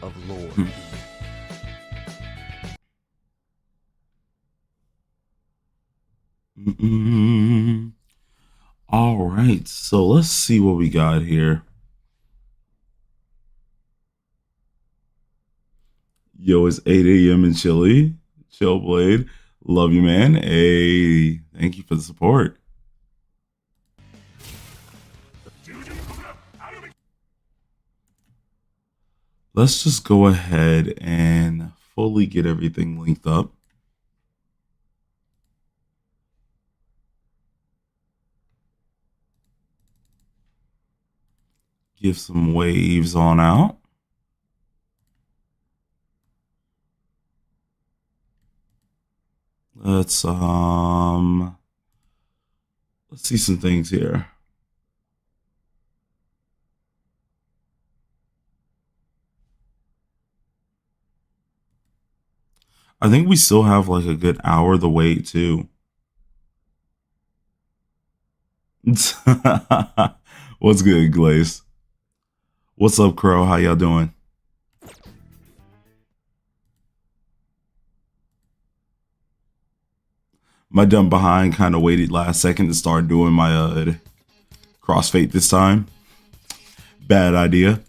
of lore. All right, so let's see what we got here. Yo, it's 8 a.m. in Chile. Chill Blade. Love you, man. Hey, thank you for the support. Let's just go ahead and fully get everything linked up. Give some waves on out. Let's see some things here. I think we still have like a good hour to wait too. What's good, Glaze? What's up, Crow? How y'all doing? My dumb behind kind of waited last second to start doing my crossfade this time. Bad idea.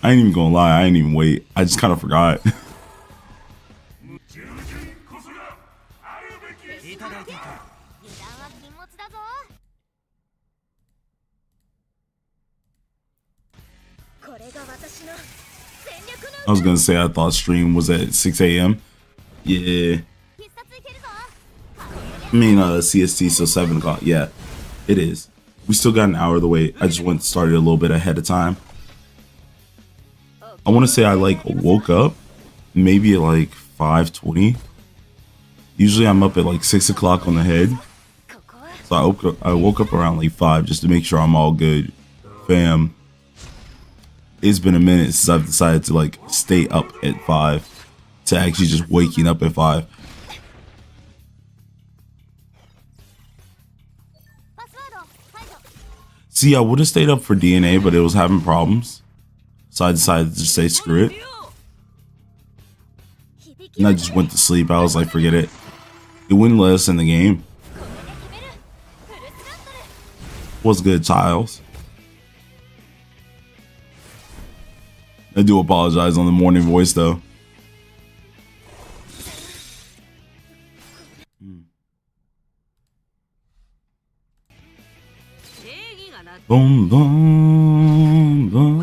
I ain't even gonna lie, I ain't even wait. I just kind of forgot. I was gonna say I thought stream was at 6 a.m. Yeah. I mean CST, so 7 o'clock. Yeah, it is. We still got an hour to wait. I just went started a little bit ahead of time. I want to say I like woke up maybe at like 5:20. Usually I'm up at like 6 o'clock on the head. So I woke up around like 5 just to make sure I'm all good. Fam, it's been a minute since I've decided to like stay up at 5 to actually just waking up at 5. See, I would have stayed up for DNA, but it was having problems. So I decided to just say screw it. And I just went to sleep. I was like, forget it. It wouldn't let us in the game. What's good, Tiles? I do apologize on the morning voice, though. Boom, boom, boom.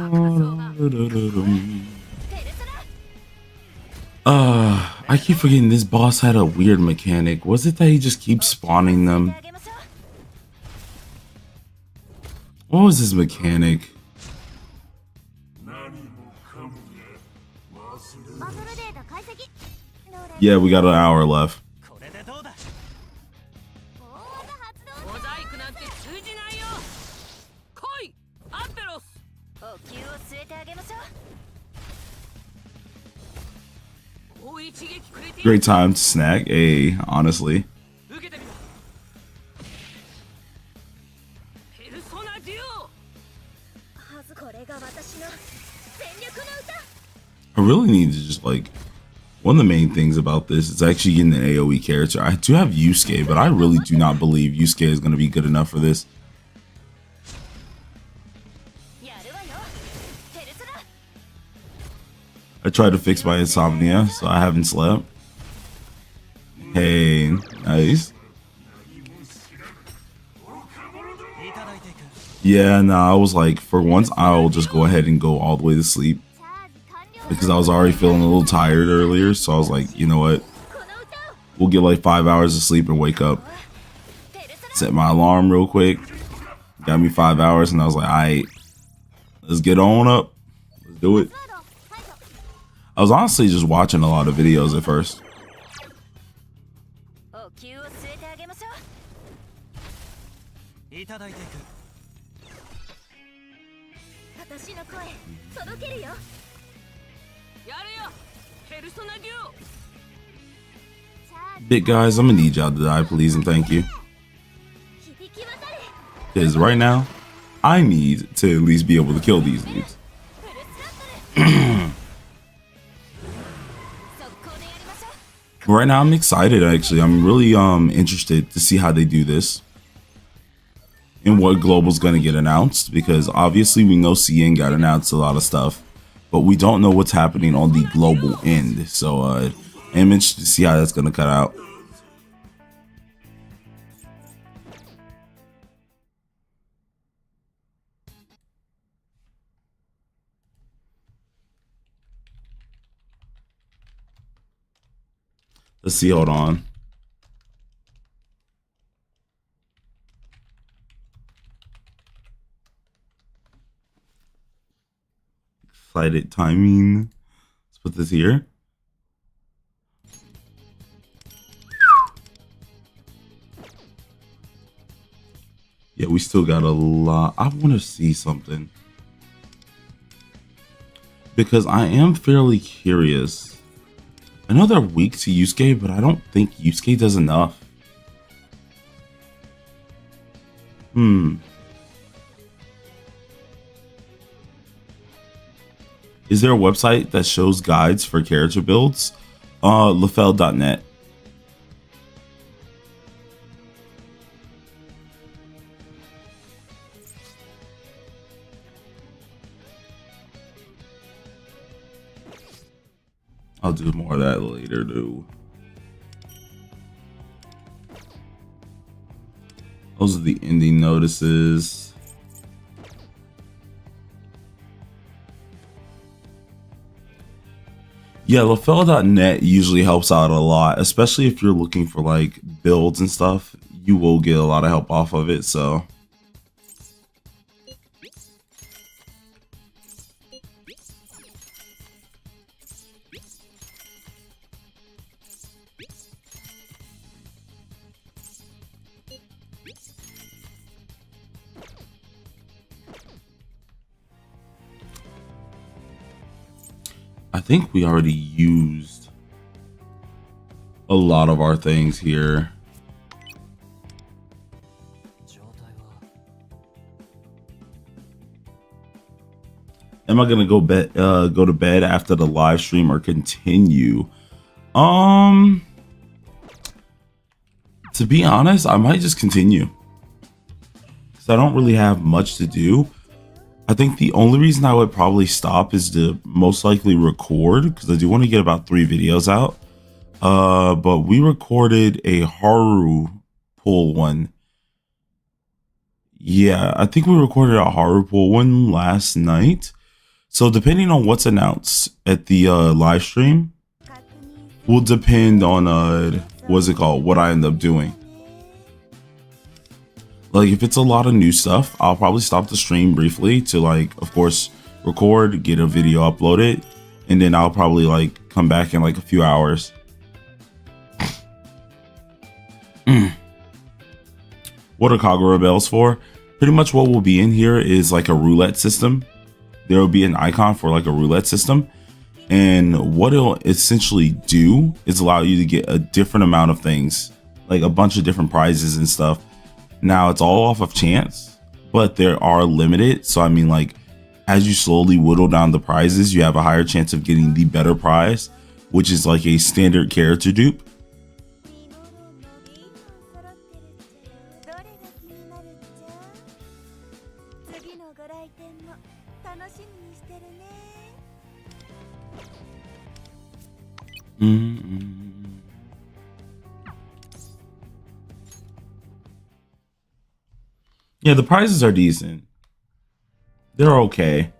I keep forgetting this boss had a weird mechanic. Was it that he just keeps spawning them? What was his mechanic? Yeah, we got an hour left. Great time to snack, honestly. I really need to just like, one of the main things about this is actually getting an AoE character. I do have Yusuke, but I really do not believe Yusuke is going to be good enough for this. I tried to fix my insomnia, so I haven't slept. Hey, nice. Yeah, no, I was like, for once, I'll just go ahead and go all the way to sleep. Because I was already feeling a little tired earlier, so I was like, you know what? We'll get like 5 hours of sleep and wake up. Set my alarm real quick. Got me 5 hours, and I was like, alright, let's get on up. Let's do it. I was honestly just watching a lot of videos at first. Big guys, I'm gonna need y'all to die, please and thank you. Because right now, I need to at least be able to kill these dudes. Right now I'm excited actually. I'm really interested to see how they do this and what global's gonna get announced, because obviously we know CN got announced a lot of stuff, but we don't know what's happening on the global end. So I'm interested to see how that's gonna cut out. Let's see, hold on. Excited timing. Let's put this here. Yeah, we still got a lot. I want to see something, because I am fairly curious. I know they're weak to Yusuke, but I don't think Yusuke does enough. Is there a website that shows guides for character builds? Lefel.net. I'll do more of that later, too. Those are the ending notices. Yeah, Lefel.net usually helps out a lot, especially if you're looking for like builds and stuff. You will get a lot of help off of it, so. I think we already used a lot of our things here. Am I gonna go to bed after the live stream or continue? To be honest, I might just continue, because I don't really have much to do. I think the only reason I would probably stop is to most likely record, because I do want to get about 3 videos out. But we recorded a Haru pool one. Yeah, I think we recorded a Haru pool one last night. So depending on what's announced at the live stream will depend on what I end up doing. Like, if it's a lot of new stuff, I'll probably stop the stream briefly to, like, of course, record, get a video uploaded, and then I'll probably, like, come back in, like, a few hours. What are Kagura bells for? Pretty much what will be in here is, like, a roulette system. There will be an icon for, like, a roulette system. And what it'll essentially do is allow you to get a different amount of things, like a bunch of different prizes and stuff. Now, it's all off of chance, but there are limited. So, I mean, like, as you slowly whittle down the prizes, you have a higher chance of getting the better prize, which is like a standard character dupe. Yeah, the prizes are decent. They're okay.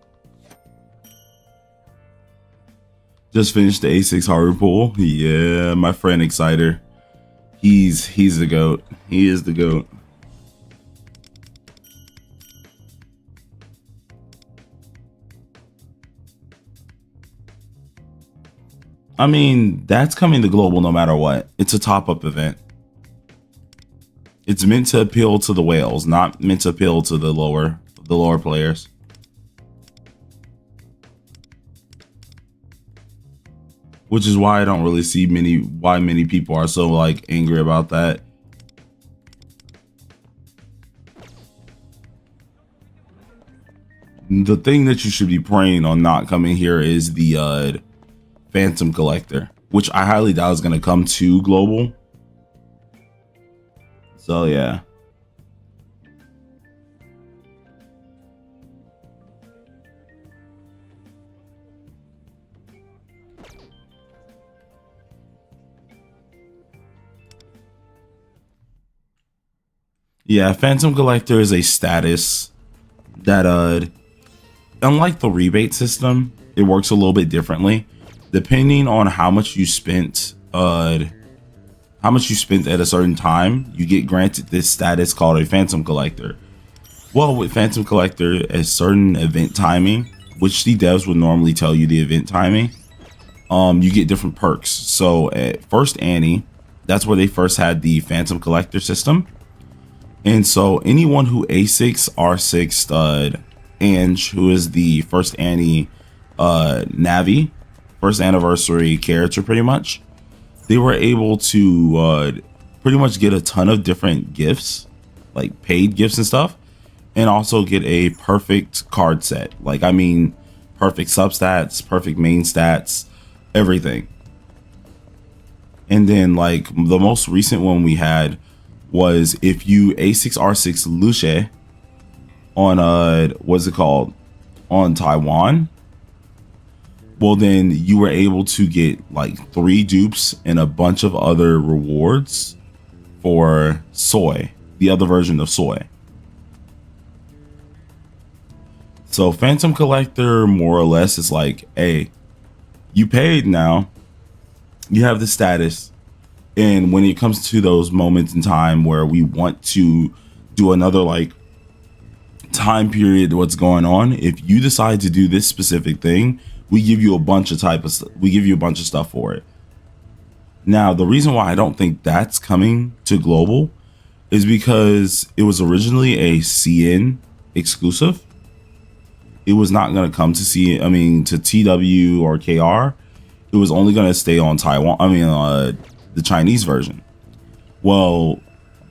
Just finished the A6 Haru pool. Yeah, my friend Exciter. He's the GOAT. He is the GOAT. I mean, that's coming to global no matter what. It's a top-up event. It's meant to appeal to the whales, not meant to appeal to the lower players. Which is why I don't really see why many people are so like angry about that. the thing that you should be praying on not coming here is the Phantom Collector, which I highly doubt is going to come to global. So yeah. Yeah, Phantom Collector is a status that unlike the rebate system, it works a little bit differently. Depending on how much you spent at a certain time, you get granted this status called a Phantom Collector. Well, with Phantom Collector, a certain event timing, which the devs would normally tell you the event timing, you get different perks. So at first Annie, that's where they first had the Phantom Collector system. And so anyone who A6, R6 Ange, who is the first Annie Navi, first anniversary character pretty much, they were able to pretty much get a ton of different gifts, like paid gifts and stuff, and also get a perfect card set. Like, I mean, perfect substats, perfect main stats, everything. And then like the most recent one we had was if you A6 R6 Luche on what's it called, on Taiwan, well then you were able to get like 3 dupes and a bunch of other rewards for Soy, the other version of Soy. So Phantom Collector more or less is like, hey, you paid now, you have the status. And when it comes to those moments in time where we want to do another like time period, what's going on, if you decide to do this specific thing, we give you a bunch of stuff for it. Now, the reason why I don't think that's coming to global is because it was originally a CN exclusive. It was not going to come to to TW or KR. It was only going to stay on Taiwan. The Chinese version. Well,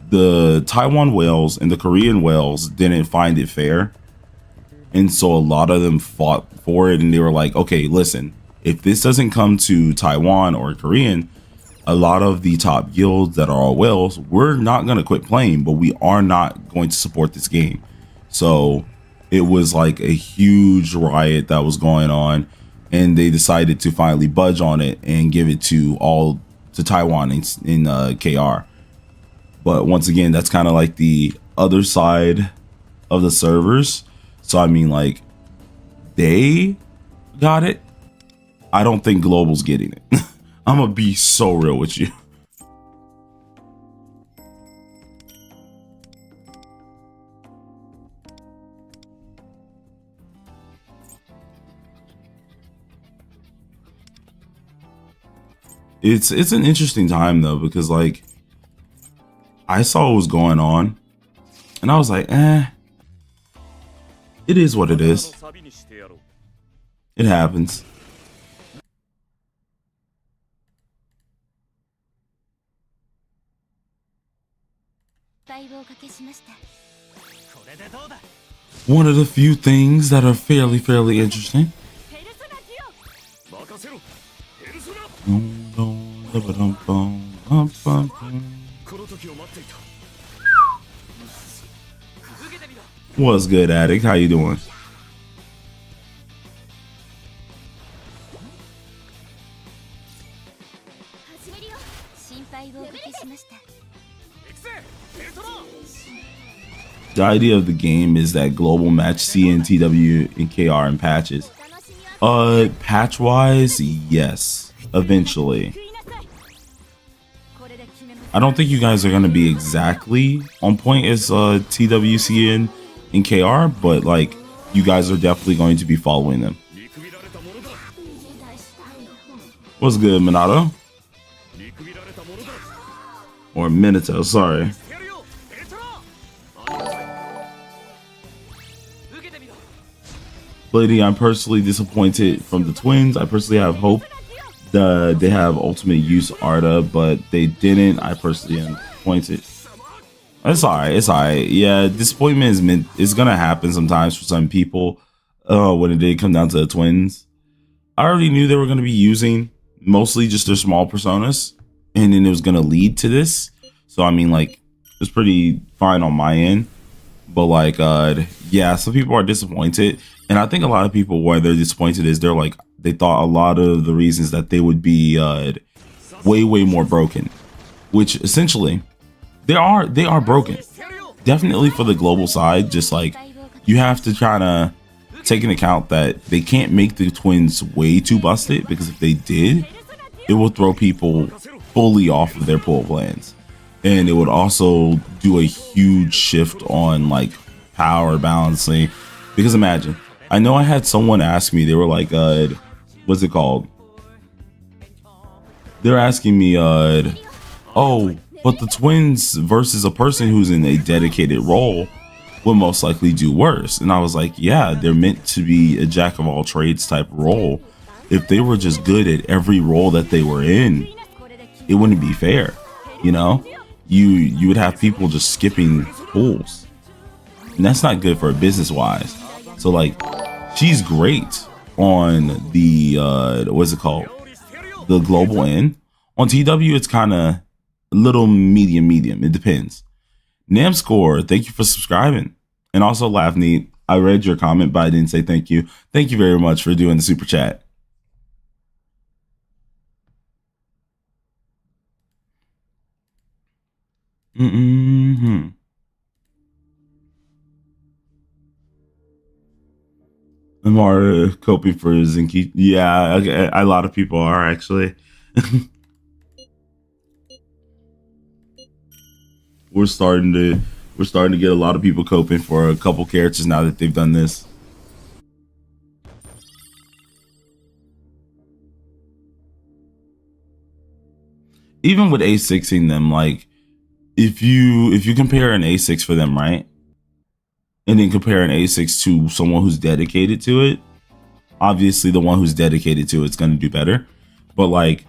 the Taiwan whales and the Korean whales didn't find it fair, and so a lot of them fought for it, and they were like, okay, listen, if this doesn't come to Taiwan or Korean, a lot of the top guilds that are all whales, we're not going to quit playing, but we are not going to support this game. So it was like a huge riot that was going on, and they decided to finally budge on it and give it to Taiwan in KR. But once again, that's kind of like the other side of the servers. So I mean, like, they got it. I don't think global's getting it. I'm gonna be so real with you. It's an interesting time though, because like I saw what was going on and I was like, it is what it is. It happens. One of the few things that are fairly interesting. What's good, Addict? How you doing? The idea of the game is that global match CN, TW, and KR in patches. Patch wise, yes, eventually. I don't think you guys are gonna be exactly on point as TWCN and KR, but like you guys are definitely going to be following them. What's good, Minato? Or Minato, sorry. Lady, I'm personally disappointed from the twins. I personally have hope that they have ultimate use Arda, but they didn't. I personally am disappointed. It's alright. It's alright. Yeah, disappointment is gonna happen sometimes for some people. when it did come down to the twins. I already knew they were going to be using mostly just their small personas, and then it was going to lead to this. So I mean, like, it's pretty fine on my end. But like, yeah, some people are disappointed, and I think a lot of people, why they're disappointed is they're like, they thought a lot of the reasons that they would be way more broken, which essentially they are broken. Definitely for the global side, just like you have to try to take into account that they can't make the twins way too busted, because if they did, it will throw people fully off of their pull plans. And it would also do a huge shift on like power balancing. Because imagine, I know I had someone ask me, they were like, what's it called? They're asking me, oh, but the twins versus a person who's in a dedicated role would most likely do worse. And I was like, yeah, they're meant to be a jack of all trades type role. If they were just good at every role that they were in, it wouldn't be fair, you know? You would have people just skipping pools, and that's not good for business wise. So like, she's great on the what's it called, the global end. On TW, it's kind of a little medium. It depends. Namscore, thank you for subscribing, and also Lavneet, I read your comment, but I didn't say thank you. Thank you very much for doing the super chat. Mm-hmm. Amara coping for Zinky. Yeah, okay, a lot of people are actually. we're starting to get a lot of people coping for a couple characters now that they've done this. Even with A6ing them, like, if you compare an A6 for them, right, and then compare an A6 to someone who's dedicated to it, obviously the one who's dedicated to it's going to do better. But like,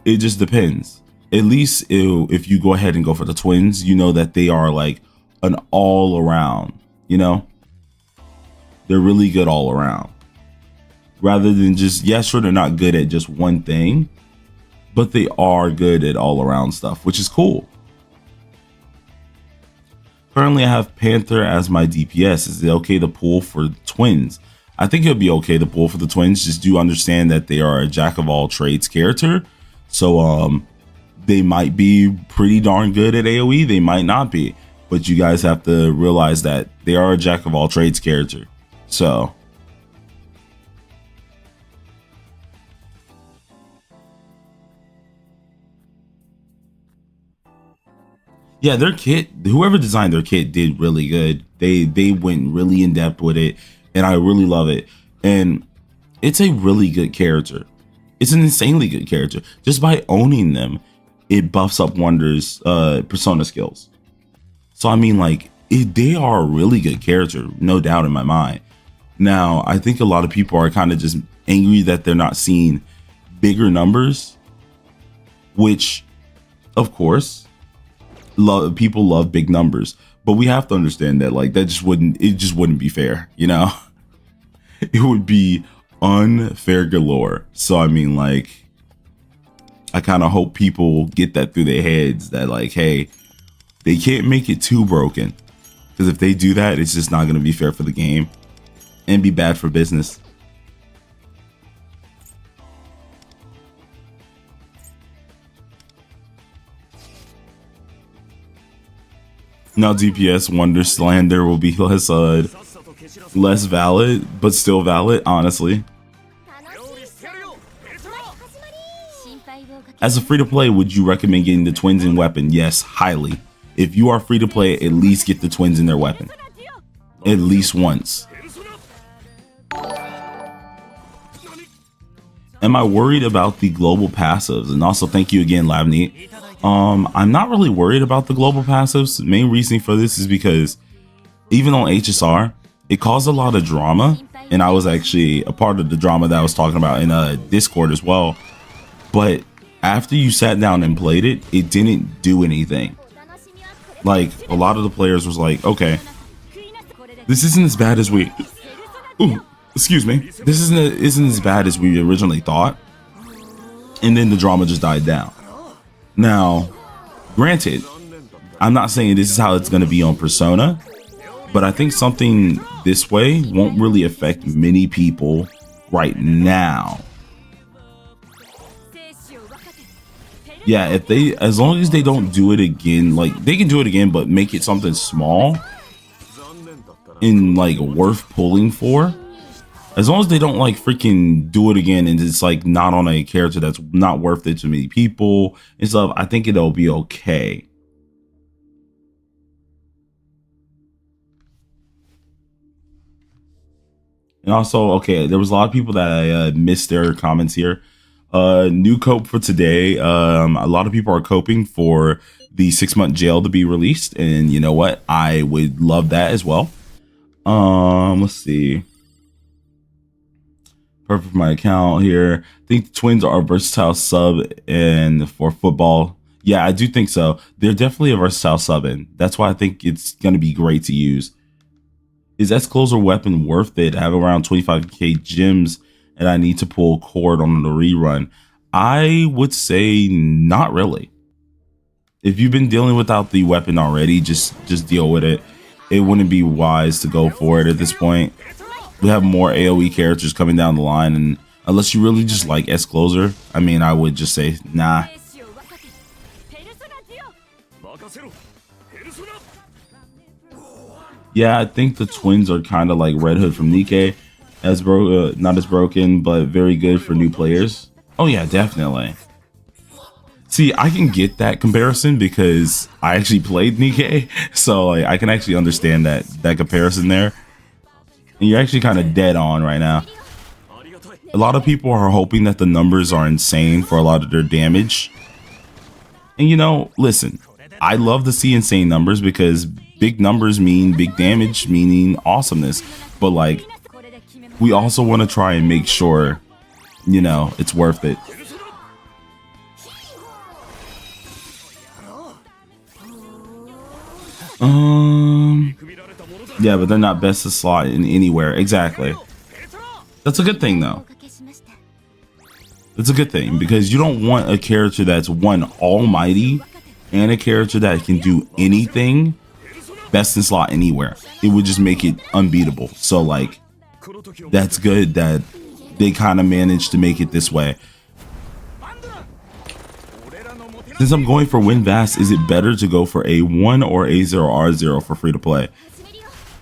it just depends. At least if you go ahead and go for the twins, you know that they are like an all around, you know, they're really good all around, rather than just, yeah, sure, they're not good at just one thing, but they are good at all around stuff, which is cool. Currently, I have Panther as my DPS. Is it okay to pull for twins? I think it'll be okay to pull for the twins. Just do understand that they are a jack of all trades character. So they might be pretty darn good at AoE. They might not be. But you guys have to realize that they are a jack of all trades character. So yeah, their kit, whoever designed their kit did really good. They went really in depth with it, and I really love it. And it's a really good character. It's an insanely good character. Just by owning them, it buffs up Wonder's persona skills. So I mean, like, they are a really good character, no doubt in my mind. Now, I think a lot of people are kind of just angry that they're not seeing bigger numbers, which, of course, people love big numbers, but we have to understand that like it just wouldn't be fair, you know. It would be unfair galore. So I mean, like, I kind of hope people get that through their heads that like, hey, they can't make it too broken, because if they do that, it's just not going to be fair for the game and be bad for business. Now DPS Wonderslander will be less valid, but still valid, honestly. As a free-to-play, would you recommend getting the twins in weapon? Yes, highly. If you are free-to-play, at least get the twins in their weapon. At least once. Am I worried about the global passives? And also, thank you again, Lavneet. I'm not really worried about the global passives. The main reason for this is because even on HSR, it caused a lot of drama, and I was actually a part of the drama that I was talking about in Discord as well. But after you sat down and played it, it didn't do anything. Like, a lot of the players was like, okay, this isn't as bad as we Excuse me. This isn't as bad as we originally thought. And then the drama just died down. Now, granted, I'm not saying this is how it's going to be on Persona, but I think something this way won't really affect many people right now. Yeah, if they, as long as they don't do it again, like they can do it again, but make it something small and like worth pulling for. As long as they don't like freaking do it again and it's like not on a character that's not worth it to many people and stuff, I think it'll be okay. And also, okay, there was a lot of people that I missed their comments here. New cope for today. A lot of people are coping for the 6-month jail to be released, and you know what? I would love that as well. Let's see. Perfect for my account here. I think the Twins are a versatile sub and for football. Yeah, I do think so. They're definitely a versatile sub in. That's why I think it's going to be great to use. Is S-Closer weapon worth it? I have around 25k gems and I need to pull cord on the rerun. I would say not really. If you've been dealing without the weapon already, just deal with it. It wouldn't be wise to go for it at this point. We have more AoE characters coming down the line, and unless you really just like S-Closer, I mean, I would just say nah. Yeah, I think the Twins are kind of like Red Hood from Nikkei, not as broken, but very good for new players. Oh yeah, definitely. See, I can get that comparison because I actually played Nikkei, so like I can actually understand that comparison there. And you're actually kind of dead on right now. A lot of people are hoping that the numbers are insane for a lot of their damage. And you know, listen, I love to see insane numbers because big numbers mean big damage, meaning awesomeness. But like, we also want to try and make sure, you know, it's worth it. Yeah, but they're not best to slot in anywhere. Exactly. That's a good thing, though. It's a good thing because you don't want a character that's one almighty and a character that can do anything best in slot anywhere. It would just make it unbeatable. So like, that's good that they kind of managed to make it this way. Since I'm going for Win Vast, is it better to go for A1 or A0R0 for free to play?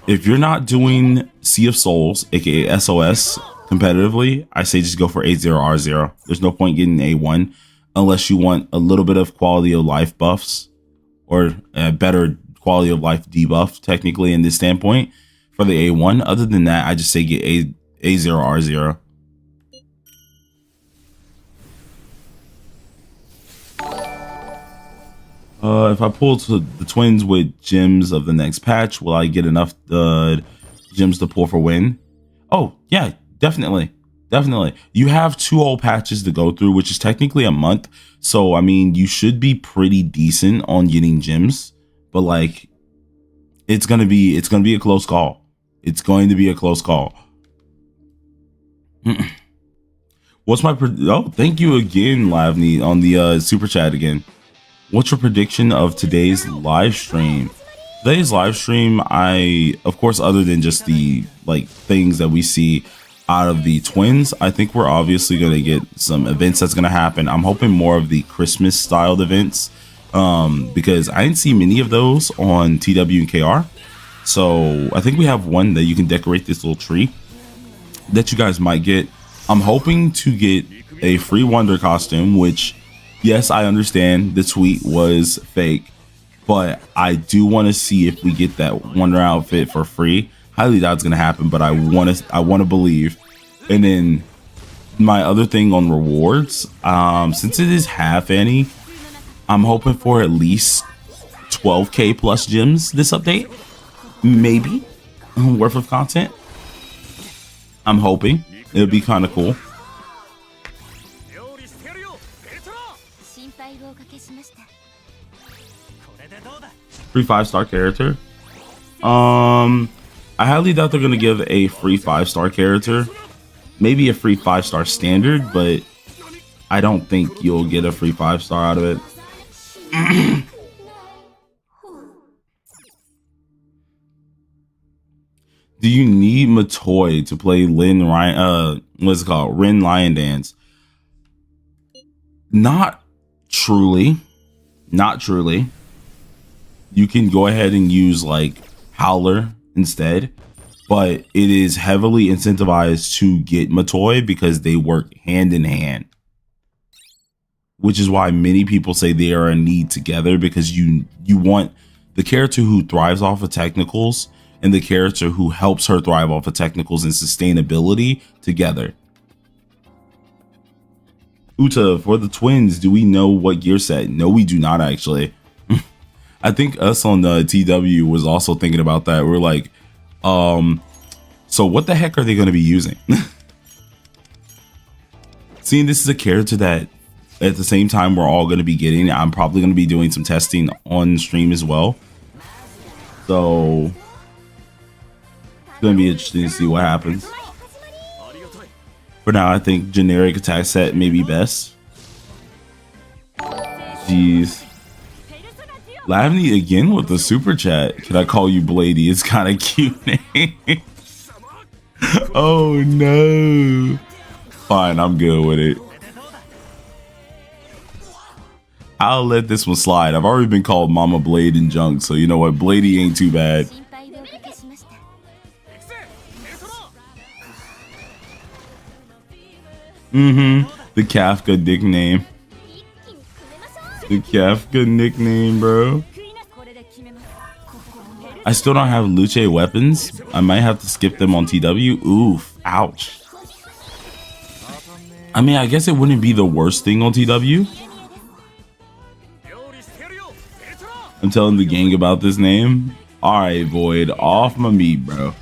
If you're not doing Sea of Souls, aka SOS, competitively, I say just go for A0R0. There's no point getting A1 unless you want a little bit of quality of life buffs or a better quality of life debuff, technically, in this standpoint for the A1. Other than that, I just say get A0R0. If I pull to the Twins with gems of the next patch, will I get enough gems to pull for win? Oh, yeah, definitely. Definitely. You have 2 old patches to go through, which is technically a month. So, I mean, you should be pretty decent on getting gems. But, like, it's going to be a close call. It's going to be a close call. What's my... Oh, thank you again, Lavney, on the super chat again. What's your prediction of today's live stream? Today's live stream, of course, other than just the like things that we see out of the Twins, I think we're obviously going to get some events that's going to happen. I'm hoping more of the Christmas styled events because I didn't see many of those on TW and KR. So I think we have one that you can decorate this little tree that you guys might get. I'm hoping to get a free Wonder costume, which... Yes, I understand the tweet was fake, but I do want to see if we get that Wonder outfit for free. Highly doubt it's going to happen, but I want to believe. And then my other thing on rewards, since it is half Annie, I'm hoping for at least 12k plus gems this update, maybe worth of content. I'm hoping it'll be kind of cool. Free 5-star character. I highly doubt they're gonna give a free 5-star character. Maybe a free 5-star standard, but I don't think you'll get a free 5-star out of it. Do you need Matoy to play Lin Ryan? What's it called? Rin Lion Dance? Not truly. Not truly. You can go ahead and use like Howler instead, but it is heavily incentivized to get Matoy because they work hand in hand, which is why many people say they are a need together, because you want the character who thrives off of technicals and the character who helps her thrive off of technicals and sustainability together. Uta, for the twins, do we know what gear set? No, we do not actually. I think us on the TW was also thinking about that. We're like, so what the heck are they going to be using? Seeing this is a character that at the same time we're all going to be getting, I'm probably going to be doing some testing on stream as well. So it's going to be interesting to see what happens. For now, I think generic attack set may be best. Jeez. Lavney again with the super chat. Can I call you Blady? It's kind of cute name. Oh no. Fine, I'm good with it. I'll let this one slide. I've already been called Mama Blade and junk, so you know what? Blady ain't too bad. The Kafka nickname. The Kafka nickname, bro. I still don't have Luce weapons. I might have to skip them on TW. Oof. Ouch. I mean, I guess it wouldn't be the worst thing on TW. I'm telling the gang about this name. Alright, Void. Off my meat, bro.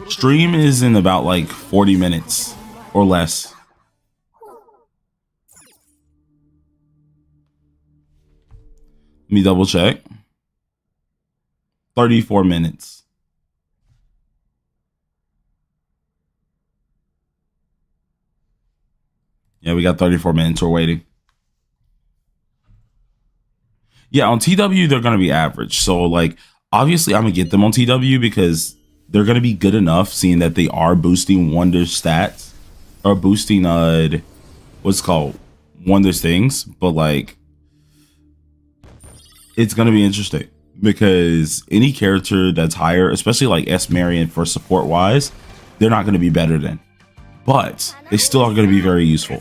Stream is in about like 40 minutes or less. Let me double check. 34 minutes. Yeah, we got 34 minutes. We're waiting. Yeah, on TW, they're going to be average. So, like, obviously, I'm going to get them on TW because they're going to be good enough, seeing that they are boosting Wonder's stats. Or boosting, what's called Wonder's things. But, like, it's going to be interesting. Because any character that's higher, especially like S. Marion for support-wise, they're not going to be better than. But they still are going to be very useful.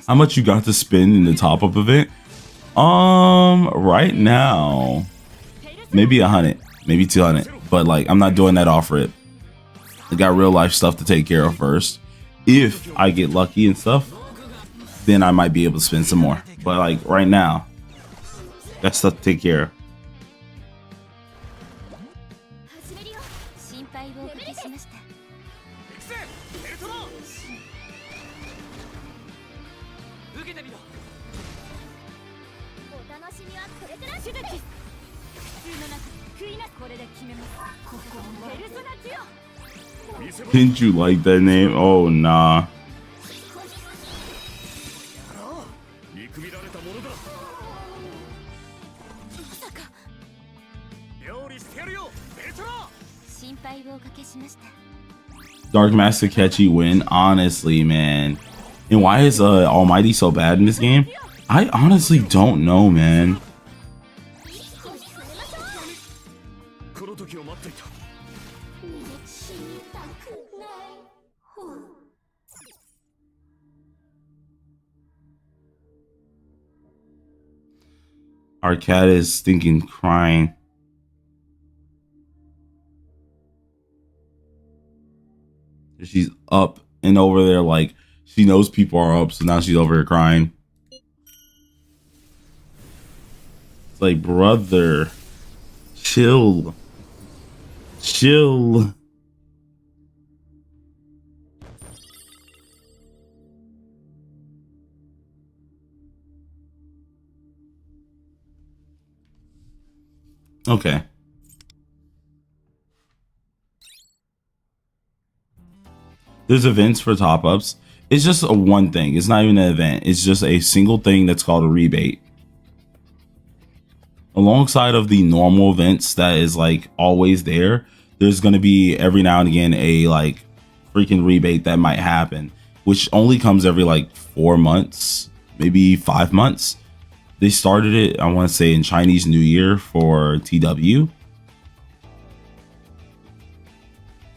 How much you got to spend in the top-up event? Right now, maybe 100, maybe 200. But like, I'm not doing that off rip. I got real life stuff to take care of first. If I get lucky and stuff, then I might be able to spend some more. But like right now, got stuff to take care of. Didn't you like that name? Oh, nah. Dark Master Catchy win, honestly, man. And why is Almighty so bad in this game? I honestly don't know, man. Our cat is stinking crying. She's up and over there like she knows people are up, so now she's over here crying. It's like, brother, chill. Chill. Okay. There's events for top ups. It's just a one thing. It's not even an event. It's just a single thing that's called a rebate. Alongside of the normal events that is like always there, there's going to be every now and again a like freaking rebate that might happen, which only comes every like 4 months, maybe 5 months. They started it, I want to say, in Chinese New Year for TW.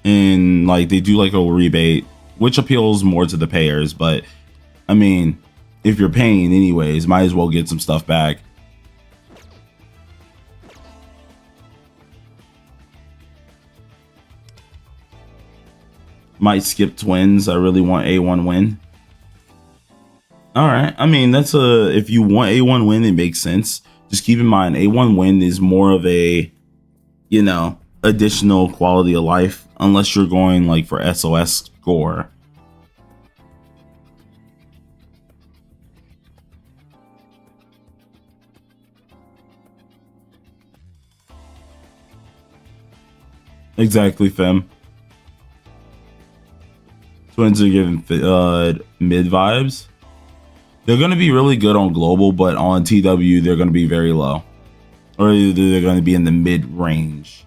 And like they do like a rebate, which appeals more to the payers. But I mean, if you're paying anyways, might as well get some stuff back. Might skip twins. I really want A1 win. All right. I mean, that's if you want A1 win, it makes sense. Just keep in mind, A1 win is more of a, you know, additional quality of life, unless you're going like for SOS score. Exactly, fam. Twins are giving mid vibes. They're going to be really good on global, but on TW, they're going to be very low. Or they're going to be in the mid range.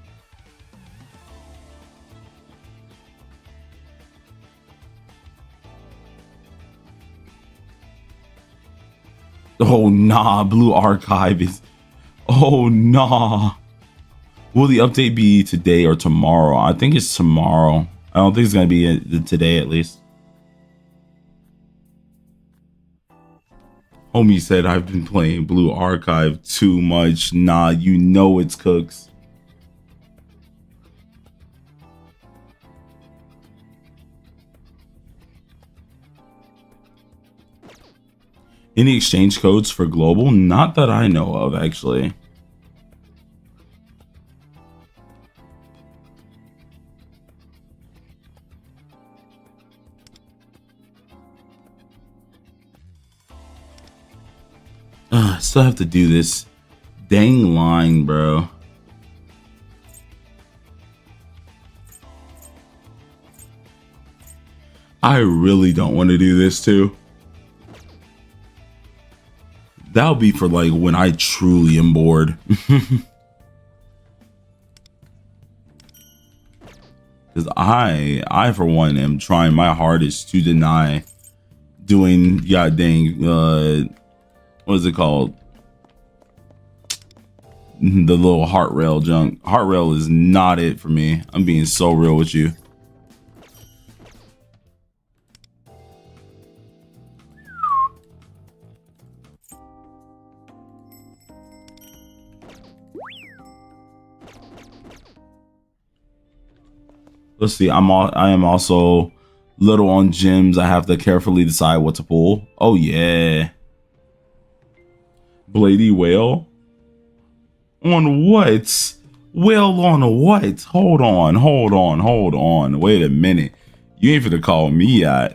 Oh, nah. Blue Archive is... Oh, nah. Will the update be today or tomorrow? I think it's tomorrow. I don't think it's going to be today, at least. Homie said I've been playing Blue Archive too much. Nah, you know it's cooks. Any exchange codes for global? Not that I know of, actually. I still have to do this dang line, bro. I really don't want to do this too. That'll be for like when I truly am bored. Because I for one am trying my hardest to deny doing dang what is it called? The little heart rail junk. Heart rail is not it for me. I'm being so real with you. Let's see. I am also little on gyms. I have to carefully decide what to pull. Oh yeah. Blady whale? On what? Whale on what? Hold on. Wait a minute. You ain't finna call me out.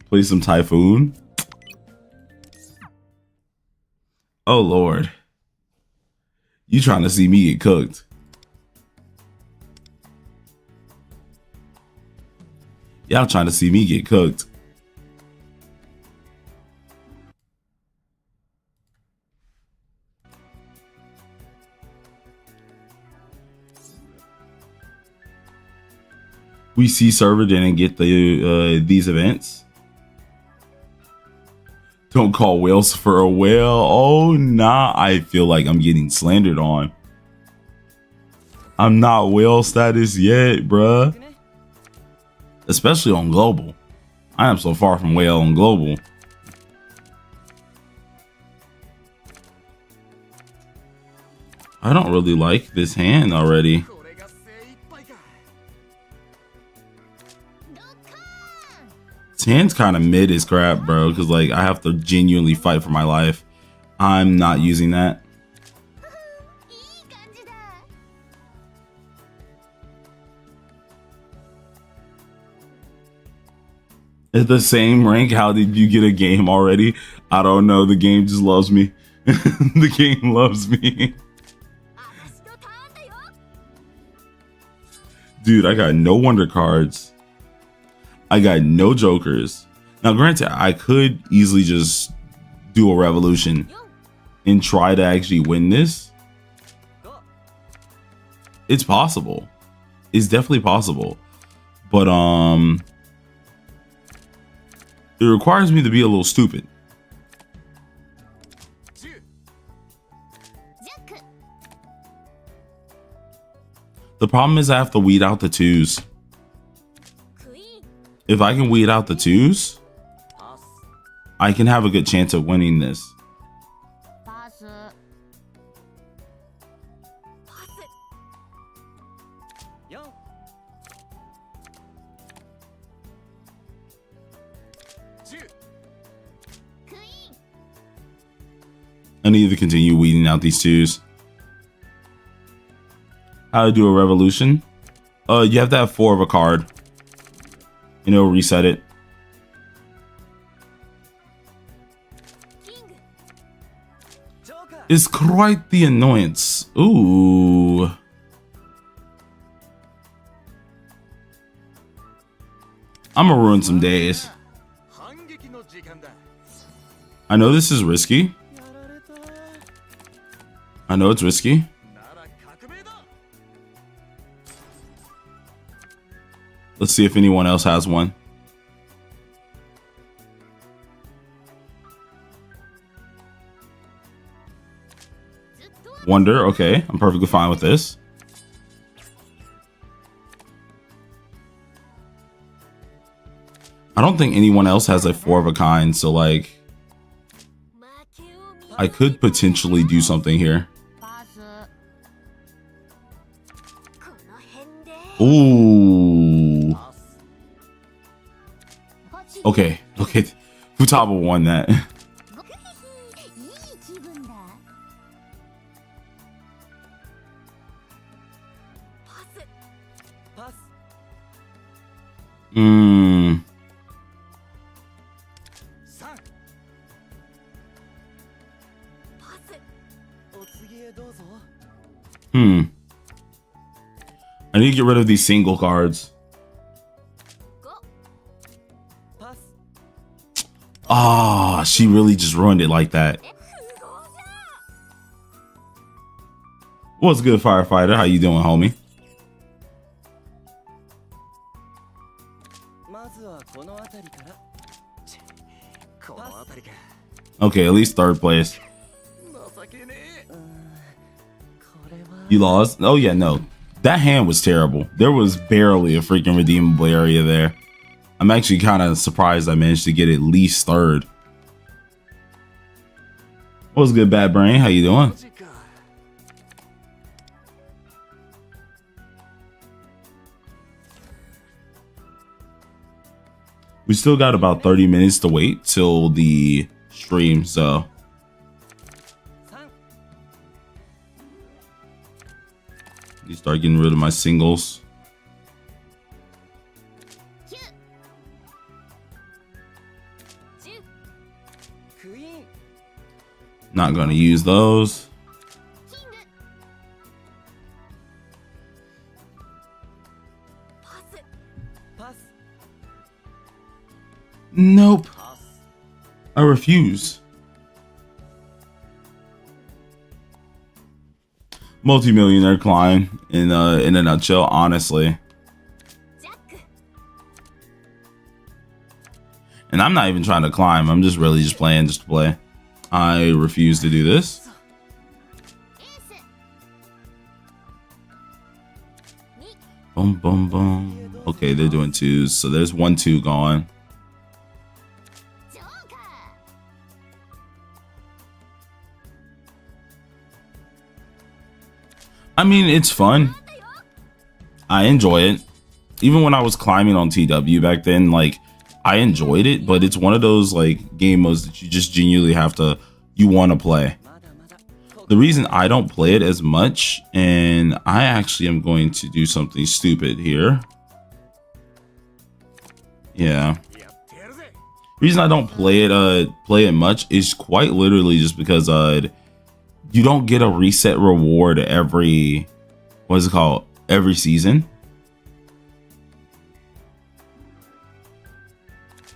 Play some Typhoon. Oh Lord. You trying to see me get cooked. Y'all trying to see me get cooked. We see server didn't get the these events. Don't call whales for a whale. Oh nah, I feel like I'm getting slandered on. I'm not whale status yet, bruh. Especially on global. I am so far from whale on global. I don't really like this hand already. This hand's kind of mid as crap, bro, because like I have to genuinely fight for my life. I'm not using that. At the same rank, how did you get a game already? I don't know. The game just loves me. The game loves me. Dude, I got no wonder cards. I got no jokers. Now, granted, I could easily just do a revolution and try to actually win this. It's possible. It's definitely possible. But it requires me to be a little stupid. The problem is I have to weed out the twos. If I can weed out the twos, I can have a good chance of winning this. I need to continue weeding out these twos. How to do a revolution? You have to have 4 of a card. You know, reset it. It's quite the annoyance. Ooh. I'm gonna ruin some days. I know this is risky. I know it's risky. Let's see if anyone else has one. Wonder, okay. I'm perfectly fine with this. I don't think anyone else has a 4 of a kind, so like I could potentially do something here. Ooh. Okay, okay. Futaba won that. I need to get rid of these single cards. Ah, she really just ruined it like that. What's good, firefighter? How you doing, homie? Okay, at least 3rd place. You lost? Oh yeah, no. That hand was terrible. There was barely a freaking redeemable area there. I'm actually kind of surprised I managed to get at least 3rd. What's good, Bad Brain? How you doing? We still got about 30 minutes to wait till the stream, so you start getting rid of my singles. Not gonna use those. Nope. I refuse. Multi-millionaire climb in a nutshell, honestly. And I'm not even trying to climb. I'm just really just playing just to play. I refuse to do this. Boom, boom, boom. Okay, they're doing 2s. So there's 1, 2 gone. I mean, it's fun. I enjoy it. Even when I was climbing on TW back then, like, I enjoyed it, but it's one of those, like, game modes that you just genuinely have to, you want to play. The reason I don't play it as much, and I actually am going to do something stupid here. Yeah. Reason I don't play it much is quite literally just because you don't get a reset reward every, what is it called, every season.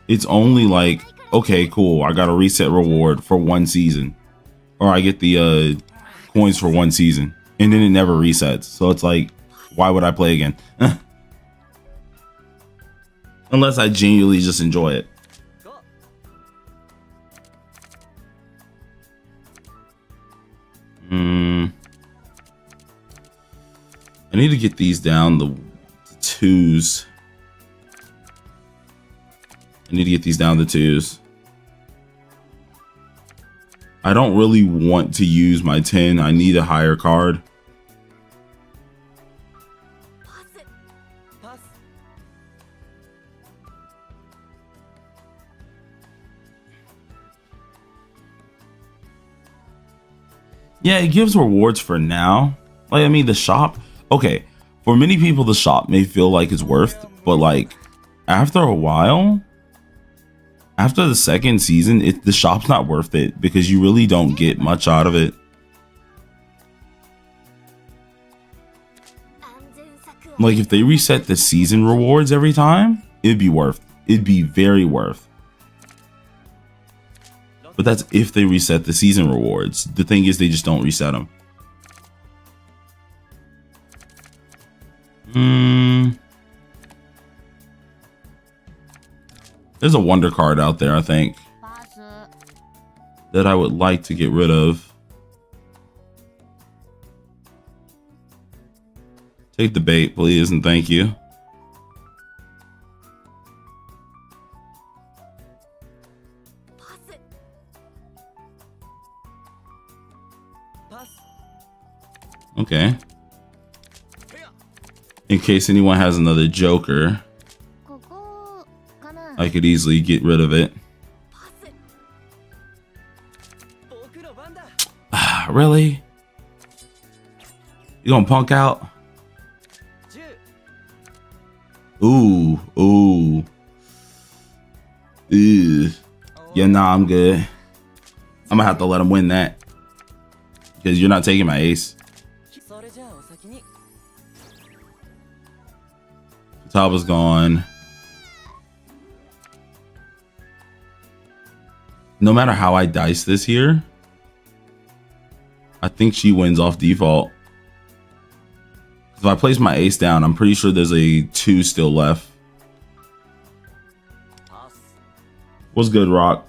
It's only like, okay, cool, I got a reset reward for one season, or I get the coins for one season, and then it never resets. So it's like, why would I play again? Unless I genuinely just enjoy it. I need to get these down, the twos. I need to get these down to twos. I don't really want to use my 10. I need a higher card. Yeah, it gives rewards for now. Like, I mean, the shop, okay, for many people, the shop may feel like it's worth, but like after a while, after the second season, the shop's not worth it because you really don't get much out of it. Like, if they reset the season rewards every time, it'd be very worth. But that's if they reset the season rewards. The thing is, they just don't reset them. There's a wonder card out there, I think, that I would like to get rid of. Take the bait, please, and thank you. Okay. In case anyone has another Joker, I could easily get rid of it. Really? You gonna punk out? Ooh, ooh. Ew. Yeah, nah, I'm good. I'm gonna have to let him win that. Because you're not taking my ace. Top is gone. No matter how I dice this here, I think she wins off default. If I place my ace down, I'm pretty sure there's a 2 still left. What's good, Rock?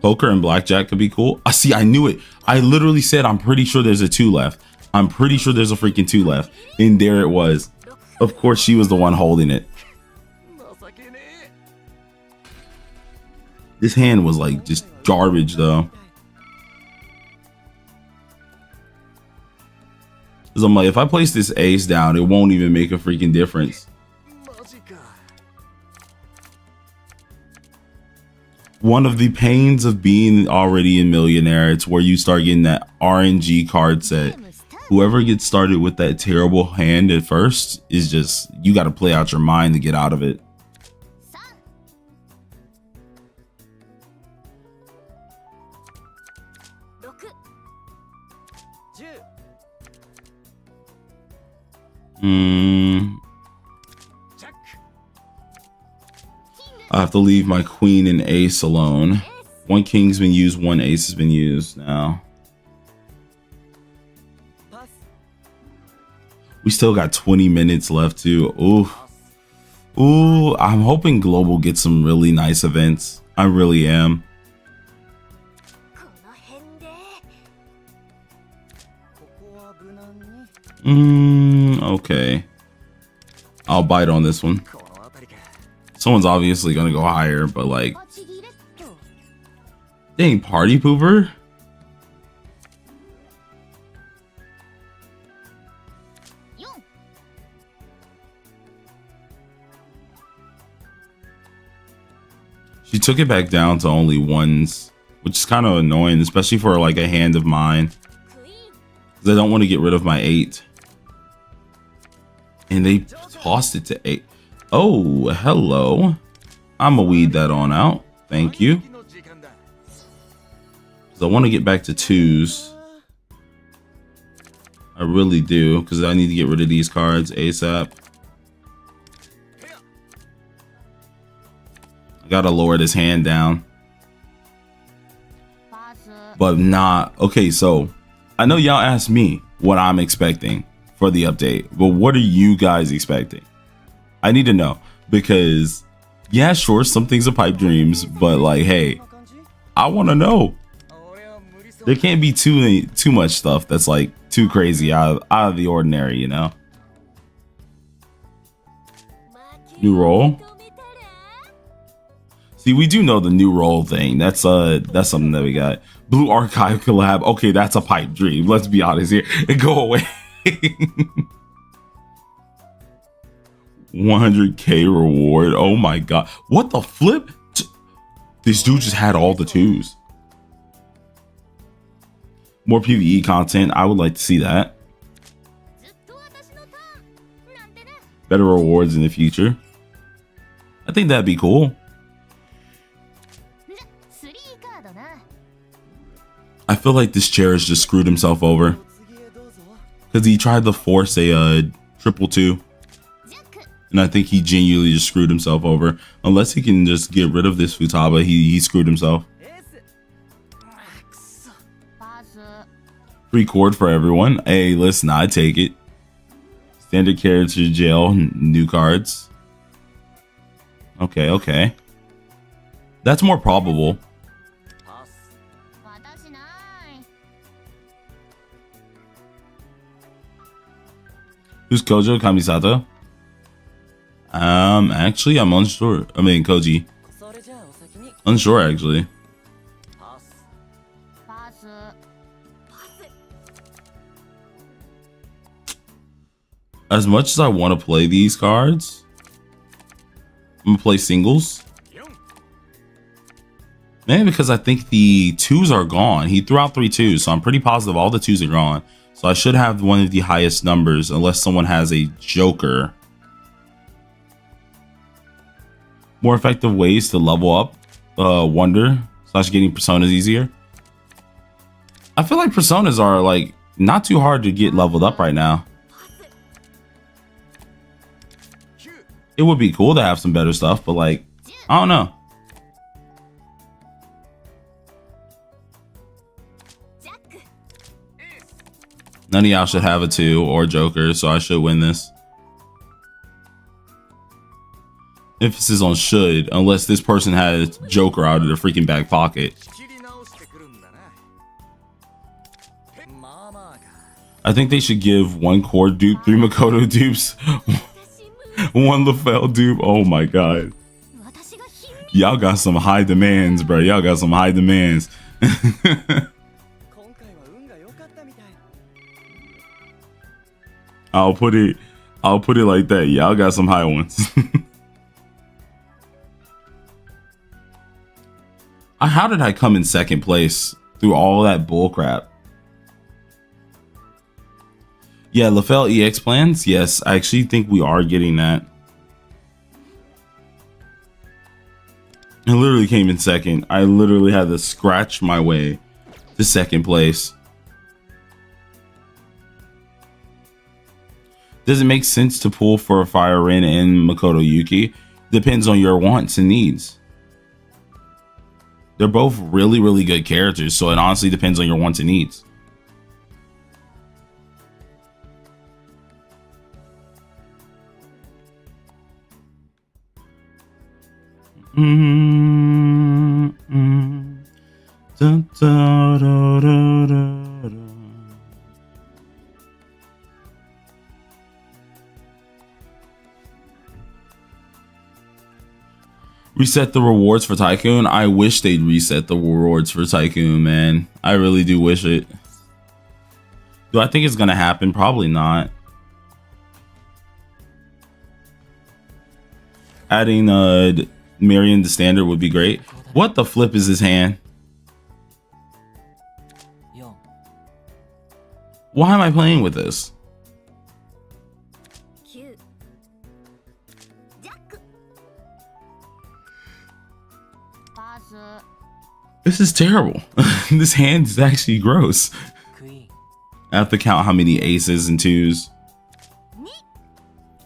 Poker and blackjack could be cool. I see, I knew it. I literally said, I'm pretty sure there's a 2 left. I'm pretty sure there's a freaking 2 left. And there it was. Of course, she was the one holding it. This hand was like just garbage though. Cause I'm like, if I place this ace down, it won't even make a freaking difference. One of the pains of being already a millionaire, it's where you start getting that RNG card set. Whoever gets started with that terrible hand at first is just, you got to play out your mind to get out of it. I have to leave my queen and ace alone. 1 king's been used, 1 ace has been used now. We still got 20 minutes left too. Ooh. Ooh, I'm hoping Global gets some really nice events. I really am. Okay. I'll bite on this one. Someone's obviously gonna go higher, but like, dang, party pooper. She took it back down to only 1s. which is kind of annoying, especially for like a hand of mine, because I don't want to get rid of my 8. And they tossed it to 8. Oh, hello. I'm gonna weed that on out. Thank you. Because I want to get back to 2s. I really do, because I need to get rid of these cards ASAP. I gotta lower this hand down. But not okay, so I know y'all asked me what I'm expecting for the update, but what are you guys expecting? I need to know, because yeah, sure, some things are pipe dreams, but like, hey, I want to know. There can't be too much stuff that's like too crazy out of the ordinary, you know. New role. See, we do know the new role thing. That's something that we got. Blue Archive collab. Okay, that's a pipe dream. Let's be honest here. And go away. 100k reward. Oh my god. What the flip? This dude just had all the 2s. More PvE content. I would like to see that. Better rewards in the future. I think that'd be cool. I feel like this chair has just screwed himself over, because he tried to force a triple 2, and I think he genuinely just screwed himself over. Unless he can just get rid of this Futaba, he screwed himself. Free cord for everyone. Hey, listen, I take it. Standard character jail, new cards. Okay. That's more probable. Who's Kojo Kamisato? Actually, I'm unsure. I mean, Koji. Unsure, actually. As much as I want to play these cards, I'm gonna play singles. Maybe because I think the 2s are gone. He threw out 3 2s, so I'm pretty positive all the 2s are gone. So I should have one of the highest numbers, unless someone has a Joker. More effective ways to level up Wonder / getting personas easier. I feel like personas are like not too hard to get leveled up right now. It would be cool to have some better stuff, but like, I don't know. None of y'all should have a 2 or Joker, so I should win this. Emphasis on should, unless this person has Joker out of their freaking back pocket. I think they should give 1 core dupe, 3 Makoto dupes, 1 LaFell dupe. Oh my god. Y'all got some high demands, bro. Y'all got some high demands. I'll put it like that. Y'all got some high ones. How did I come in second place through all that bullcrap? Yeah, LaFell EX plans. Yes, I actually think we are getting that. I literally came in second. I literally had to scratch my way to second place. Does it make sense to pull for Fire Rin and Makoto Yuki? Depends on your wants and needs. They're both really, really good characters, so it honestly depends on your wants and needs. Da, da, da, da, da, da. Reset the rewards for Tycoon. I wish they'd reset the rewards for Tycoon, man. I really do wish it. Do I think it's gonna happen? Probably not. Adding Marion to standard would be great. What the flip is his hand? Why am I playing with this? This is terrible. This hand is actually gross. I have to count how many aces and twos.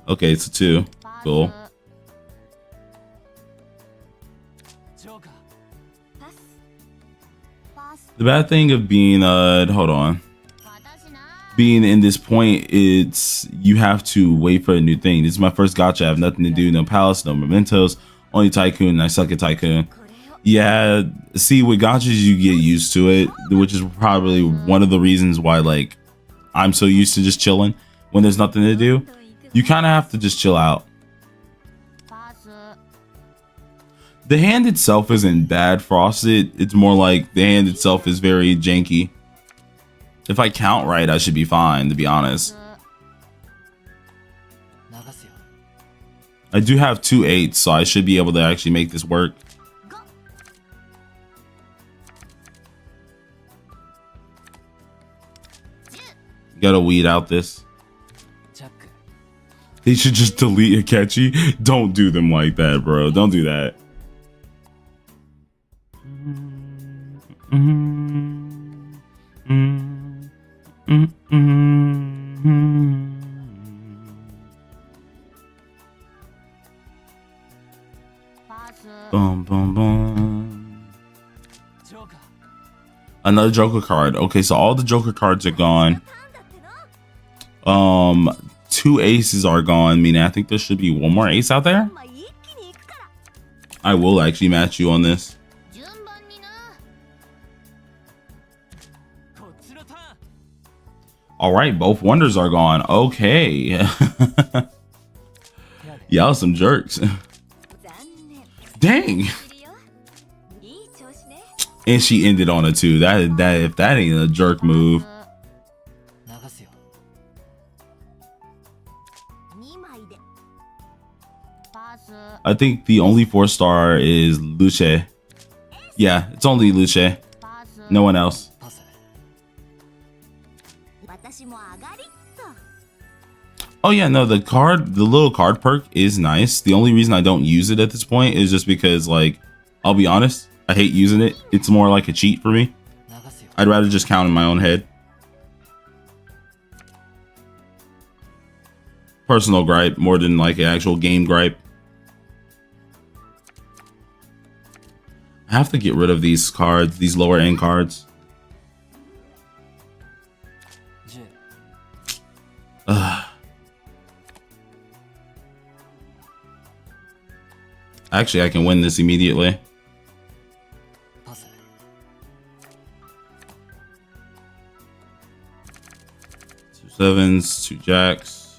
Okay, it's a 2. Cool. The bad thing of being hold on. Being in this point, it's you have to wait for a new thing. This is my first gacha. I have nothing to do, no palace, no mementos, only Tycoon, and I suck at Tycoon. Yeah, see, with gachas you get used to it, which is probably one of the reasons why like I'm so used to just chilling when there's nothing to do. You kind of have to just chill out. The hand itself isn't bad frosted. It's more like the hand itself is very janky. If I count right, I should be fine, to be honest. I do have 2 8s, so I should be able to actually make this work. Gotta weed out this. They should just delete Akechi. Don't do them like that, bro. Don't do that. Boom, boom, boom. Another Joker card. Okay, so all the Joker cards are gone. 2 aces are gone, meaning I think there should be 1 more ace out there. I will actually match you on this. All right, both wonders are gone. Okay. Y'all some jerks. Dang. And she ended on a 2. That if that ain't a jerk move. I think the only 4-star is Luce. Yeah, it's only Luce. No one else. Oh yeah, no, the little card perk is nice. The only reason I don't use it at this point is just because, like, I'll be honest, I hate using it. It's more like a cheat for me. I'd rather just count in my own head. Personal gripe more than like an actual game gripe. I have to get rid of these cards, these lower end cards. Actually, I can win this immediately. Two 7s, 2 jacks,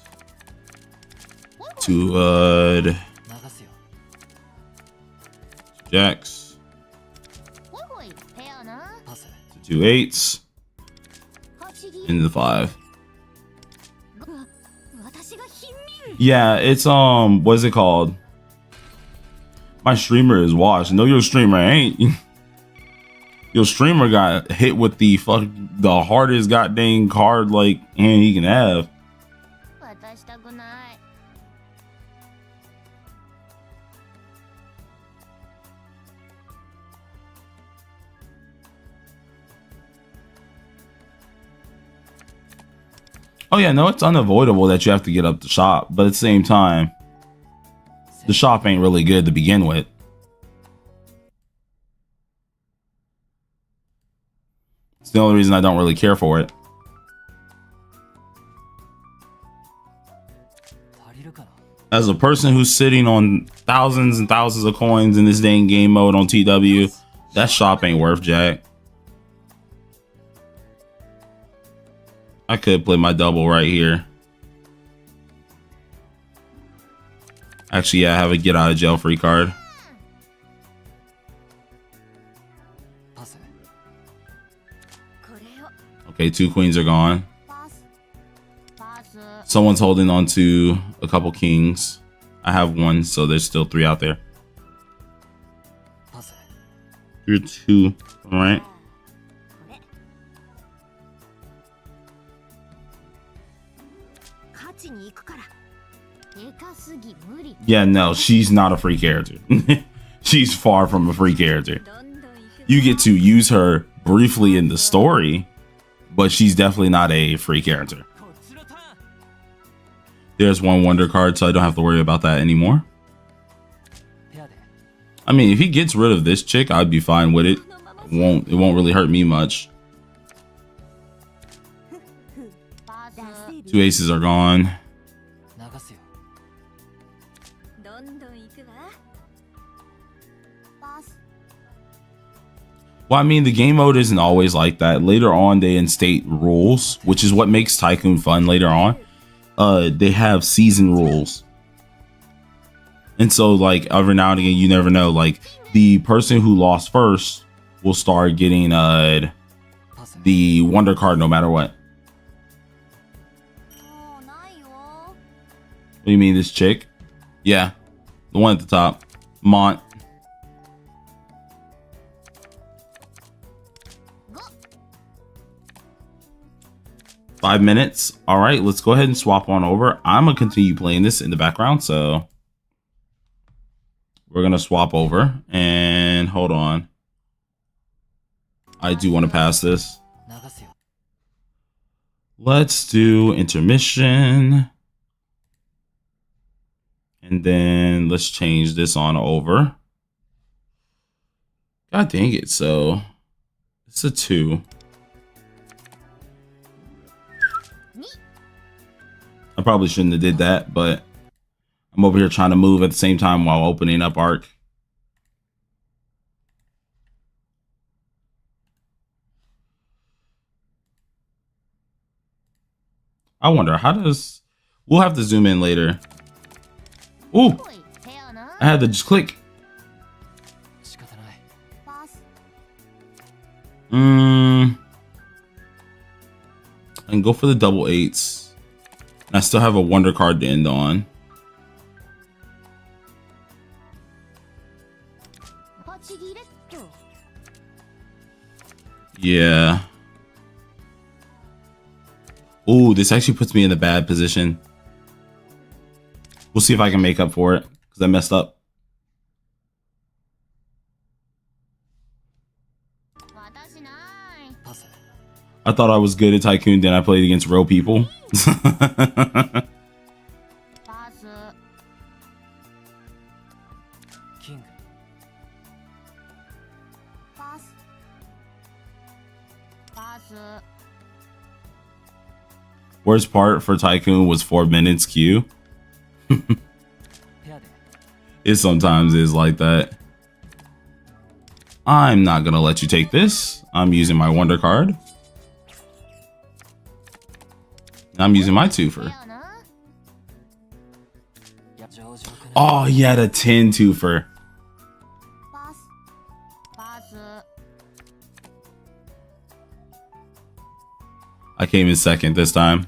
2 jacks, 2 8s, and the 5. Yeah, it's what is it called? My streamer is washed. No, your streamer ain't. Your streamer got hit with the hardest goddamn card like hand he can have. Oh yeah, no, it's unavoidable that you have to get up the shop, but at the same time, the shop ain't really good to begin with. It's the only reason I don't really care for it. As a person who's sitting on thousands and thousands of coins in this dang game mode on TW, that shop ain't worth jack. I could play my double right here. Actually, yeah, I have a get out of jail free card. Okay, 2 queens are gone. Someone's holding on to a couple kings. I have 1, so there's still 3 out there. You're 2, all right? Yeah, no, she's not a free character. She's far from a free character. You get to use her briefly in the story, but she's definitely not a free character. There's one wonder card, so I don't have to worry about that anymore. I mean, if he gets rid of this chick, I'd be fine with it. It won't really hurt me much. 2 aces are gone. Well, I mean, the game mode isn't always like that. Later on, they instate rules, which is what makes Tycoon fun later on. They have season rules. And so, like, every now and again, you never know. Like, the person who lost first will start getting the wonder card no matter what. What do you mean, this chick? Yeah, the one at the top. Mont. Five minutes. All right, let's go ahead and swap on over. I'm gonna continue playing this in the background, so we're gonna swap over and hold on. I do want to pass this. Let's do intermission. And then let's change this on over. God dang it. So it's a 2. I probably shouldn't have did that, but I'm over here trying to move at the same time while opening up Arc. I wonder, how does... We'll have to zoom in later. Ooh! I had to just click. And go for the double 8s. And I still have a wonder card to end on. Yeah. Ooh, this actually puts me in a bad position. We'll see if I can make up for it, because I messed up. I thought I was good at Tycoon, then I played against real people. Worst part for Tycoon was 4 minutes queue. It sometimes is like that. I'm not gonna let you take this. I'm using my wonder card. I'm using my twofer. Oh, he had a 10 twofer. I came in second this time.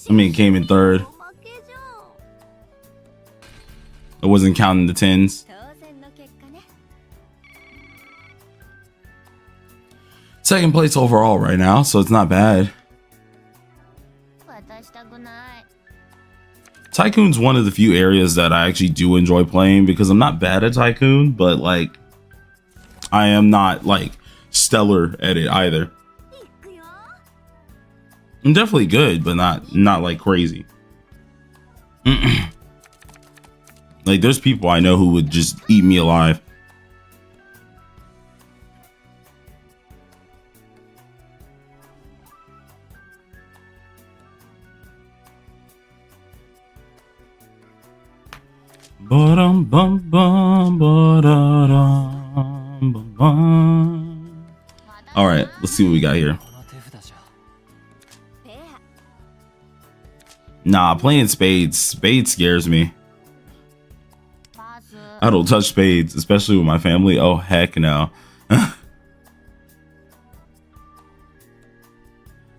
I mean, came in third. I wasn't counting the 10s. Second place overall right now, so it's not bad. Tycoon's one of the few areas that I actually do enjoy playing, because I'm not bad at Tycoon, but like I am not like stellar at it either. I'm definitely good, but not like crazy. Like, there's people I know who would just eat me alive. All right, let's see what we got here. Nah, playing spades. Spades scares me. I don't touch spades, especially with my family. Oh, heck no.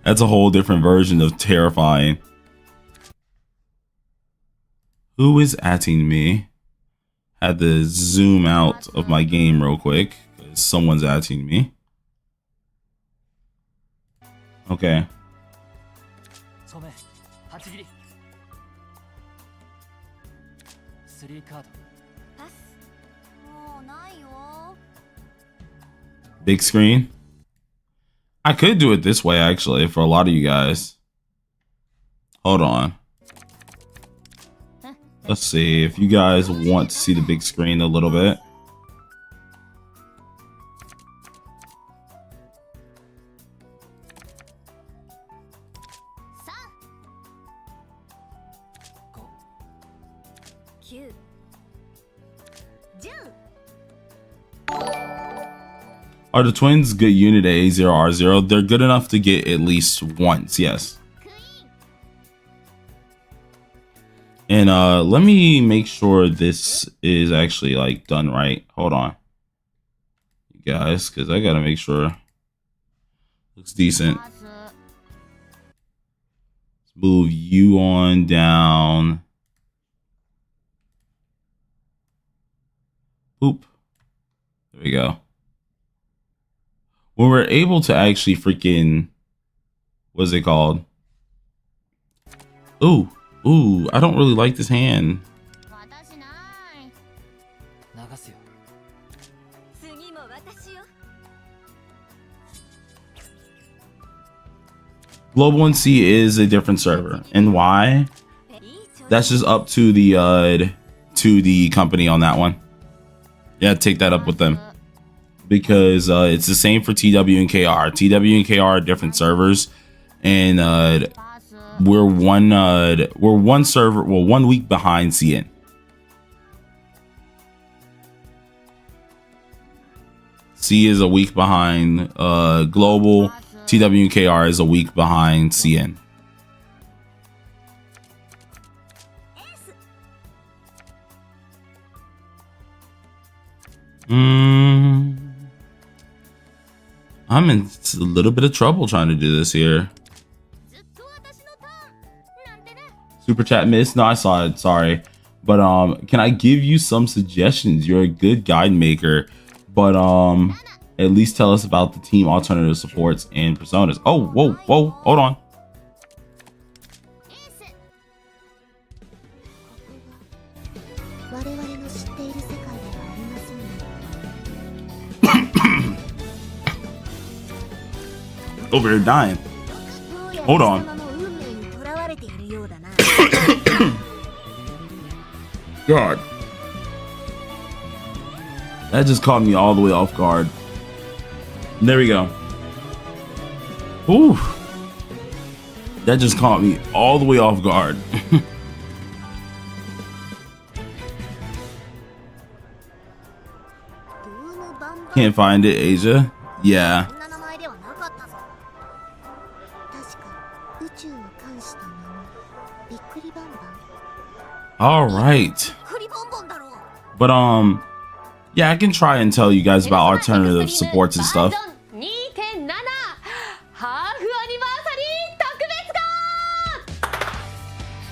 That's a whole different version of terrifying. Who is atting me? Had to zoom out of my game real quick, because someone's atting me. Okay. Big screen. I could do it this way actually for a lot of you guys. Hold on. Let's see if you guys want to see the big screen a little bit. Are the twins good unit at A0R0? They're good enough to get at least once, yes. And let me make sure this is actually like done right. Hold on, you guys, because I gotta make sure looks decent. Let's move you on down. Oop. There we go. When we're able to actually freaking, what's it called? Ooh, I don't really like this hand. Global 1C is a different server, and why? That's just up to the company on that one. Yeah, take that up with them. Because it's the same for TW and KR. TW and KR are different servers, and we're one server, well, 1 week behind CN. C is a week behind Global. TW and KR is a week behind CN. I'm in a little bit of trouble trying to do this here. Super chat miss? No, I saw it. Sorry. But can I give you some suggestions? You're a good guide maker, but at least tell us about the team alternative supports and personas. Oh, whoa, hold on. Over here dying. Hold on. God. That just caught me all the way off guard. There we go. Ooh. That just caught me all the way off guard. Can't find it, Asia. Yeah. All right. But yeah, I can try and tell you guys about alternative supports and stuff.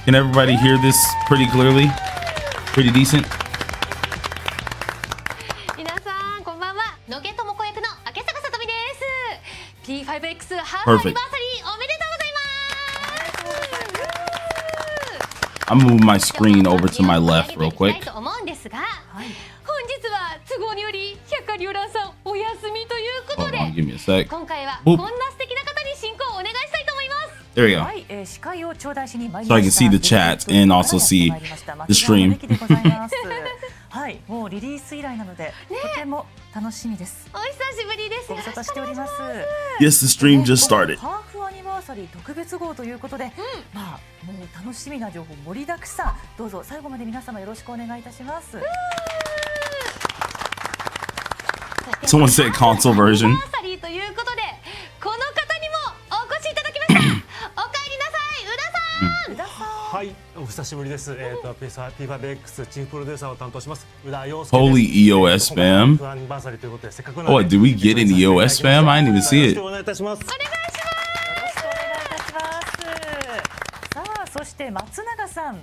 Can everybody hear this pretty clearly? Pretty decent? Perfect. I'm moving my screen over to my left real quick. Hold on, give me a sec. Boop. There we go. So I can see the chat and also see the stream. Yes, the stream just started. Someone said console version. はい、お久しぶりです。P5X チーフプロデューサーを担当します。Holy EOS spam. Oh, did we get an EOS spam? I didn't even see it. お願いいたします。さあ、そして松永さん。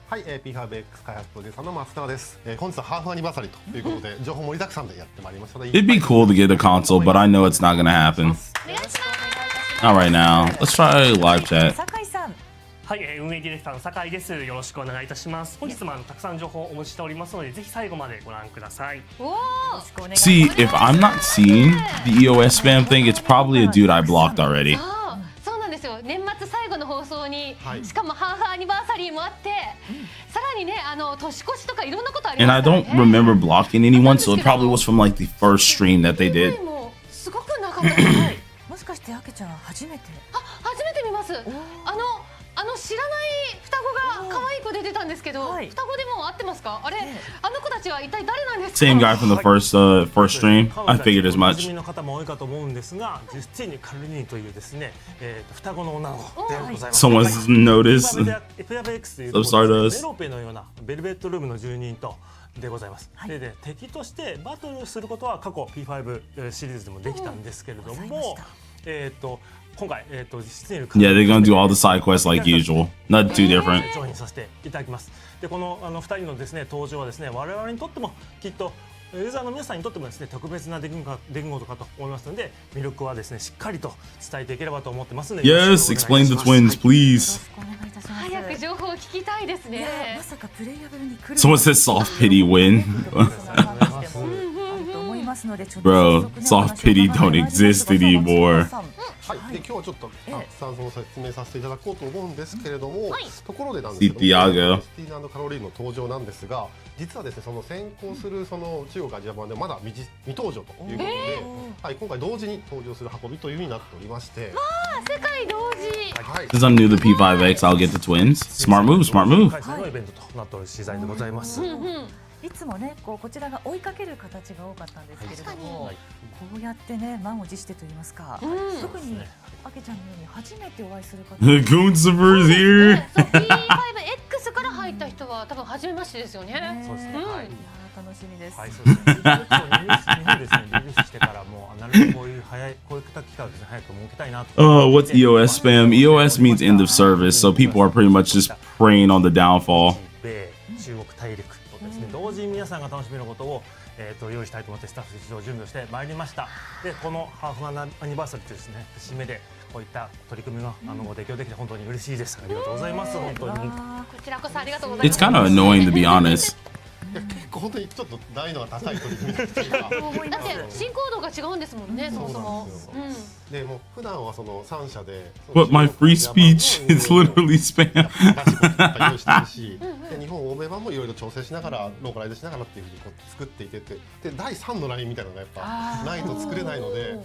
はい、P5X 開発プロデューサーの松永です。本日はハーフアニバーサリーということで、情報盛りだくさんでやってまいりました。It'd be cool to get a console, but I know it's not gonna happen. Not right now. Let's try live chat. はい、運営ディレクターの酒井です。よろしくお願いいたします。本日もたくさん情報をお持ちしておりますので、ぜひ最後までご覧ください。See, if I'm not seeing the EOS spam thing, it's probably a dude I blocked already. そうなんですよ。年末最後の放送に、はい、しかもハーフアニバーサリーもあって、さらにね、年越しとかいろんなことあり And ま I すから don't ね。remember blocking anyone, so it probably was from like the first stream that they did. すごくなかったです。もしかしてあけちゃん初めて？初めて見ます。知らない双子が可愛い子で出たんですけど、双子でも合ってますか？あれ、あの子たちは一体誰なんですか？ Same guy from the first stream. I figured as お馴 much. 染みの方も多いかと思うんですが、実にカルニーというですね、双子の女の子でございます。 Someone's noticed. P5X というOf Stardust. メロペのようなベルベットルームの住人とでございます。で敵としてバトルすることは過去 P5 シリーズでもできたんですけれども、今回実に Yeah, they're gonna do all the side quests like usual. Not too different. 上演させていただきます。でこの2人のですね登場はですね我々にとってもきっとユーザーの皆さんにとってもですね特別な出来事かと思いますので魅力はですねしっかりと伝えていければと思ってますので Yes, explain the twins, please. 早く情報を聞きたいですね。まさかプレイヤブルに来る。 Someone said soft pity win. Bro, soft pity don't exist anymore. はい、で今日はちょっとたくさんその説明させていただこうと思うんですけれども、ところでなんですけども、スティーナ&カロリーの登場なんですが、実はですねその先行するその中国アジア版でまだ未登場ということで、はい、今回同時に登場する運びという風になっておりまして、世界同時。はい。 Since I'm new to P5X, I'll get the twins. Smart move, smart move. 開催のイベントとなっておる資材でございます。いつもねこちらが追いかける形が多かったんですけれども、こうやってね満を持してと言いますか、特にあけちゃんのように初めてお会いする方 Goonsiver is here. P5X から入った人は多分初めましてですよね。そうですね。はい。楽しみです。はい、そうですね。日本ですね、リリースしてからもうなるべくこういう機会をですね早く設けたいなと。What's EOS spam? EOS means end of service, so people are pretty much just preying on the downfall. 米中国大陸とですね同時に皆さんが楽しめることを用意したいと思ってスタッフ一同準備をしてまいりました。でこのハーフアニバーサリーというですね節目でこういった取り組みがご提供できて本当に嬉しいです。ありがとうございます。本当に。こちらこそありがとうございます。 It's kind of annoying to be honest. いや結構本当にちょっと難易度が高い取り組みだっていうか。だって進行度が違うんですもんね、そもそも。でもう普段はその3社で。But my free speech is literally spam. 用意してるし、で日本欧米版もいろいろ調整しながらローカライズしながらっていうふうにこう作っていてて、で第3のラインみたいなのがやっぱないと作れないので。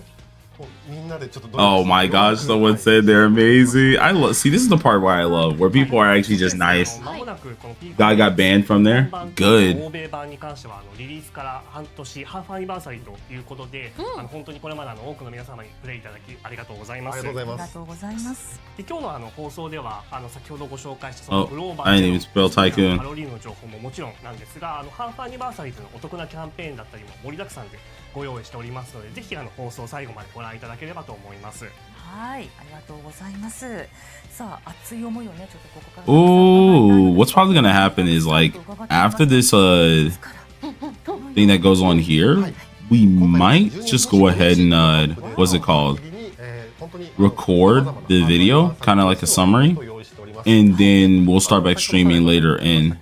Oh my gosh, someone said they're amazing. I love, see, this is the part where I love, where people are actually just nice. Guy got banned from there? Good. 欧米版に関してはリリースから半年ハーフアニバーサリーということで、本当にこれまで多くの皆様にプレイいただきありがとうございます。ありがとうございます。で今日の放送では先ほどご紹介したそのグローバ I ル didn't even spell Tycoon. カロリーの情報ももちろんなんですが、ハーフアニバーサリーというのお得なキャンペーンだったりも盛りだくさんでご用意しておりますので、ぜひ放送最後までご覧いただければと思います。はい、ありがとうございます。さあ、熱い思いをね、ちょっとここから。Oh, what's probably gonna happen is like after this thing that goes on here, we might just go ahead and what's it called? Record the video, kind of like a summary, and then we'll start back streaming later in.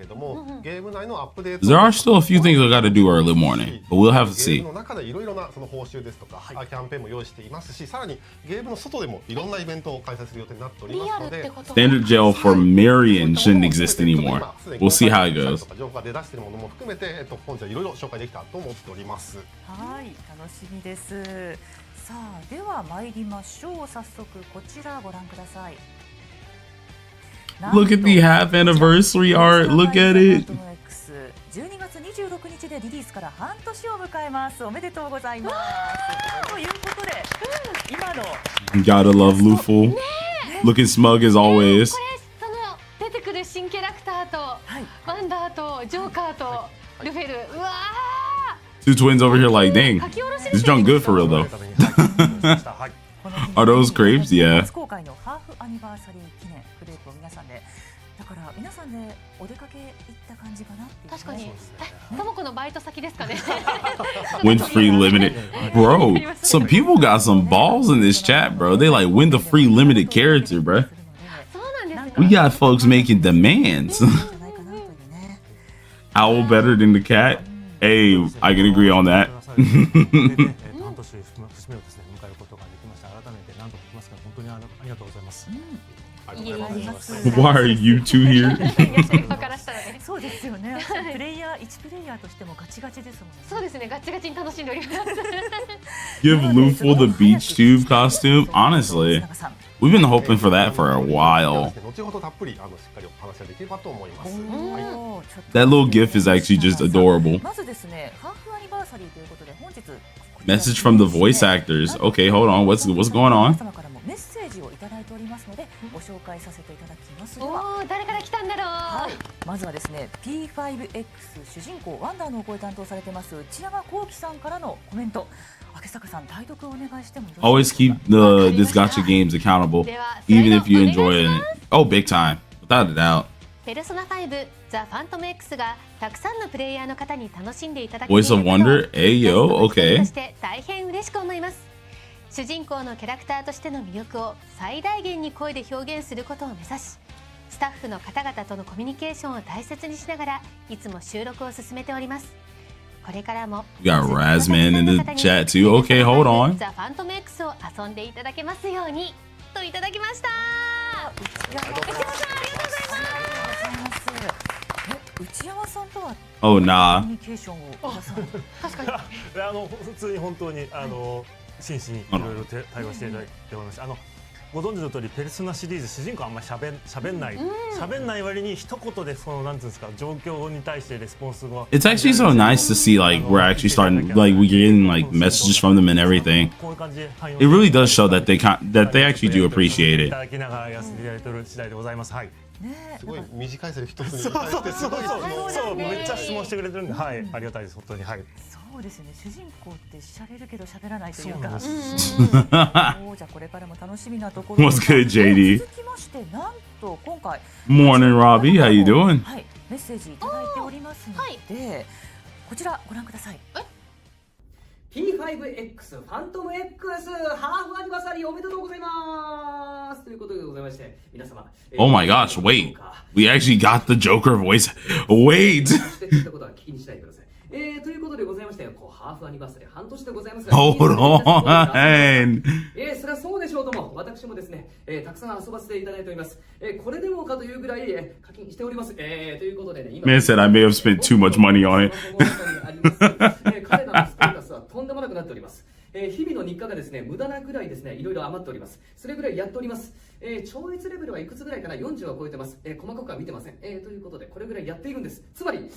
There are still a few things I got to do early morning, but we'll have to see. の中でいろいろなその報酬ですとかキャンペーンも用意していますし、さらにゲームの外でもいろんなイベントを開催する予定になっておりますので、 Standard jail for Marion shouldn't exist anymore. We'll see how it goes. 情報が出だしているものも含めて、本日はいろいろ紹介できたと思っております。はい、楽しみです。さあ、では参りましょう。早速こちらご覧ください。Look at the half anniversary art. Look at it. 12月26日でリリースから半年を迎えます。おめでとうございます。ということで、今の Gotta love Luful. Looking smug as always. これ出てくる新キャラクターとワンダーとジョーカーとルフェル、うわー。 Two twins over here like, dang, this junk good for real though. Are those crepes? Yeah. 公開のハーフアニバーサリー記念クレープを皆さんで、だから皆さんでお出かけ行った感じかなっていう。確かに。ともこのバイト先ですかね。 Win free limited, bro. Some people got some balls in this chat, bro. They like win the free limited character, bro. そうなんです We got folks making demands. じゃないかなというね。 Owl better than the cat? Hey, I can agree on that. 半年節目をですね迎えることができました。改めて何度も言いますが本当にありがとうございます。いえいえ Why are you two here? わからしたらね。そうですよね。プレイヤー1プレイヤーとしてもガチガチですもんね。そうですね、ガチガチに楽しんでおります。 Give Luful the beach tube costume? Honestly, we've been hoping for that for a while. 後ほどたっぷりしっかりお話ができればと思います。おー、ちょっと That little gif is actually just adorable. まずですね、ハーフアニバーサリーということで本日 Message from the voice actors. Okay, hold on. What's going on? 皆様からもメッセージをいただいておりますのでご紹介させていただきますおが、お、誰から来たんだろう。はい、まずはですね P5X 主人公ワンダーのお声担当されてます内山幸輝さんからのコメント、明坂さん代読をお願いしてもよろし Always keep this gacha games accountable, even if you enjoy it. Oh, big time, without a doubt. ペルソナ5ザ・ファントム X がたくさんのプレイヤーの方に楽しんでいただけている Voice of Wonder? Hey, yo, okay. として大変嬉しく思います。主人公のキャラクターとしての魅力を最大限に声で表現することを目指し、スタッフの方々とのコミュニケーションを大切にしながらいつも収録を進めております。これからも We got Razman in the chat too. Okay, hold on. ザ・ファントム X を遊んでいただけますようにといただきました。内山さんありがとうございます。内山さんとは Oh コミ nah. ュニケーションを皆さん確かに普通に本当に真摯にいろいろ対応していただいておりました。ご存知の通りペルソナシリーズ主人公あんまり喋んない割に一言でそのなんていうんですか状況に対してレスポンスが It's actually so nice to see like we're actually starting like we're getting like messages from them and everything. こういう感じで It really does show that they actually do appreciate い it. ただきながらやらせていただいている次第でございます。はい。ね、すごい短いセリフ一つにそう対してすごいそうめっちゃ質問してくれてるんで、はい、ありがたいです本当に。はい。そうですね、主人公って喋るけど喋らないというか、そうなんですそうじゃあこれからも楽しみなところ What's good, JD? 続きましてなんと今回 Morning, Robbie. How you doing? はい、メッセージいただいておりますので、こちらご覧ください。P5X ファントム X ハーフアニバーサリーおめでとうございますということでございまして、皆様 Oh my gosh, wait. We actually got the Joker voice. Wait. そして聞いたことは聞きにしないでください。ということでございまして、ハーフアニバーサリー半年でございますが、 Hold on. それはそうでしょうとも、私もですね、たくさん遊ばせていただいております。これでもかというぐらい、課金しております。ということでね、今 Man said I may have spent too much money on it. 彼らのステータスはとんでもなくなっております。日々の日課がですね、無駄なぐらいですね、いろいろ余っております。それぐらいやっております。超越レベルはいくつぐらいかな、40は超えてます。細かくは見てません。ということで、これぐらいやっているんです。つまり、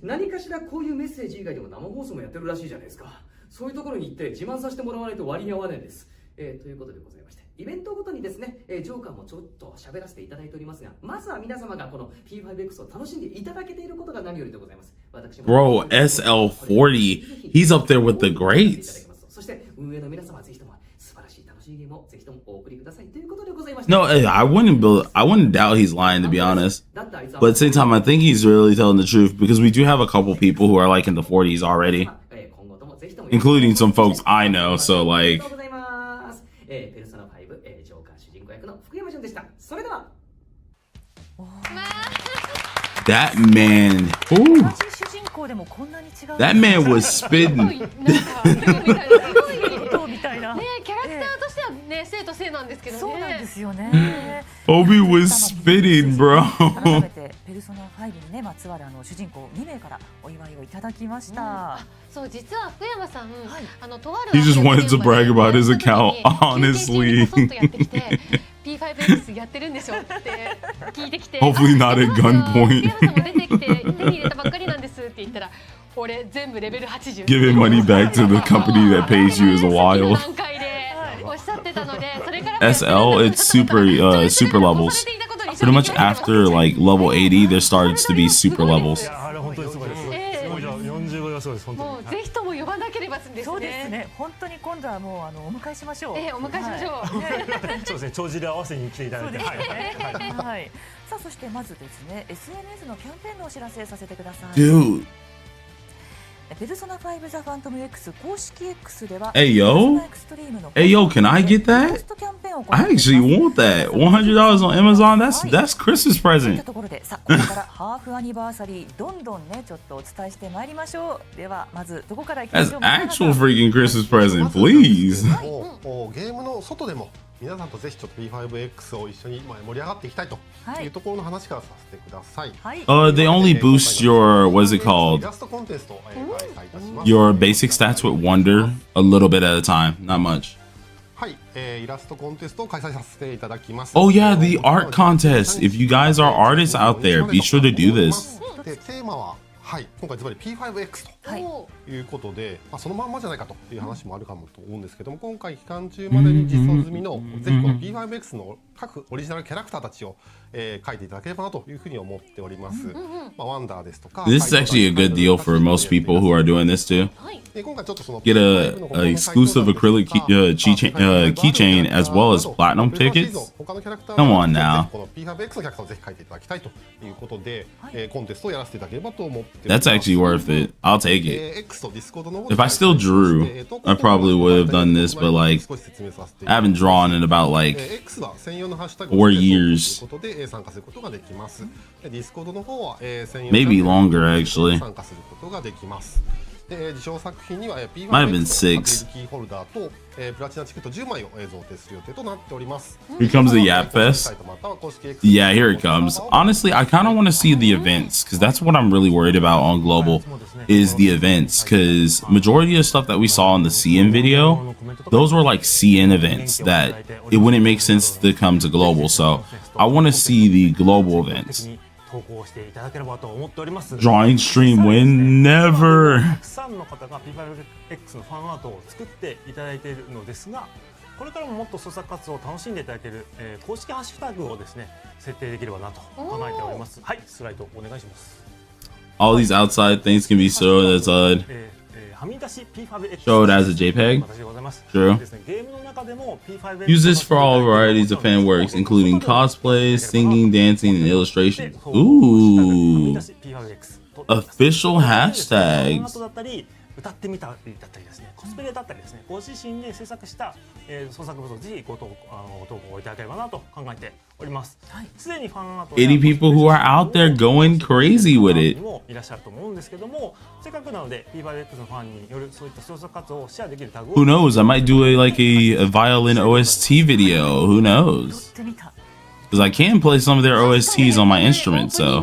何かしらこういうメッセージ以外でも生放送もやってるらしいじゃないですか。そういうところに行って自慢させてもらわないと割に合わないんです。ということでございまして、イベントごとにですね、ジョーカーもちょっと喋らせていただいておりますが、まずは皆様がこの P5X を楽しんでいただけていることが何よりでございます。私も Bro, SL40. He's up there with the greats. そして運営の皆様はぜひとも素晴らしい楽しいゲームをぜひともお送りくださいということでございました。 No, I wouldn't doubt he's lying, to be honest. But at the same time, I think he's really telling the truth because we do have a couple people who are like in the 40s already, including some folks I know. So like, ペルソナ5、ジョーカー主人公役の福山潤でした。それでは that man, ooh, 同じ主人公でもこんなに違う。 that man was spitting. どうみたいな。ね、キャラクターとしてはね、生と生なんですけどね。そうなんですよね。 Obi was spitting, bro. 改めてペルソナ5にねまつわる主人公2名からお祝いをいただきました。そう、実は福山さん、とある He just wanted to brag about his account, honestly. P5X やってるんでしょって聞いてきて、 Hopefully not at gunpoint. 福山さんも出てきて手に入れたばっかりなんですって言ったら、俺全部レベル80 Giving money back to the company that pays you is wild. 段階でおっしゃってたので、それから SL, it's super levels. Pretty much after like level 80, there starts to be super levels. あれ本当にすごいです。45はそうです本当に。もうぜひとも呼ばなければですね。そうですね。本当に今度はもうお迎えしましょう。お迎えしましょう。そうですね。帳尻合わせに来ていただいて。はい。はい。さあそしてまずですね、SNS のキャンペーンのお知らせさせてください。Dude. ペルソナ5ザ・ファントム X 公式 X では Hey yo, hey yo, can I get that? ポストキャンペーンをも I actually want that. $100 on Amazon. That's Christmas といった present. ところで、さあここからハーフアニバーサリーどんどんねちょっとお伝えしてまいりましょう。ではまずどこからいきま That's しょう。 actual freaking Christmas present, please. ゲームの外でも皆さんとぜひちょっと P5X を一緒に盛り上がっていきたいというところの話からさせてください。はい。 They only boost your, what is it イ called? ラストコンテストを開催いたします。 Your basic stats with Wonder a little bit at a time, not much. はい、イラストコンテストを開催させていただきます。 Oh yeah, the art contest. If you guys are artists out there, be sure to do this. でテーマは、はい、今回ズバリ P5X ということで、そのまんまじゃないかという話もあるかもと思うんですけども、今回期間中までに実装済みのぜひこの P5X の各オリジナルキャラクターたちを、描いていただければなというふうに思っております。ワンダーですとか。 This is actually a good deal for most people who are doing this too. 今回ちょっとその Get a exclusive acrylic keychain as well as platinum tickets. Come on now. この P5X のキャラクターをぜひ描いていただきたいということで、コンテストをやらせていただければと思っております。 That's actually worth it. I'll take it. X と Discord の方で If I still drew, I probably would have done this, but like, I haven't drawn in about like 4 years. ということで参加することができます。Discord の方は専用 Maybe longer actually. 参加することができます。受賞作品には P5X の Might have been アクリル 6. キーホルダーとプラチナチケット10枚を贈呈する予定となっております。 Here comes the Yap Fest. Yeah, here it comes. Honestly, I kind of want to see the events because that's what I'm really worried about on global is the events because majority of stuff that we saw in the CN video, those were like CN events that it wouldn't make sense to come to global. So I want to see the global events. 投稿していただければと思っております。 Drawing stream win never. たくさんの方が P5X のファンアートを作っていただいているのですが、これからももっと創作活動を楽しんでいただける、公式ハッシュタグをですね設定できればなと考えております。はい、スライドお願いします。 All these outside things can be showed as a showed as a JPEG. True. Use this for all varieties of fan works, including cosplays, singing, dancing, and illustrations. Ooh. Official hashtags. 歌ってみたりだったりですね、コスプレだったりですね、ご自身で制作した、創作物をぜひご投稿いただければなと考えております。すでにファンアート80 people who are out there going crazy with it. もいらっしゃると思うんですけども、せっかくなので P5X のファンによるそういった創作活動をシェアできるタグを Who knows? I might do a violin OST video. Who knows? Because I can play some of their OSTs on my instrument, so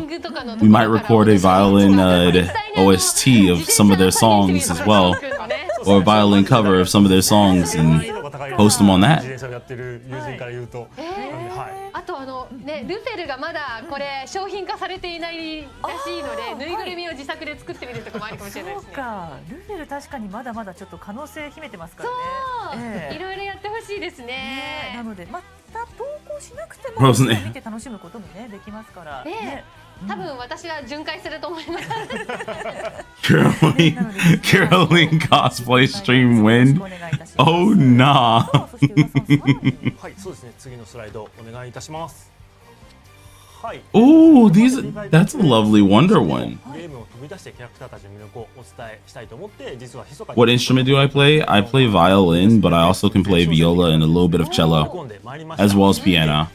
we might record a violin OST of some of their songs as well, or a violin cover of some of their songs and post them on that. あとね、ルフェルがまだこれ商品化されていないらしいので、ぬいぐるみを自作で作ってみるとかもあるかもしれないですね。そうか、ルフェル確かにまだまだちょっと可能性秘めてますからね。そう、いろいろやってほしいですね。なのでまた投稿しなくても見て楽しむこともねできますから。多分私は巡回すると思います。Caroline cosplay stream win. Oh nah. はい、そうですね。次のスライドお願いいたします。 Oh, that's a lovely Wonder one. What instrument do I play? I play violin, but I also can play viola and a little bit of cello, as well as piano.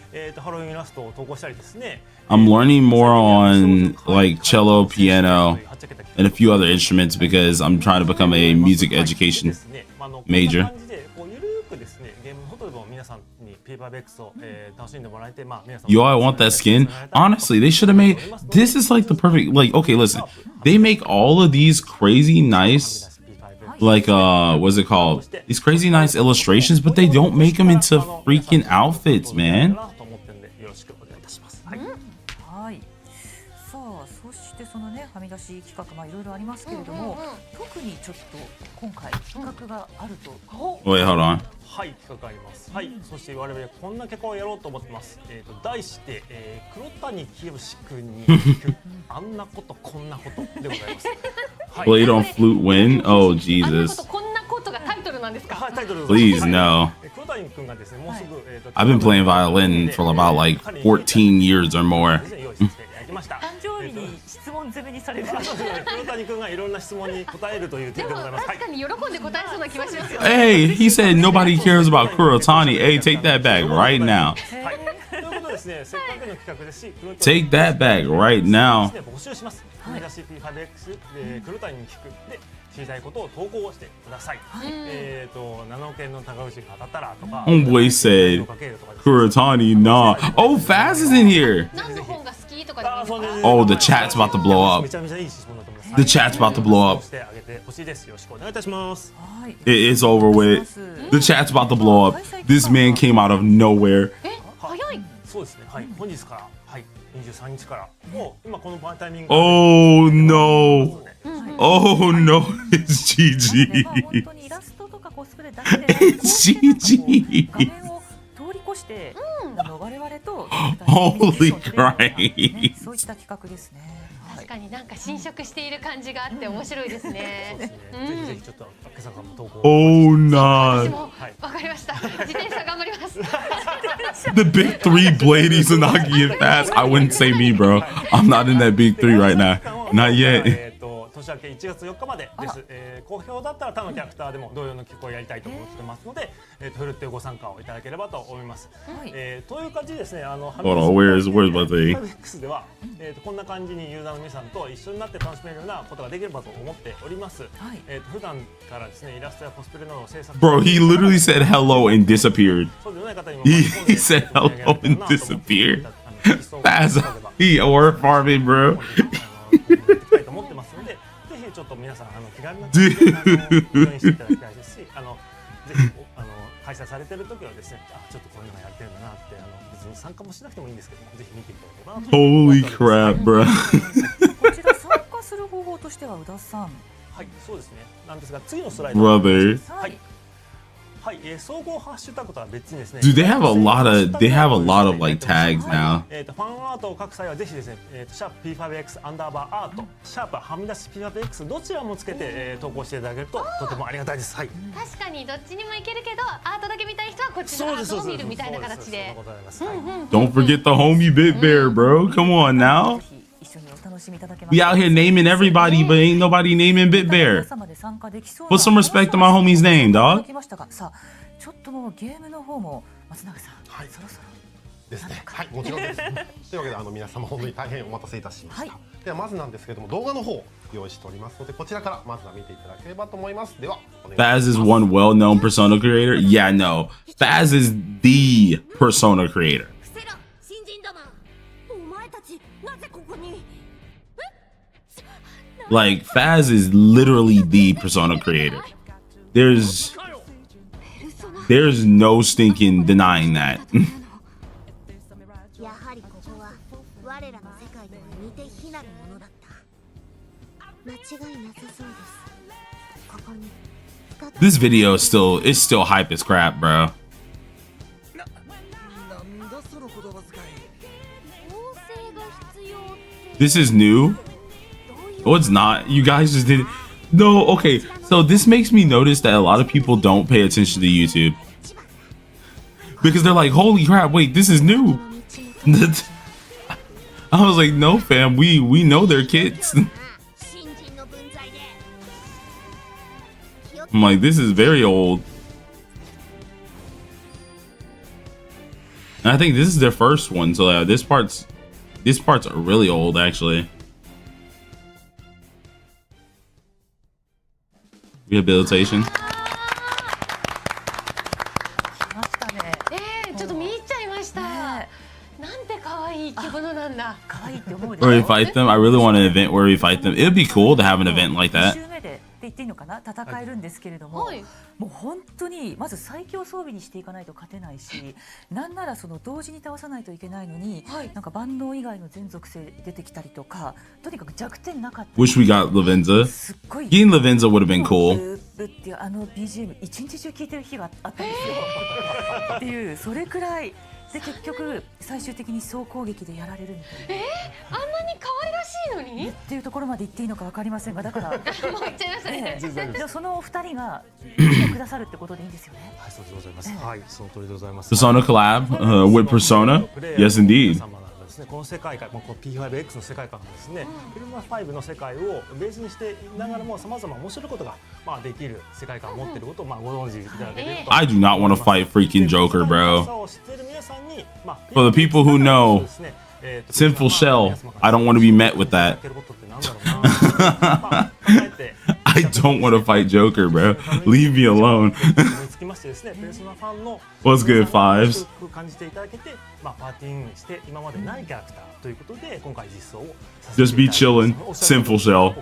I'm learning more on like cello, piano, and a few other instruments because I'm trying to become a music education major. Yo, I want that skin. Honestly, they should have made this is like the perfect like okay, listen. They make all of these crazy nice like what's it called? These crazy nice illustrations, but they don't make them into freaking outfits, man. そしてそのねはみ出し企画いろいろありますけれども、特にちょっと今回企画があると。 Wait, hold on. はい、企画あります。はい、そして我々こんな企画をやろうと思ってます。題して黒谷清君に聞くあんなことこんなことでございます。Played on flute win. Oh Jesus. こんなことがタイトルなんですか？ Please no. 黒谷君がですね、もうすぐ、I've been playing violin for about like 14 years or more. 用意していただきました。誕生日に質問攻めにされる。黒谷君がいろんな質問に答えるという点でございます。確かに喜んで答えそうな気がしますよ。Hey, he said nobody cares about Kurotani. Hey, take that back right now. はい。ということでですね、せっかくの企画ですし、Take that back right now. 募集します。目指し P5X で黒谷に聞くで知りたいことを投稿してください。7億円の高橋が当たったらとか。Homeboy said Kurotani, nah. Oh, Faz is in here. 何の本が好きとかでもいいですか？ Oh, the chat's about to blow up. めちゃめちゃいい質問だと思います。 The chat's about to blow up. してあげてほしいです。よろしくお願いいたします。はい。 It is over with. The chat's about to blow up. This man came out of nowhere. 早い。そうですね。はい。本日からはい23日からもう今このタイミング。Oh no. Oh no. It's まあ本 GG. 当にイラストとかコスプレだけで It's GG. 画面を通り越して、我々と Holy Christ. そういった企画ですね。確かになんか侵食している感じがあって面白いですね。ぜひぜひちょっと今朝からも投稿。Oh 私 no. もわかりました。自転車頑張ります。 The big three, Blade, Izanagi, and Faz. I wouldn't say me, bro. I'm not in that big three right now. Not yet. 年明け1月4日までです。好評だったら他のキャラクターでも同様の企画をやりたいと思ってますので、ふるってご参加をいただければと思います。という感じでですね、Hold on, where's my thing? P5X ではこんな感じにユーザーの皆さんと一緒になって楽しめるようなことができればと思っております。普段からですね、イラストやコスプレなどを制作。Bro, he literally said hello and disappeared. そうでない方にも He said hello and disappeared. Faz, he or farming, bro. と思ってますので、ぜひちょっと皆さん気軽な感じで応援していただきたいですし、ぜひ開催されている時はですね、ちょっとこういうのがやってるんだなって別に参加もしなくてもいいんですけども、ぜひ見ていただければなと。Holy crap, bro. こちら参加する方法としては宇田さん。はい、そうですね。なんですが次のスライド。Brother. はい。はい、総合ハッシュタグとは別にですね。 Dude, they have a lot of like tags now. ファンアートを書く際はぜひですね、シャープ P5X アンダーバーアート、シャープはみ出し P5X どちらもつけて、投稿していただけるととてもありがたいです。はい。確かにどっちにもいけるけど、アートだけ見たい人はこっちのアートを見るみたいな形で。Don't forget the homie Bit Bear, bro. Come on now. We out here naming everybody, but ain't nobody naming Bit Bear. Put some respect to my homie's name, dog. さあ、ちょっともうゲームの方も松永さん、そろそろですね。はい、もちろんです。というわけで皆様本当に大変お待たせいたしました。ではまずなんですけれども動画の方用意しておりますのでこちらからまずは見ていただければと思います。では、Faz is one well-known persona creator. Yeah, no. Faz is the persona creator. Like Faz is literally the persona creator. There's no stinking denying that. This video is still hype as crap, bro. This is new. Oh, it's not. You guys just did it. No, okay. So this makes me notice that a lot of people don't pay attention to YouTube. Because they're like, holy crap, wait, this is new. I was like, no, fam, we know they're kids. I'm like, this is very old. And I think this is their first one, so this part's really old, actually. Rehabilitation. ちょっと見入っちゃいました。なんて可愛い生き物なんだ。可愛いって思う。 Where we fight them. I really want an event where we fight them. It'd be cool to have an event like that. 言っていいのかな、戦えるんですけれども、もう本当にまず最強装備にしていかないと勝てないし、なんならその同時に倒さないといけないのに、なんか万能以外の全属性出てきたりとか、とにかく弱点なかった。Wish we got Lavenza. Getting Lavenza would have been cool. ブっていうBGM 一日中聴いてる日があったんですよ。っていうそれくらいで結局最終的に総攻撃でやられるみたいな。あんなに可愛らしいのにっていうところまで言っていいのかわかりませんが、だからもう言っちゃいましたね。でもそのお二人が来てくださるってことでいいんですよね。はい、そうでございます。はい、その通りでございます。 Persona collab with Persona? Yes, indeed. この世界観、この P5X の世界観がですね、フィルム5の世界をベースにしていながらも様々面白いことができる世界観を持っていることをご存知いただければと。 I do not want to fight freaking Joker, bro. を知っている皆さんに、For the people who know Sinful Shell, I don't want to be met with that. I don't want to fight Joker, bro. Leave me alone. What's good, Fives? Just be chilling. Sinful Shell.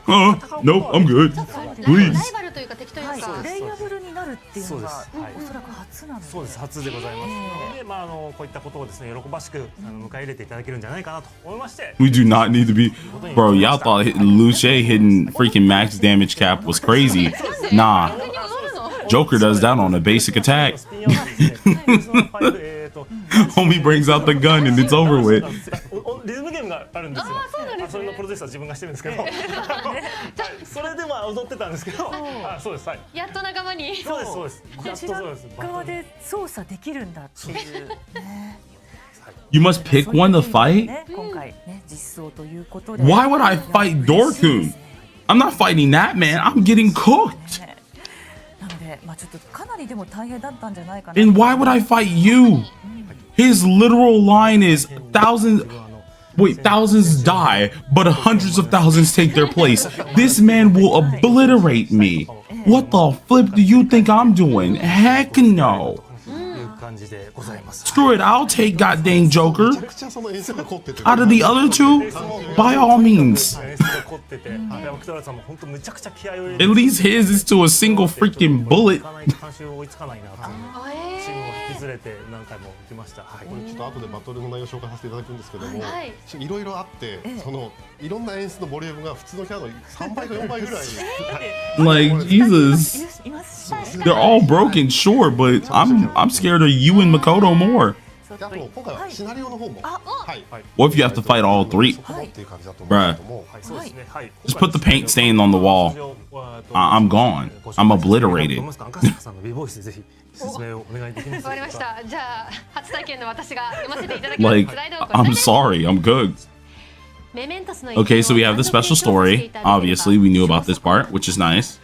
Nope, I'm good. ラ Please. イバルというか敵というか。プレイヤブルになるっていうのがおそらく初なので。そうです、初でございます。で、こういったことをですね、喜ばしく迎え入れていただけるんじゃないかなと思いまして。 We do not need to be. Bro, y'all thought Luce hitting freaking max damage cap was crazy. Nah. Joker does that on a basic attack. Homie brings out the gun and it's over with. リズムゲームがあるんですよ。それのプロデューサー自分がしてるんですけど、それで踊ってたんですけど、そうです。やっと仲間に。そうですそうです。こちら側で操作できるんだっていうね。 You must pick one to fight? 今回ね、実装ということで。 Why would I fight Dorkun? I'm not fighting that man. I'm getting cooked. なので、ちょっとかなりでも大変だったんじゃないかな。 And why would I fight you? His literal line is thousands die, but hundreds of thousands take their place. This man will obliterate me. What the flip do you think I'm doing? Heck no. Screw it, I'll take goddamn Joker. Out of the other two, by all means. At least his is to a single freaking bullet. これちょっと後でバトルの内容を紹介させていただくんですけども、いろいろあっていろんな演出のボリュームが普通のキャラの3倍か4倍ぐらい。 Like Jesus, they're all broken, sure, but I'm scared of you and Makoto more. あと今回はシナリオの方も。 What if you have to fight all three? Bruh, just put the paint stain on the wall. I'm gone. I'm obliterated. わかりました。じゃあ初体験の私が読ませていただきます。 Like, I'm sorry, I'm good. Okay, so we have the special story. Obviously, we knew about this part, which is nice.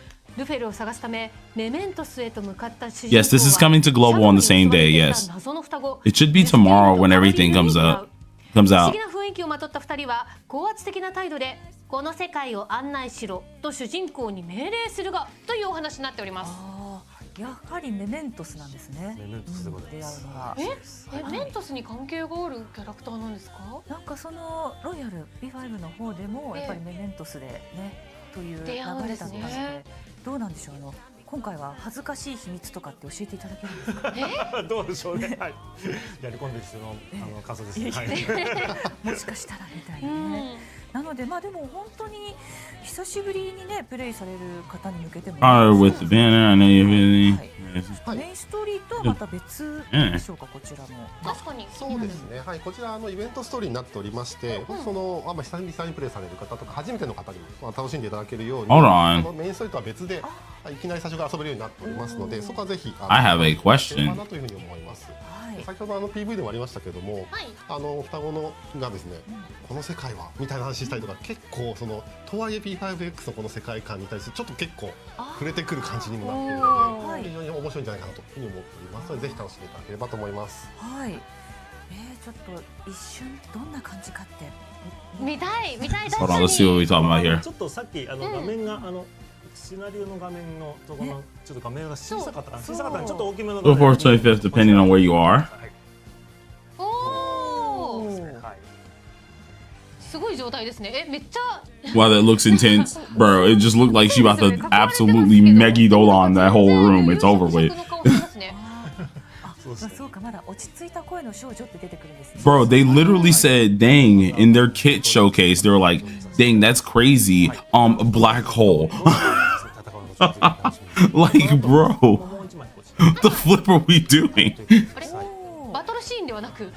Yes, this is coming to global on the same day, yes. It should be tomorrow when everything comes out. 不思議な雰囲気をまとった2人は高圧的な態度でこの世界を案内しろと主人公に命令するがというお話になっております。やはりメメントスなんですね。メメントスでございます。メントスに関係があるキャラクターなんですか？なんかそのロイヤル P5 の方でもやっぱりメメントスでねという流れだったので、どうなんでしょう。今回は恥ずかしい秘密とかって教えていただけるんですか？どうでしょうね。はい。やり込んでる人の感想ですね。もしかしたらみたいなね。なのででも本当に久しぶりにねプレイされる方に向けても。With the banner, I know you really. メインストーリーとはまた別でしょうか、こちらも。確かに。そうですね。はい、こちらイベントストーリーになっておりまして、久々にプレイされる方とか初めての方にも楽しんでいただけるように、メインストーリーとは別でいきなり最初から遊べるようになっておりますので、そこはぜひ。I have a question. というふうに思います。先ほどPV でもありましたけども、双子のがですね、この世界はみたいな話したりとか、結構とはいえ P5X のこの世界観に対してちょっと結構触れてくる感じにもなっているので、非常に面白いんじゃないかなというふうに思っておりますので、ぜひ楽しんでいただければと思います。はい。ちょっと一瞬どんな感じかって見たい。Hold on, let's see what we're talking about here. ちょっとさっき画面がシナリオの画面のところのちょっと画面が小さかったのでちょっと大きめの画面。 Before 25th, depending on where you are. すごい状態ですね。めっちゃ。 Wow, that looks intense, bro. It just looked like she about to absolutely Megidolon that whole room. It's over with. Bro, they literally said, dang, in their kit showcase, they were like, dang, that's crazy. Black hole. Like, bro, what the flip are we doing? バトルシーンではなく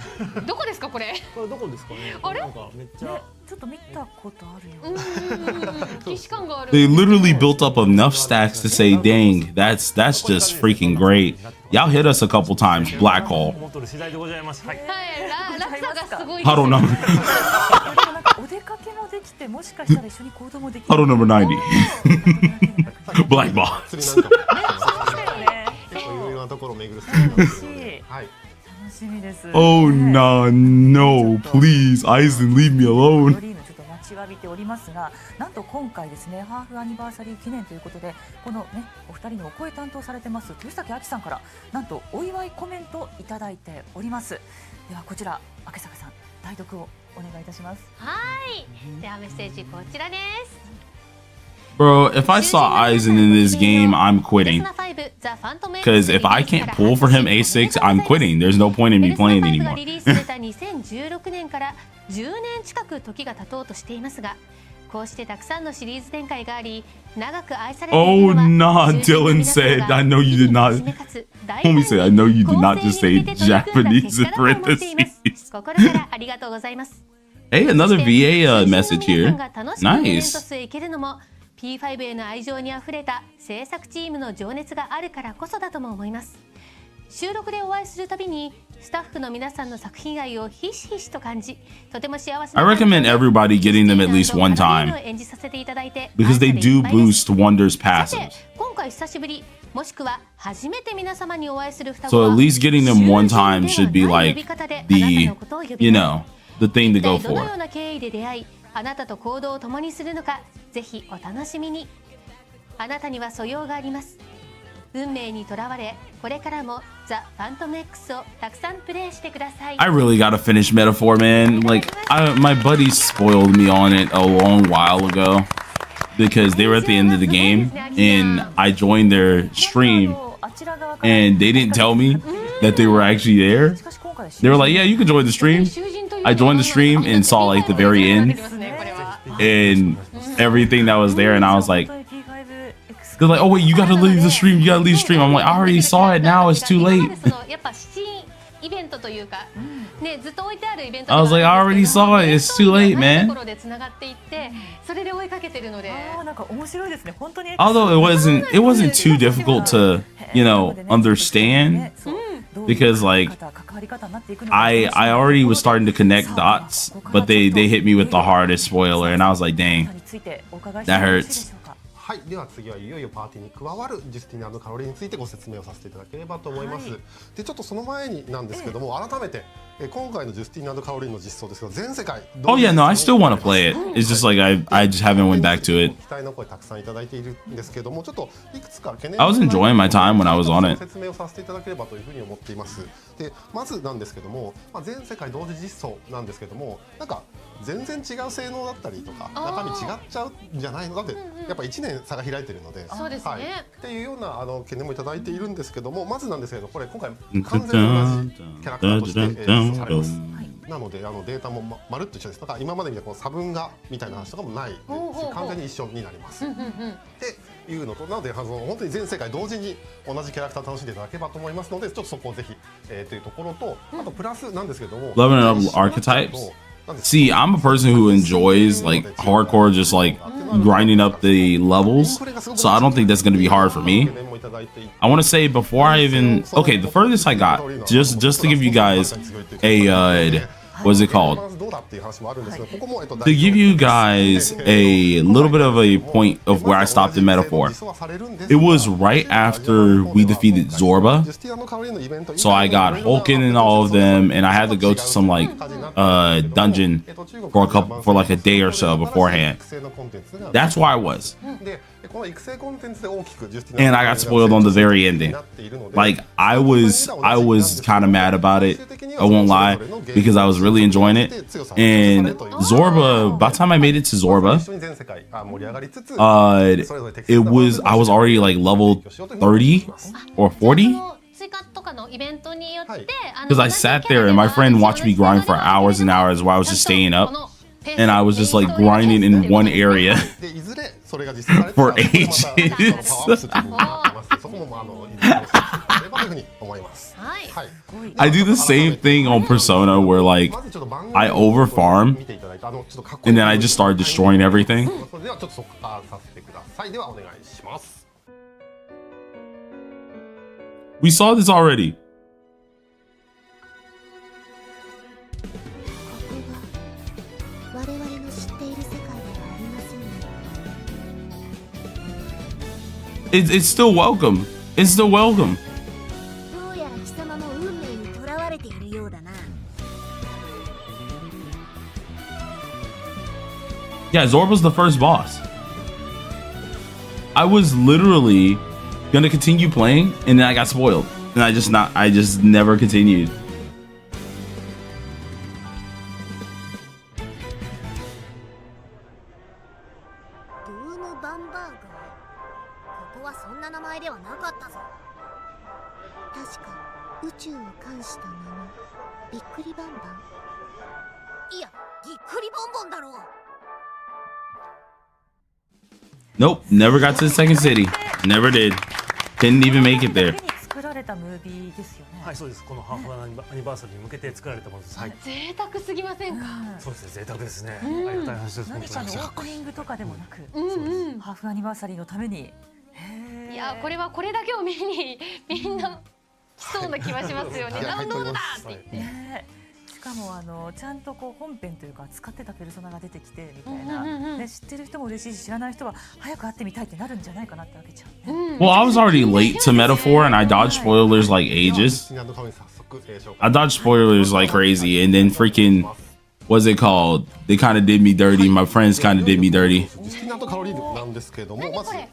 どこですかこれ？これどこですかね。あれなんかめっちゃちょっと見たことあるよ。既視感がある。 They literally built up enough stacks to say, dang, that's just freaking great. Y'all hit us a couple times, Black Hole. 思ってる次第でございます。はい。はい、落差がすごい。 Huddle number, なんかお出かけもできて、もしかしたら一緒に行動もできる。 huddle number 90. Black ball. 釣りなんかもだよね。結構いろいろなところを巡るストーリーになっているので、はい。楽しみです。 Oh, nah, no, please, Aizen, leave me カロ alone. リーヌちょっと待ちわびておりますが、なんと今回ですね、ハーフアニバーサリー記念ということで、このねお二人のお声担当されてます豊崎亜紀さんからなんとお祝いコメントいただいております。ではこちら明坂さん代読をお願いいたします。はい、ではメッセージこちらです。 Bro, if I saw Aizen in this game, I'm quitting. Because if I can't pull for him A6, I'm quitting. There's no point in me playing anymore. リリースされた2016年から10年近く時が経とうとしていますが、こうしてたくさんのシリーズ展開があり、長く愛されているのは Oh, nah, Dylan said, I know you did not. Homie said, I know you did not just say Japanese in parentheses. 心からありがとうございます。 Hey, another VA message here. ナイ Nice. ス。行けるのも P5 への愛情にあふれた制作チームの情熱があるからこそだとも思います。収録でお会いするたびにスタッフの皆さんの作品愛をひしひしと感じ、とても幸せな I recommend everybody getting them at least one time 演じさせていただいて because they do boost Wonder's さて passives. 今回久しぶりもしくは初めて皆様にお会いする双 So 子は at least getting them one time should be like the, you know, the thing to 一 go 体どのよ for. うな経緯で出会いあなたと行動を共にするのか、ぜひお楽しみに。あなたには素養があります。運命にとらわれ、これからもザ・ファントム X をたくさんプレイしてください。 I really gotta finish Metaphor, man. Like, my buddies spoiled me on it a long while ago because they were at the end of the game and I joined their stream and they didn't tell me that they were actually there. They were like, yeah, you can join the stream. I joined the stream and saw like the very end and everything that was there, and I was like, they're like, oh wait, you gotta leave the stream, you gotta leave the stream. I'm like, I already saw it, now it's too late. I was like, I already saw it, it's too late, man. Although it wasn't too difficult to, you know, understand, because like I already was starting to connect dots, but they hit me with the hardest spoiler, and I was like, dang, that hurts. はい、では次はいよいよパーティーに加わるジュスティナ&カロリーについてご説明をさせていただければと思います。でちょっとその前になんですけども、改めて今回のジュスティナ&カロリーの実装ですけど、全世界 Oh yeah, no, I still want to play it. It's just like I just haven't went back to it. 期待の声たくさんいただいているんですけども、ちょっといくつか懸念 I was enjoying my time when I was on it. 説明をさせていただければというふうに思っています。でまずなんですけども、全世界同時実装なんですけども、なんか全然違う性能だったりとか中身違っちゃうんじゃないのだって、やっぱ1年差が開いているので、そうですね、はい、っていうような懸念もいただいているんですけども、まずなんですけど、これ今回完全に同じキャラクターとして実装されます。なのでデータもまるっと一緒です。だから今までみたいなこの差分がみたいな話とかもない、完全に一緒になります。っていうのと、なので本当に全世界同時に同じキャラクター楽しんでいただければと思いますので、ちょっとそこをぜひというところと、あとプラスなんですけども、Level up archetypes. See, I'm a person who enjoys like hardcore, just like grinding up the levels. So I don't think that's going to be hard for me. I want to say before I even, okay, the furthest I got, just to give you guys a, what's it called? To give you guys a little bit of a point of where I stopped in Metaphor. It was right after we defeated Zorba. So I got Hulkin and all of them, and I had to go to some like dungeon for like a day or so beforehand. That's where I was. And I got spoiled on the very ending. Like I was kind of mad about it, I won't lie, because I was really enjoying it. And Zorba, by the time I made it to Zorba, I was already like level 30 or 40. Because I sat there and my friend watched me grind for hours and hours while I was just staying up. And I was just like grinding in one area for ages. というふうに思います。はい。I do the same thing on Persona where like I over farm and then I just start destroying everything. それではちょっと速報させてください。ではお願いします。We saw this already. It's still welcome. It's still welcome. Yeah, Zorba's the first boss. I was literally gonna continue playing and then I got spoiled. And I just never continued. Nope, never got to the second city. Never did. Didn't even make it there. 作られたムービーですよね。はい、そうです。このハーフアニバーサリーに向けて作られたものです。はい。贅沢すぎませんか？そうですね、贅沢ですね。ありがたい話です。何かのオープニングとかでもなく、ハーフアニバーサリーのために。いや、これはこれだけを見にみんな来そうな気はしますよね。ダウンロードだって言って。しかもちゃんとこう本編というか使ってたペルソナが出てきてみたいな、で知ってる人も嬉しいし知らない人は早く会ってみたいってなるんじゃないかなってわけじゃんね。Well, I was already late to Metaphor and I dodged spoilers like ages. I dodged spoilers like crazy and then freaking what's it called? They kind of did me dirty. My friends kind of did me dirty. なんですけども、まずは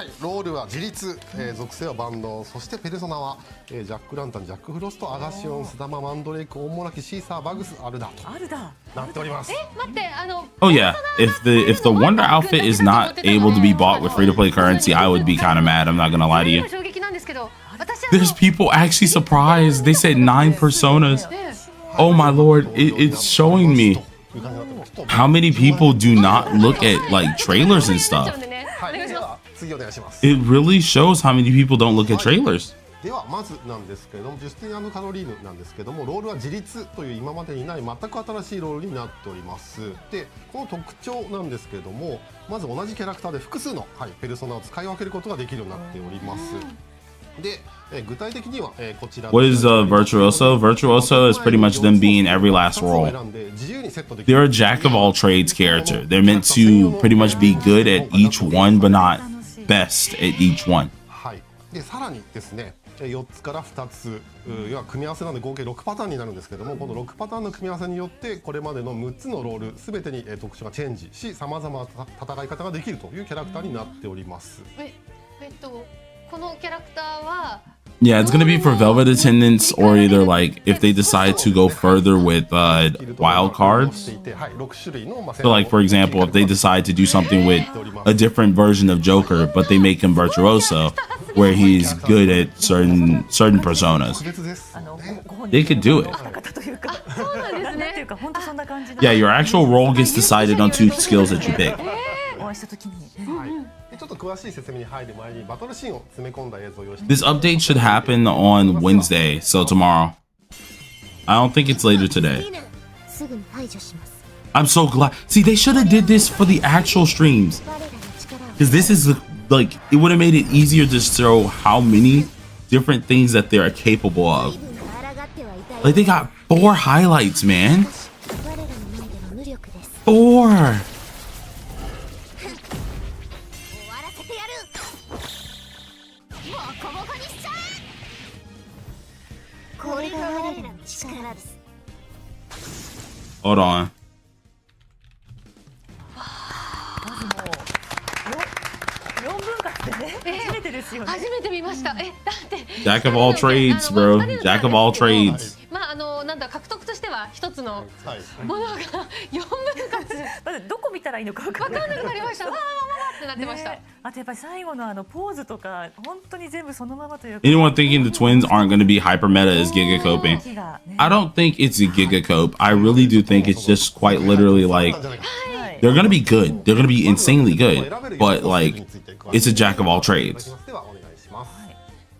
いロールは自立、属性は万能、そしてペルソナは、ジャックランタン、ジャックフロスト、アガシオン、スダマ、マンドレイク、オンモラキ、シーサー、バグス、アルダとなっております。待って、Oh yeah, if the Wonder outfit is not able to be bought with free-to-play currency, I would be kind of mad. I'm not gonna lie to you. There's people actually surprised. They said 9 personas. Oh my lord, it's showing me how many people do not look at like trailers and stuff. It really shows how many people don't look at trailers. ではまずなんですけれども、ジュスティン&カロリーヌなんですけども、ロールは自立という今までにない全く新しいロールになっております。でこの特徴なんですけれども、まず同じキャラクターで複数の、ペルソナを使い分けることができるようになっております。で具体的には、こちら What is Virtuoso? Virtuoso is pretty much them being every last role. They're a jack of all trades character. They're meant to pretty much be good at each one, but not best at each one. はい。でさらにですね、4つから2つ要は組み合わせなので合計6パターンになるんですけども、この6パターンの組み合わせによってこれまでの6つのロールすべてに特徴がチェンジし、さまざまな戦い方ができるというキャラクターになっております。このキャラクターは Yeah, it's gonna be for Velvet Attendants or either like if they decide to go further with wild cards. So like for example, if they decide to do something with a different version of Joker, but they make him Virtuoso, where he's good at certain personas, they could do it. Yeah, your actual role gets decided on 2 skills that you pick. ちょっと詳しい説明に入る前にバトルシーンを詰め込んだ映像を用意して This update should happen on Wednesday, so tomorrow. I don't think it's later today. I'm so glad. See, they should have did this for the actual streams. Because this is like, it would have made it easier to show how many different things that they're capable of. Like, they got 4 highlights, man. 4. Hold on. Jack of all trades, bro. Jack of all trades. まあなんだ獲得としては一つのものが4分割どこ見たらいいのか分かんなくなりました。わーわーってなってました。あとやっぱり最後のポーズとか本当に全部そのままというか。Anyone thinking the twins aren't going to be hyper meta is giga coping? I don't think it's a giga cope. I really do think it's just quite literally like they're going to be good. They're going to be insanely good, but like it's a jack of all trades.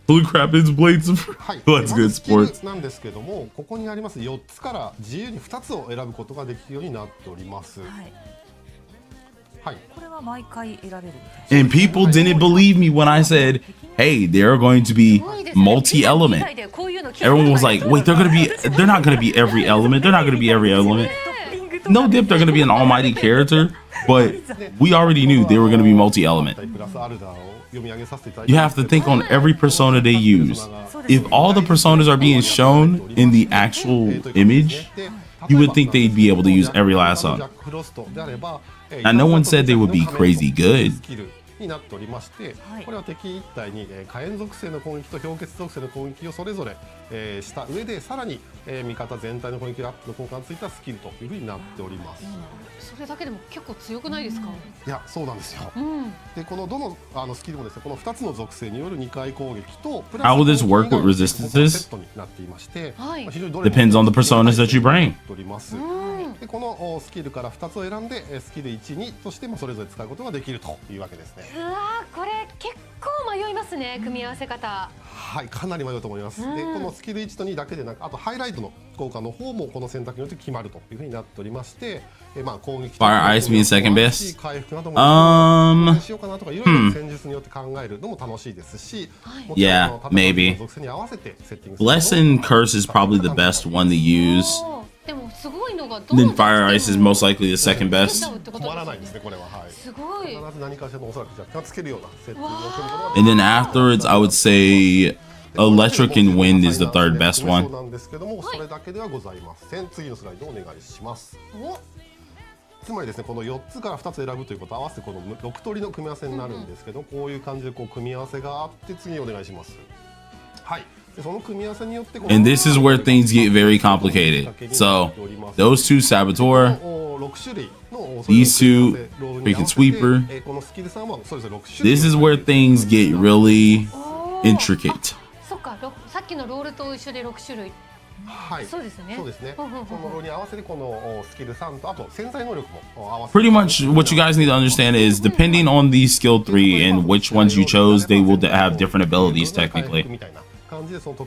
Holy crap, it's blades of はい、 Let's get スキル sports. なんですけども、ここにあります4つから自由に2つを選ぶことができるようになっております。はい。はい。これは毎回選べるみたい And people didn't believe me when I said, hey, they're going to be multi-element. な。こういうの聞いた Everyone was like, wait, they're not gonna be every element. They're not gonna be every element. No dip, they're gonna be an almighty character. But we already knew they were gonna be multi-element. プラスアルダーを読み上げさせていただい You て have to think on every persona they use. If all the personas are being shown in the actual image, you would think they'd be able to use every last one. Now, no one said they would be crazy good. になっておりまして、これは敵1体に火炎属性の攻撃と氷結属性の攻撃をそれぞれした上で、さらに味方全体の攻撃アップの効果がついたスキルというふうになっております。それだけでも結構強くないですか？いや、そうなんですよ。で、このどのスキルもですね、この2つの属性による2回攻撃とプラス How will this work with セ resistances? ットになっていまして、はい非常にどれも Depends on the personas that you bring. おります。で、このスキルから2つを選んでスキル1、2としてもそれぞれ使うことができるというわけですね。うわー、これ結構迷いますね、組み合わせ方。はい、かなり迷うと思います。で、このスキル1と2だけでなく、あとハイライトの効果の方もこの選択によって決まるというふうになっておりまして、まあ攻撃 Fire Ice being second best? 回復などもしようかなとかいろいろ戦術によって考えるのも楽しいですし、Yeah, maybe. 属性に合わせてセッティングする Bless and Curse is probably the best one to use. でもすごいのが Then Fire Ice is most likely the second best. 困らないですね、これは。はい。すごい。必ず何かしらのおそらく若干つけるようなセッティングを組むことができ And then afterwards, I would say Electric and Wind is the third best そう one. なんですけども、それだけではございません。次のスライドお願いします。つまりですね、この4つから2つ選ぶということ合わせてこの6通りの組み合わせになるんですけど、こういう感じでこう組み合わせがあって次お願いします。はい。でその組み合わせによって And this is where things get very complicated. So, those two, Saboteur, 6種類の these two, Freaking Sweeper. このスキルさんはそれぞれ6種 This is where things get really intricate. そっか、さっきのロールと一緒で6種類。はい、そうですね。そうですね。そのローに合わせてこのスキル3とあと潜在能力も合わせて。Pretty much what you guys need to understand is depending on the skill 3 and which ones you chose, they will have different abilities technically.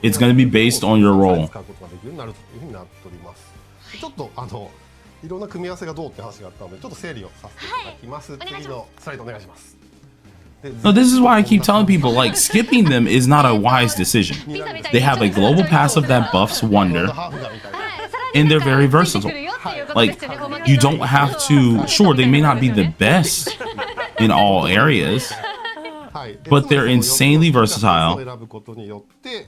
It's going to be based on your role. 使うことができるようになるというふうになっております。ちょっといろんな組み合わせがどうって話があったので、ちょっと整理をさせていただきます。次のスライドお願いします。No, this is why I keep telling people like skipping them is not a wise decision. They have a global passive that buffs Wonder, and they're very versatile. Like, you don't have to, sure, they may not be the best in all areas, but they're insanely versatile.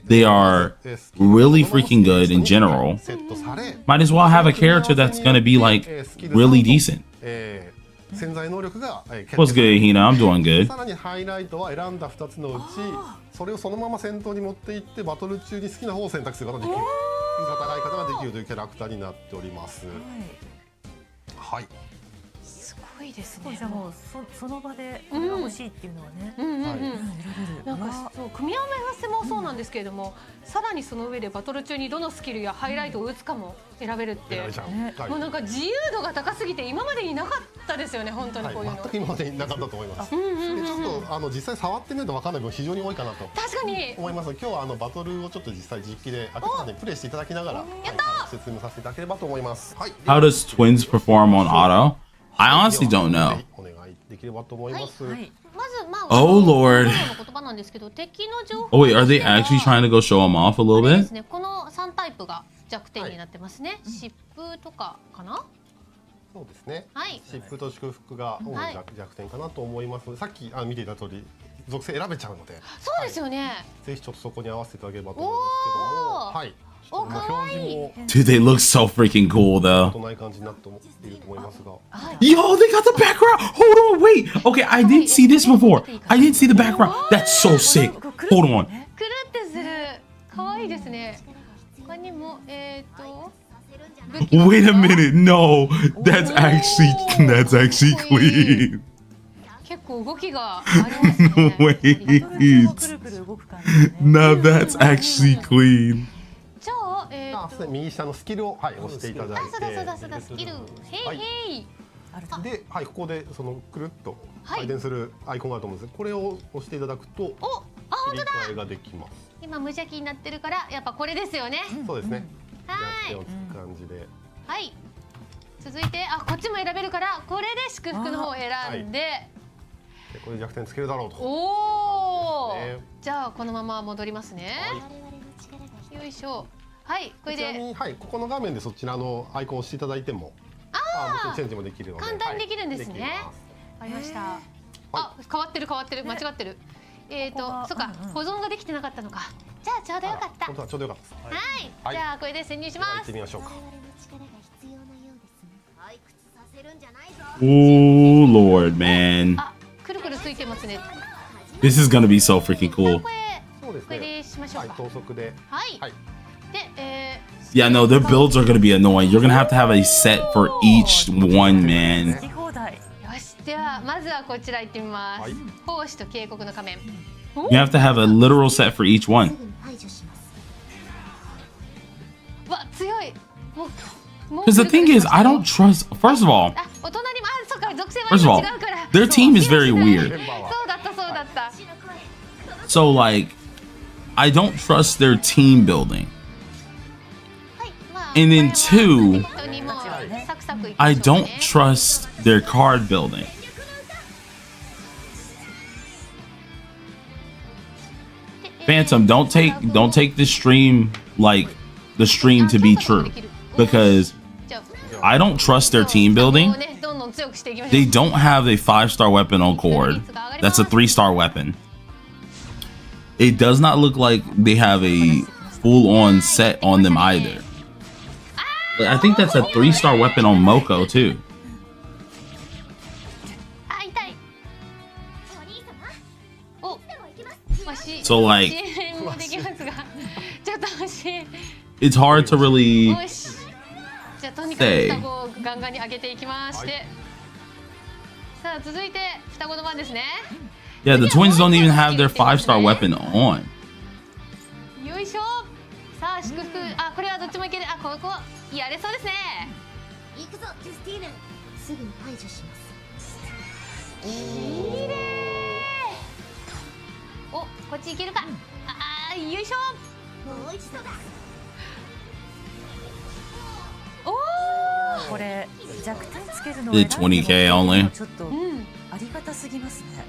They are really freaking good in general. Might as well have a character that's gonna be like really decent. What's good, Hina? I'm doing good. さらにハイライトは選んだ2つのうちそれをそのまま先頭に持っていってバトル中に好きな方を選択することができる戦い方ができるというキャラクターになっております。はい。すごいですね。じゃあもうその場でこれが欲しいっていうのはね。なんかそう組み合わせもそうなんですけれども、さらにその上でバトル中にどのスキルやハイライトを打つかも選べるって、もうなんか自由度が高すぎて今までになかったですよね、本当にこういうの。全く今までになかったと思います。ちょっと実際触ってみると分かんない部分非常に多いかなと思います。今日はバトルをちょっと実際実機で秋田さんにプレイしていただきながら説明させていただければと思います。How does twins perform on auto? I honestly don't know. お願いできればと思います。まずOh Lord. の言葉なんですけど、敵の情報。Oh wait, are they actually trying to go show them off a little で bit? すね。この3タイプが弱点になってますね。疾風とかかな？そうですね。はい。疾風と祝福が主に弱点かなと思いますので、さっき見ていた通り属性選べちゃうので。そうですよね。ぜひちょっとそこに合わせていただければと思いますけども、はい。お、かわいい。 Dude, they look so freaking cool though. ない感じになっていると思いますが。Yo, they got the background. Hold on, wait. Okay, I did see this before. I did see the background. That's so sick. Hold on. くるってする。可愛いですね。他にもWait a minute. No, that's actually clean. 結構動きがありますね。Wait. Now that's actually clean. じゃあ右下のスキルを押していただいて。そうだスキル。へいへい。で、ここでそのくるっと回転するアイコンがあると思うんです。これを押していただくと。当だ。切り替えができます。今無邪気になってるからやっぱこれですよね。そうですね。はい手をつく感じで。はい。続いてこっちも選べるからこれで祝福の方を選んで。でこれ弱点つけるだろうと。おお、ねじゃあこのまま戻りますね。よいしょ。はい、これでちなみにここの画面でそちらのアイコンを押していただいても、もちろんチェンジもできるので簡単にできるんですね。できます。わかりました。変わってる間違ってる。そっか、保存ができてなかったのか。じゃあちょうどよかった。本当はちょうどよかったです。はい、じゃあこれで潜入します。行ってみましょうか。Oh Lord, man. くるくるついてますね。 This is gonna be so freaking cool. そうですこれね。でしましょうか。等速で。はい。はい。で、Yeah, no, their builds are gonna be annoying. You're gonna have to have a set for each one, man. 好き放題。よし、ではまずはこちら行ってみます。はい奉仕と警告の仮面。 You have to have a literal set for each one. わ、強い。もう Because the thing is, I don't trust. First of all, お隣もそっか、属性は first of 違 all, うから。 their team is very weird. そうだったそうだった。 So like, I don't trust their team building. はい、まあ And then two, 本当にもうサクサクいきましょうね。 I don't trust their card building. Phantom, don't take the stream like the stream to be true, because じゃあ I don't trust their team も building. うね、どんどん強くしていきましょう。 They don't have a 5-star weapon on cord. That's a 3-star weapon. It does not look like they have a full-on set on them either. But I think that's a 3-star weapon on Moko too. あ、痛い。お、わし。 So, like- 支援もできますが、ちょっと欲しい。 It's hard to really よし。じゃあとにかく双子をガンガンに上げていきまして。さあ続いて双子の番ですね。 Yeah, the twins don't even have their 5-star weapon on. よいしょ。さあ祝福。これはどっちもいける。ここやれそうですね。行くぞジュスティーヌ。すぐに排除します。きれい。お、こっち行けるか。よいしょ。もう一度だ。おお。これ弱点つけるのを Did 20K only? ちょっとありがたすぎますね。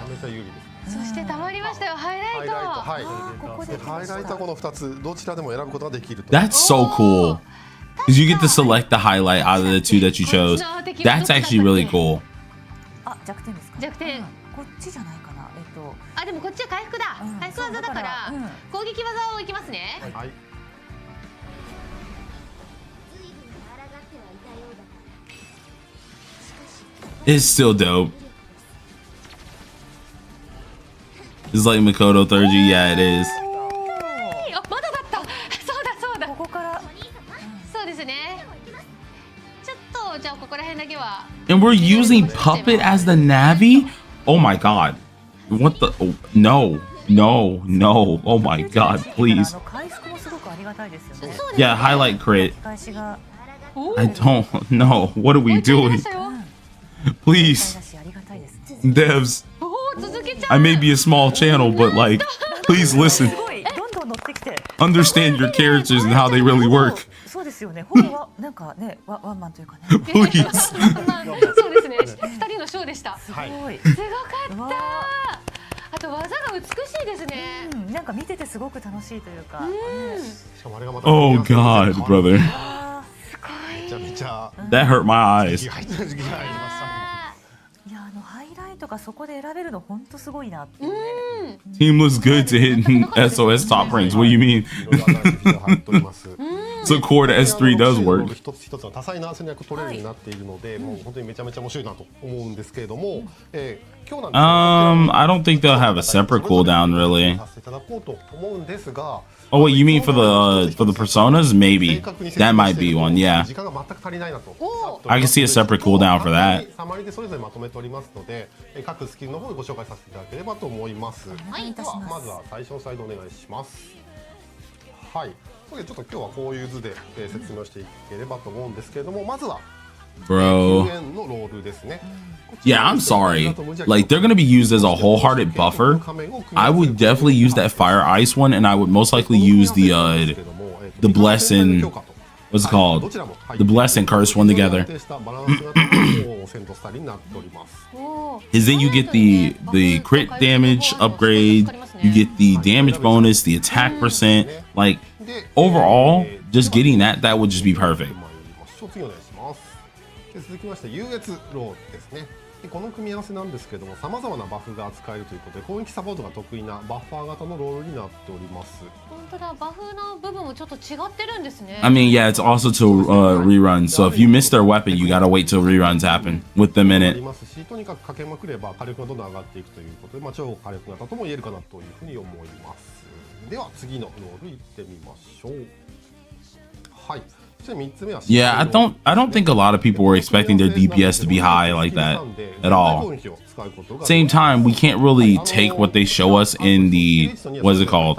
めちゃめちゃ有利です。そしてたまりましたよ、ハイライト。はい。ここでハイライトはこの2つどちらでも選ぶことができると。 That's so cool. Because you get to select the highlight out of the two that you chose. That's actually really cool. 弱点ですか。弱点。こっちじゃないかな。でもこっちは回復だ。回復技だから攻撃技をいきますね。はい。 It's still dope. It's like Makoto 30. Yeah, it is. まだだった。そうだ。ここからそうですね。ちょっとじゃあここら辺だけは。 And we're using Puppet as the Navi? Oh my god. What the? Oh, no. Oh my god, please. 回復もすごくありがたいですよね。 Yeah, highlight crit. 返しが I don't know. What are we doing? Please. だしありがたいですね。 Devs, 続けちゃ I may be a small channel, but like, please listen. すごいどんどん乗ってきて。 Understand your characters and how they really work. そうですよね。ほぼはなんかねワンマンというかね。 Please. そうですね。二人のショーでした。すごい。すごかった。あと技が美しいですね。なんか見ててすごく楽しいというか。しかもあれがまた Oh god, brother. めちゃめちゃ That hurt my eyes. 入ってる時期があります。いやハイライトがそこで選べるの本当すごいなっていうね。 Team looks good to hit SOS top ranks. What do you mean? いろいろ新しい機能が入っております。 So core to S3 does work. 一つ一つの多彩な戦略を取れるようになっているので、もう本当にめちゃめちゃ面白いなと思うんですけれども、今日なんです I don't think they'll have a separate cooldown really. させていただこうと思うんですが、 Oh wait, you mean for the personas? Maybe. That might be one, yeah. 時間が全く足りないなと。 I can see a separate cooldown for that. サマリでそれぞれまとめておりますので、各スキルの方でご紹介させていただければと思います。はいではまずは最初のスライドお願いします。はい。それでちょっと今日はこういう図で説明をしていければと思うんですけれども、まずは Bro. 9円のロールですね。 Yeah, I'm sorry. Like, they're going to be used as a wholehearted buffer. I would definitely use that Fire Ice one, and I would most likely use the Bless and... What's it called? The Bless and Curse one together. Is then you get the crit damage upgrade, you get the damage bonus, the attack percent. Like, overall, just getting that would just be perfect. 続きまして優越ロールですね。でこの組み合わせなんですけども、様々なバフが扱えるということで、攻撃サポートが得意なバッファー型のロールになっております。本当だ、バフの部分もちょっと違ってるんですね。I mean, yeah, it's also to rerun. So if you miss their weapon, you gotta wait till reruns happen with them in it. とにかくかけまくれば火力がどんどん上がっていくということで、超火力型とも言えるかなというふうに思います。では次のロールいってみましょう。はい。 Yeah, I don't think a lot of people were expecting their DPS to be high like that at all. Same time, we can't really take what they show us in the, what is it called?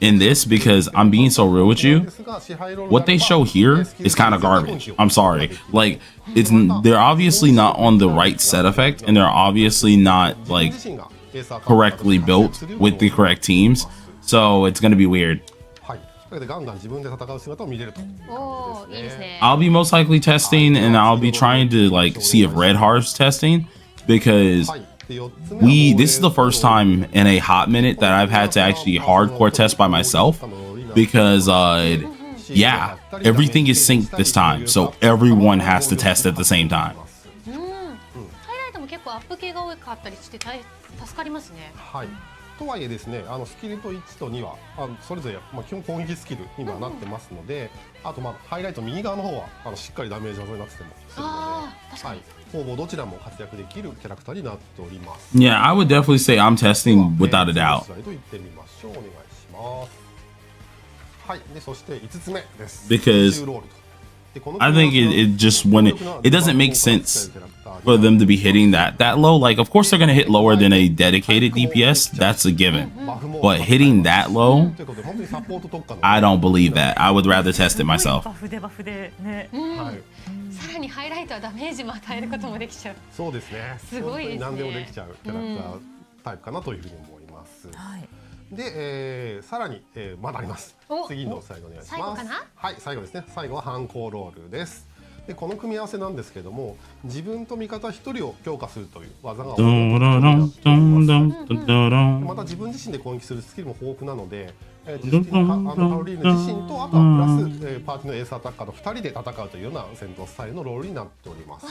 In this, because I'm being so real with you, what they show here is kind of garbage. I'm sorry. Like, they're obviously not on the right set effect, and they're obviously not like correctly built with the correct teams. So it's gonna be weird. I'll be most likely testing, and I'll be trying to like see if Red Heart's testing, because this is the first time in a hot minute that I've had to actually hardcore test by myself, because yeah, everything is synced this time, so everyone has to test at the same time. とはいえですね、スキルと1と2はそれぞれ基本攻撃スキルにはなってますので、あとハイライト右側の方はしっかりダメージ技になっててもするので、はい、ほぼどちらも活躍できるキャラクターになっております。Yeah, I would definitely say I'm testing without a doubt. と言ってみましょう。お願いします。はい、でそして5つ目です。Because I think it just when it doesn't make sense for them to be hitting that low. Like, of course they're gonna hit lower than a dedicated DPS. That's a given. But hitting that low, I don't believe that. I would rather test it myself. さらにハイライトはダメージも与えることもできちゃう。そうですね。すごいですね。何でもできちゃうキャラクタータイプかなというふうに思います。で、さらに、まだあります。次の最後お願いします。最後かな？はい、最後ですね。最後は反抗ロールです。でこの組み合わせなんですけども、自分と味方1人を強化するという技がまた自分自身で攻撃するスキルも豊富なので、カロリーヌ自身とあとはプラス、パーティーのエースアタッカーの2人で戦うというような戦闘スタイルのロールになっております。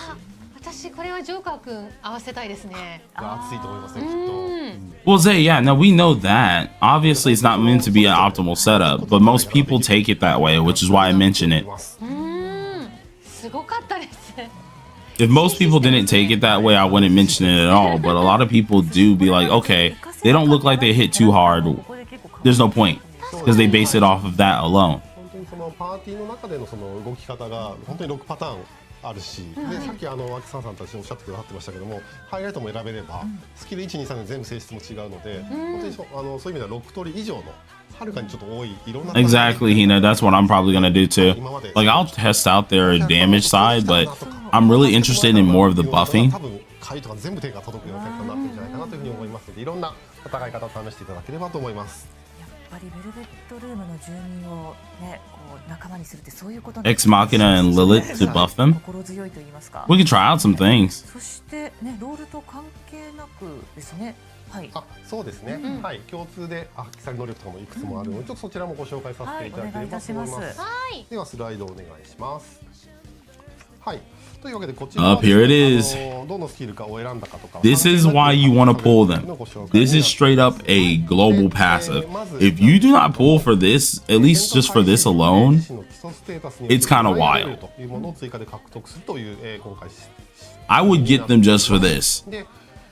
私これはジョーカー君合わせたいですね。熱いと思いますね、きっと。Well, Zay, yeah, now we know that. Obviously, it's not meant to be an optimal setup, but most people take it that way, which is why I mention it. すごかったです。If most people didn't take it that way, I wouldn't mention it at all. But a lot of people do be like, okay, they don't look like they hit too hard. There's no point because they base it off of that alone. 本当にそのパーティーの中でのその動き方が本当に6パターンあるし、でさっき秋沢さんたちおっしゃってくださってましたけども、ハイライトも選べればスキル1、2、3で全部性質も違うので、本当にそういう意味では6通り以上のはるかにちょっと多いいろんな。Exactly, Hina. That's what I'm probably gonna do too. Like, I'll test out their damage side, but I'm really interested in more of the buffing. 多分回とか全部手が届くような結果になってるんじゃないかなというふうに思いますので、いろんな戦い方を試していただければと思います。やっぱりベルベットルームの住民をね、こう仲間にするってそういうこと。Ex Machina and Lilith to buff them. 心強いと言いますか。We can try out some things. そしてね、ロールと関係なくですね。はい。そうですね。はい、共通で発揮される能力とかもいくつもあるので、ちょっとそちらもご紹介させていただければと思います。ではスライドお願いします。はい。というわけでこちらは Up here it is. どのスキルかを選んだかとか。This is why you want to pull them. This is straight up a global passive. If you do not pull for this, at least just for this alone, it's kind of wild. I would get them just for this.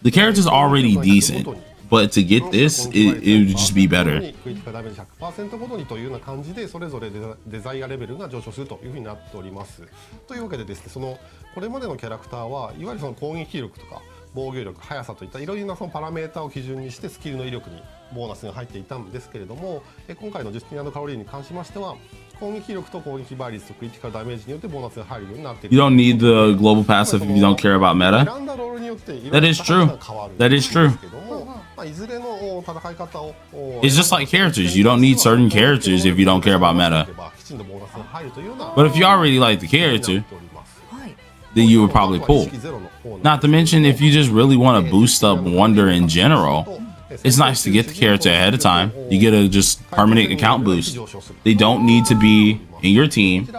The character's already decent, but to get this, it would just be better. 100% ごとにというような感じでそれぞれデザイアレベルが上昇するというふうになっております。というわけでですね、これまでのキャラクターはいわゆるその攻撃力とか防御力、速さといったいろいろなそのパラメータを基準にしてスキルの威力にボーナスが入っていたんですけれども、今回のジュスティン&カロリーに関しましては攻撃力と攻撃倍率とクリティカルダメージによってボーナスが入るようになっている。 You don't need the global passive if you don't care about meta. 選んだロールによっていろいろ That is true. 戦い方が変わるん That is で true. すけども、まあいずれの戦い方を It's just like characters. You don't need certain characters if you don't care about meta. きちんとボーナスが入るというような But if you already like the character, はい then you would probably pull. Not to mention, if you just really want to boost up Wonder in general, it's nice to get the character ahead of time. You get a just permanent account boost. They don't need to be in your team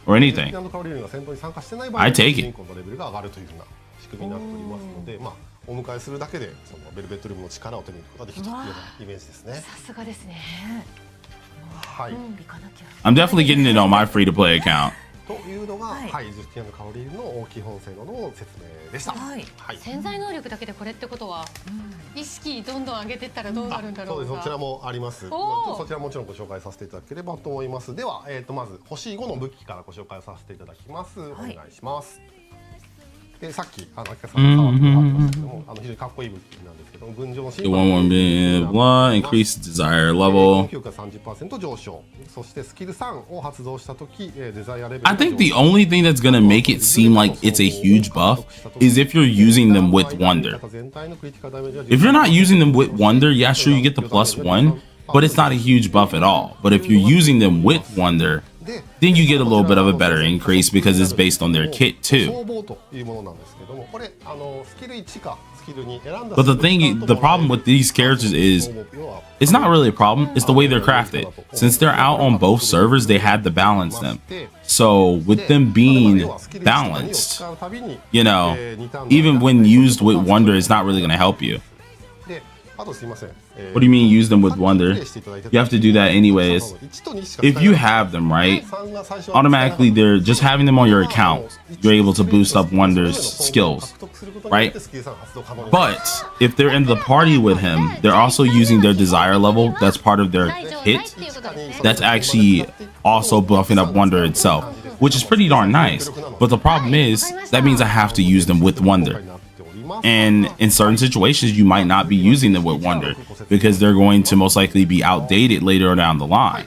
or anything. I take it. 仕組みになっておりますので、まあお迎えするだけでそのベルベットルームの力を手に入れることができるというようなイメージですね。さすがですね。はい。 I'm definitely getting it on my free-to-play account. というのが、はい、ジュスティアのカロリーの基本性能の説明でした。はい。潜在能力だけでこれってことは、意識どんどん上げていったらどうなるんだろうか。そうです。そちらもあります。そちらもちろんご紹介させていただければと思います。では、まず星5の武器からご紹介させていただきます。お願いします。でさっき秋田さんが触ってもらってましたけども、非常にかっこいい武器なんですけども、群青のシーン blah, increase desire level. 30% 上昇。そしてスキル3を発動したとき、デザイアレベル I think the only thing that's gonna make it seem like it's a huge buff is if you're using them with Wonder. If you're not using them with Wonder, yeah, sure, you get the +1, but it's not a huge buff at all. But if you're using them with Wonder, then you get a little bit of a better increase because it's based on their kit too. But the problem with these characters is it's not really a problem, it's the way they're crafted. Since they're out on both servers, they had to balance them. So with them being balanced, you know, even when used with Wonder, it's not really going to help you. What do you mean use them with Wonder? You have to do that anyways. If you have them, right, automatically they're just having them on your account. You're able to boost up Wonder's skills, right? But if they're in the party with him, they're also using their desire level. That's part of their hit. That's actually also buffing up Wonder itself, which is pretty darn nice. But the problem is that means I have to use them with Wonder. And in certain situations, you might not be using them with Wonder because they're going to most likely be outdated later down the line.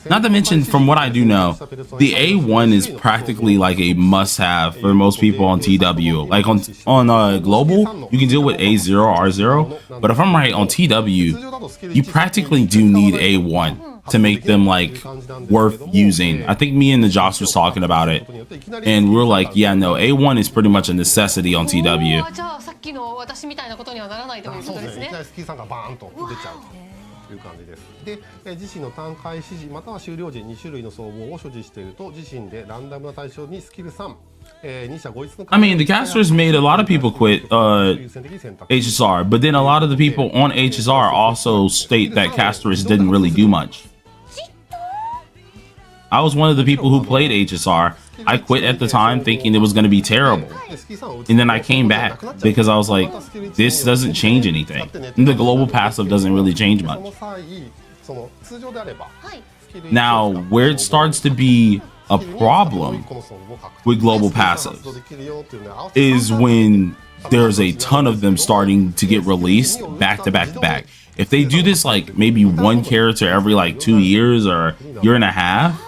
Not to mention, from what I do know, the A1 is practically like a must-have for most people on TW. Like on global, you can deal with A0, R0, but if I'm right on TW, you practically do need A1 to make them like worth using. I think me and the Josh was talking about it, and we're like, yeah, no, A1 is pretty much a necessity on TW. という感じです。で、自身の単回指示または終了時2種類の総合を所持していると、自身でランダムな対象にスキル3、2社合一の I mean, the casters made a lot of people quit HSR, but then a lot of the people on HSR also state that casters didn't really do much. I was one of the people who played HSR. I quit at the time thinking it was going to be terrible. And then I came back because I was like, this doesn't change anything. And the global passive doesn't really change much. Now, where it starts to be a problem with global passive is when there's a ton of them starting to get released back to back to back. If they do this like maybe one character every like 2 years or year and a half,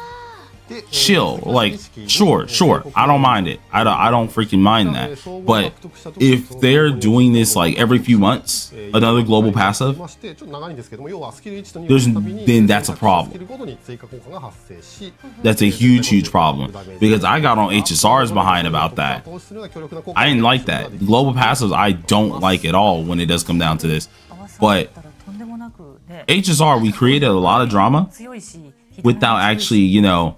chill, like sure, I don't mind it. I don't freaking mind that. But if they're doing this like every few months, another global passive, then that's a problem. That's a huge problem because I got on HSRs behind about that. I didn't like that. Global passives I don't like at all when it does come down to this. But HSR, we created a lot of drama without actually, you know,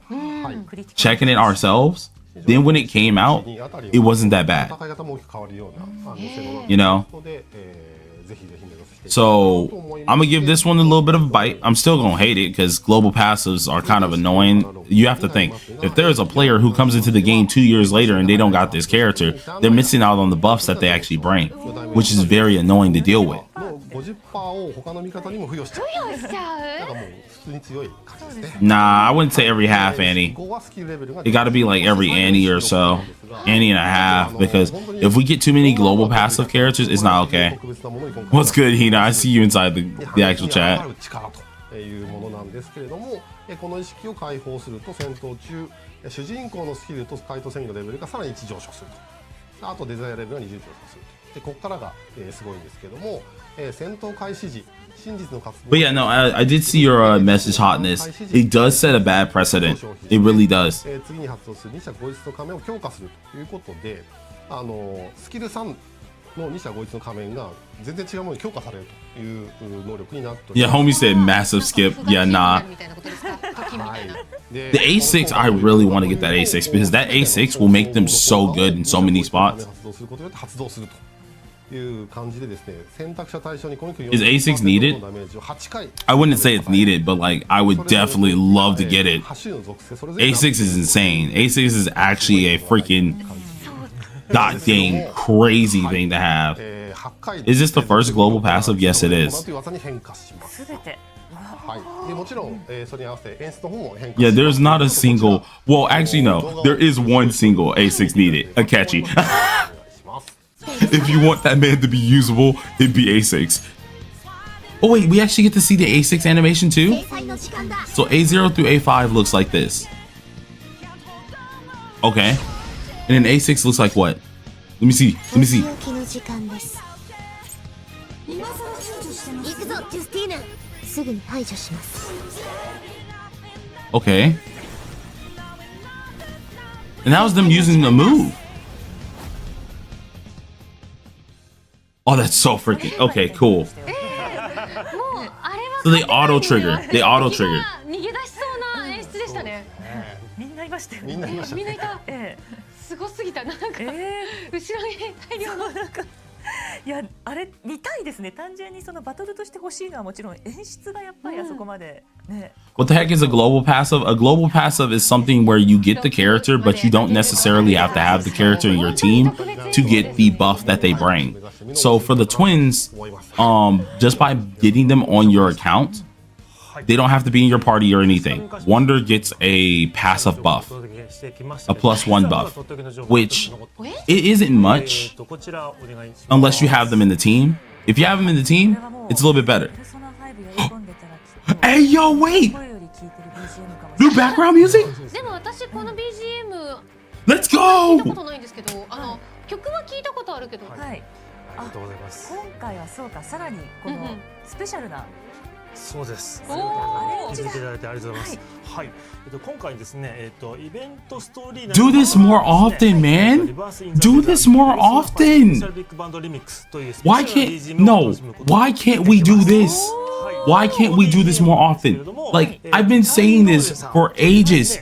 checking it ourselves. Then when it came out, it wasn't that bad, you know. So I'm gonna give this one a little bit of a bite. I'm still gonna hate it because global passives are kind of annoying. You have to think, if there's a player who comes into the game 2 years later and they don't got this character, they're missing out on the buffs that they actually bring, which is very annoying to deal with. Nah, I wouldn't say every half Annie. It got to be like every Annie or so, Annie and a half, because if we get too many global passive characters, it's not okay. What's good, Hina? I see you inside the actual chat. いうものなんですけれども、この意識を解放すると戦闘中主人公のスキルと怪盗戦技のレベルがさらに1上昇すると。あとデザイアレベルが20上昇すると。でここからが、すごいんですけども、戦闘開始時真実の活動 But yeah, no, I did see your message hotness. It does set a bad precedent. It really does. 次に発動する二者合一の仮面を強化するということで、スキル3の二者合一の仮面が全然違うものに強化されるという能力になっております。 Yeah, homie said massive skip. Yeah, nah. The A6, I really want to get that A6 because that A6 will make them so good in so many spots. 発動することによって発動するという感じでですね、選択者対象に攻撃 Is A6 needed? のダメージを8回。 I wouldn't say it's needed, but like I would definitely love to get it. A6 is insane. A6 is actually a freaking god dang crazy thing to have. Is this the first global passive? Yes, it is. すべて。はい。でもちろん、それに合わせて演出の方も変化。 Yeah, there's not a single. Well, actually, no. There is one single A6 needed. Akechi. If you want that man to be usable, it'd be A6. Oh wait, we actually get to see the A6 animation too? So A0 through A5 looks like this. Okay. And then A6 looks like what? Let me see. Let me see. 行くぞジュスティーヌすぐに排除します Okay. And that was them using the move. Oh, that's so freaking okay. Cool. So they auto trigger. They auto trigger. 逃げ出しそうな演出でしたね。みんないましたよね。みんないました。みんないた。すごすぎた。なんか後ろに大量のなんか。いやあれ見たいですね。単純にそのバトルとして欲しいのはもちろん演出がやっぱりあそこまでね。What the heck is a global passive? A global passive is something where you get the character, but you don't necessarily have to have the character in your team to get the buff that they bring. So for the twins, just by getting them on your account, they don't have to be in your party or anything. Wonder gets a passive buff, a +1 buff, which it isn't much unless you have them in the team. If you have them in the team, it's a little bit better. Hey, yo, wait! New background music? でも私この BGM Let's 聞いたこ go! とないんですけど、曲は聞いたことあるけど。はい。ありがとうございます。今回はそうか、さらにこのスペシャルな。そうです。おー聞いていただいてありがとうございます。はい。今回ですね、イベントストーリー Do this more often, man! Do this more often! Why can't no? Why can't we do this? Why can't we do this more often? Like I've been saying this for ages.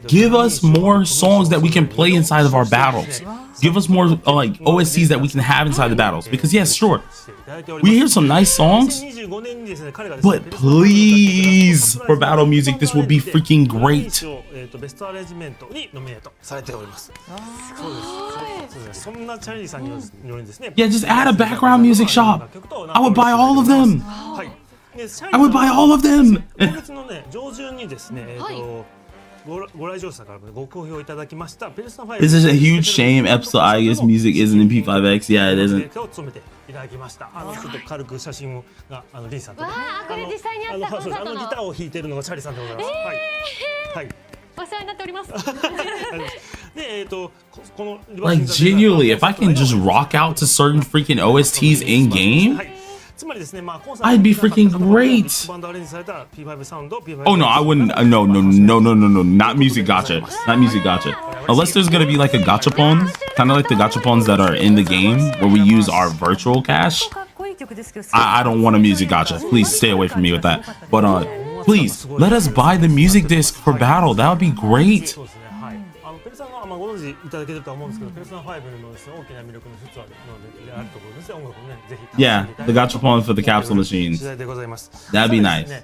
Give us more songs that we can play inside of our battles. Give us more like OSTs that we can have inside the battles. Because yes, sure, we hear some nice songs, but please, for battle music, this would be freaking great. Yeah, just add a background music shop. I would buy all of them. I would buy all of them. This is a huge shame episode IS music isn't in P5X. Yeah, it isn't. いただきました。ちょっと軽く写真がリンさんとね。これ実際にあったコンサートの。ギターを弾いてるのがチャーリーさんでございます。はい。お世話になっております。でこの Like genuinely, if I can just rock out to certain freaking OSTs in game. I'd be freaking great. Oh no, I wouldn't. No, not music gacha. Not music gacha. Unless there's gonna be like a gachapon, kind of like the gachapons that are in the game where we use our virtual cash. I don't want a music gacha. Please stay away from me with that. But please let us buy the music disc for battle. That would be great. Yeah, the gachapon for the capsule machines. That'd be nice.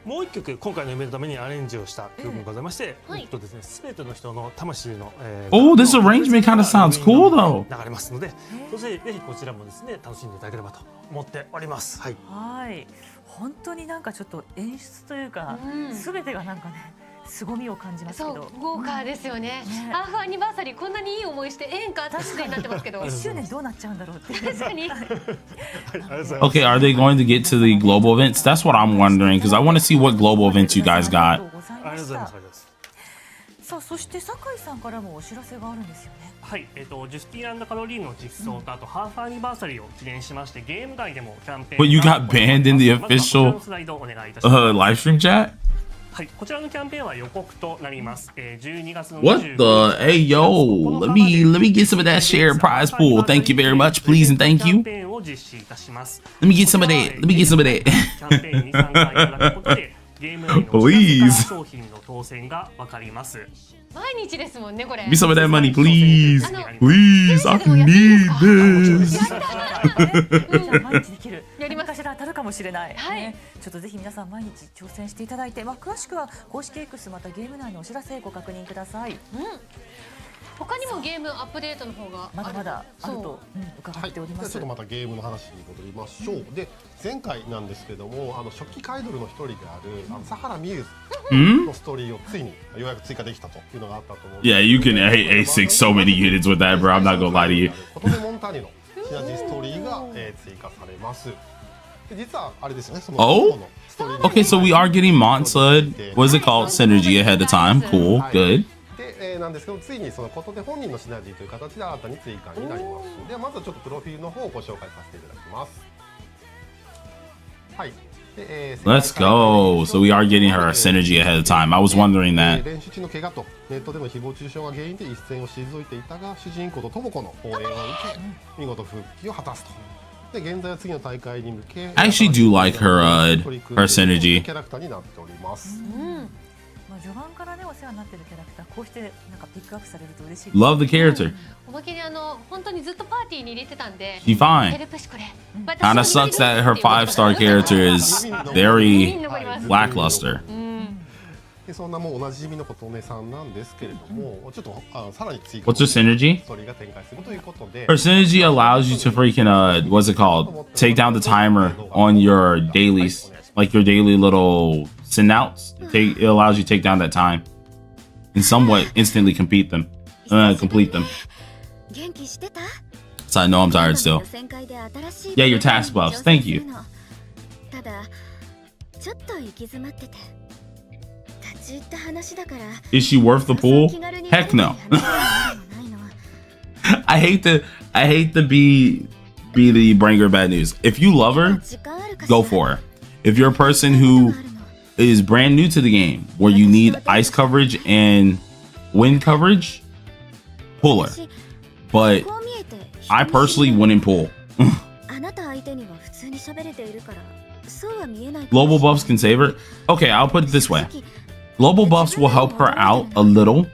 もう一曲今回のイベントのためにアレンジをした曲がございまして、ですね、すべての人の魂のOh, this arrangement kind of sounds cool though. 流れますので、そしてぜひこちらもですね楽しんでいただければと思っております。はい。はい。本当になんかちょっと演出というか、すべてがなんかね凄みを感じますけそど。う豪華ですよね。ハーフアニバーサリーこんなにいい思いしてええんかって話になってますけど。 1周年どうなっちゃうんだろうって。確かに。 Okay, are they going to get to the global events? That's what I'm wondering because I want to see what global events you guys got. さあ、そして酒井さんからもお知らせがあるんですよね。はい、ジュスティーン&カロリーの実装とあとハーフアニバーサリーを記念しましてゲーム外でもキャンペーン But you got banned in the official スライドをお願いいたします。 live stream chat? はい、こちらのキャンペーンは予告となります。12月の What the? Hey yo, let me get some of that shared prize pool. Thank you very much, please and thank you. キャンペーンを実施いたします。 Let me get some of that. Let me get some of that. キャンペーンに参加いただくことでゲーム内の Please. 商品の当選がわかります。毎日ですもんねこれ。 Give me some of that money, please. Please, I need this. じゃあ毎日できる。やります。何かしら当たるかもしれない。はいね、ちょっとぜひ皆さん毎日挑戦していただいて、詳しくは公式 X またゲーム内のお知らせご確認ください。他にもゲームアップデートの方がまだまだあると伺っております。ちょっとまたゲームの話に戻りましょう。で、前回なんですけども、初期カイドルの一人であるサハラミユーのストーリーをついにようやく追加できたというのがあったと思う。Yeah, you can A6 so many units with that, bro. I'm not gonna lie to you. 琴音モンターニのシナジーストーリーが追加されます。で、実はあれですよね。その Oh? Okay, so we are getting Montsud. What is it called? Synergy ahead of time. Cool, good. で、なんですけど、ついにその琴音本人のシナジーという形で新たに追加になります。ではまずはちょっとプロフィールの方をご紹介させていただきます。はい。Let's go. So we are getting her synergy ahead of time. I was wondering that. 練習中の怪我とネットでの誹謗中傷が原因で一線を退いていたが、主人公と智子の応援を受け、見事復帰を果たすと。で、現在は次の大会に向け、I actually do like her synergy. キャラクターになっております。序盤からねお世話になってるキャラクターこうしてなんかピックアップされると嬉しい。 Love the character. おまけに本当にずっとパーティーに入れてたんで。 She's fine. ヘルプシこれ。 Kinda sucks that her 5-star character is very lackluster. で、そんなもうおなじみの琴音さんなんですけれども、ちょっとさらに追加 What's her synergy? ストーリーが展開するということで、 Her synergy allows you to freaking what's it called? Take down the timer on your dailies, like your daily little send outs. It allows you to take down that time and somewhat instantly complete them. So I know I'm tired still. Yeah, your task buffs. Thank you. Is she worth the pool? Heck no. I hate to be the bringer of bad news. If you love her, go for her. If you're a person who is brand new to the game, where you need ice coverage and wind coverage, pull her. But I personally wouldn't pull. Global buffs can save her. Okay, I'll put it this way. Global buffs will help her out a little,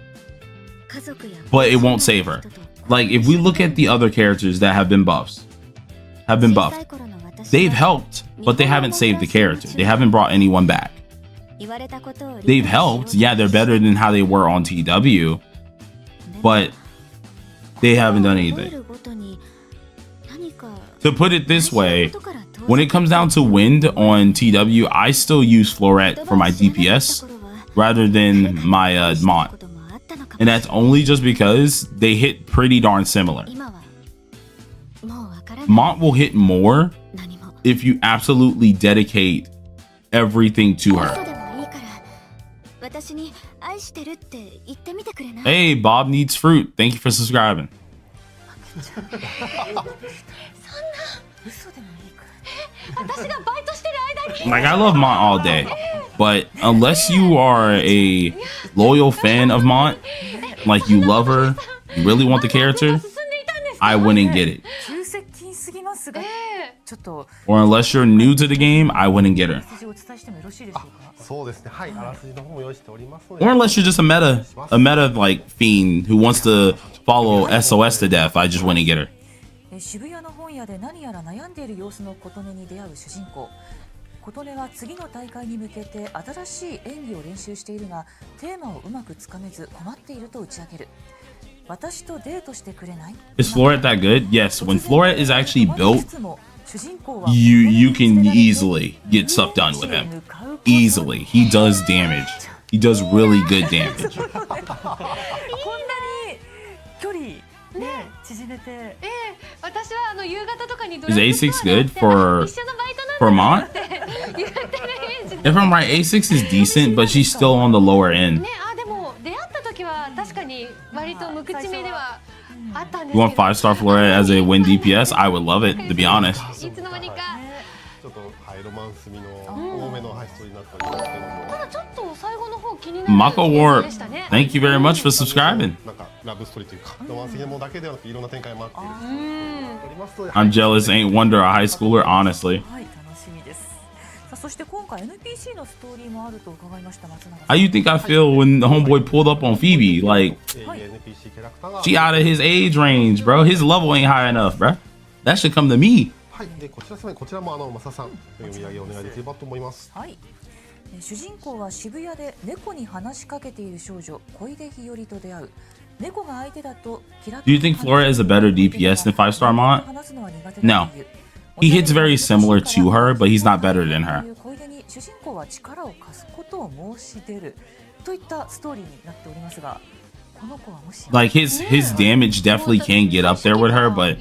but it won't save her. Like if we look at the other characters that have been buffed, they've helped, but they haven't saved the character. They haven't brought anyone back. They've helped. Yeah, they're better than how they were on TW, but they haven't done anything. To put it this way, when it comes down to wind on TW, I still use Floret for my DPS rather than my Mont. And that's only just because they hit pretty darn similar. Mont will hit more if you absolutely dedicate everything to her. Hey, Bob needs fruit. Thank you for subscribing. Like, I love Mont all day, but unless you are a loyal fan of Mont, like you love her, you really want the character, I wouldn't get it. Or unless you're new to the game, I wouldn't get her. Or unless you're just a meta like fiend who wants to follow SOS to death, I just wouldn't get her. 渋谷の本屋で何やら悩んでいる様子の琴音に出会う主人公。琴音は次の大会に向けて新しい演技を練習しているが、テーマをうまくつかめず困っていると打ち明ける。私とデートしてくれない？ Is Floret that good? Yes, when Floret is actually built, you can easily get stuff done with him. Easily. He does damage. He does really good damage. こんなに距離ね縮めて。私は夕方とかにド Is ラッグス A6 トアで good for 一緒のバイト for なんだ Mont? って言ってるイメージ If I'm right, A6 is decent, but she's still on the lower end. ね。でも出会った時は確かに割と無口めではあったんです You けど want 5-star Florette as a win DPS? I would love it, to be honest. いつの間にかちょっとロマンス味の多めのストーリーになっておりますけども。ただちょっと最後の方気になる Mako 映像 Warp, でしたね。 thank you very much for subscribing. なんかラブストーリーというかロマンス的なものだけではなくいろんな展開もあっているとおりますので。 I'm jealous, ain't wonder a high schooler, honestly. はい、楽しみです。さあそして今回 NPC のストーリーもあると伺いました松永さ How ん。 you think I feel when the homeboy pulled up on Phoebe? Like, NPC キャラクターが she out of his age range, bro. His level ain't high enough, bro. That should come to me. はい、でこちらもマサさん読み上げお願いできればと思います。はい。主人公は渋谷で猫に話しかけている少女小出日和と出会う。猫が相手だとキラッと Do you think Flora is a better DPS than 5-star Mont? 話すのは苦手 No. だという。 He hits very similar to her, but he's not better than her. 小出に主人公は力を貸すことを申し出るといったストーリーになっておりますが、この子はもし Like his damage definitely can get up there with her, but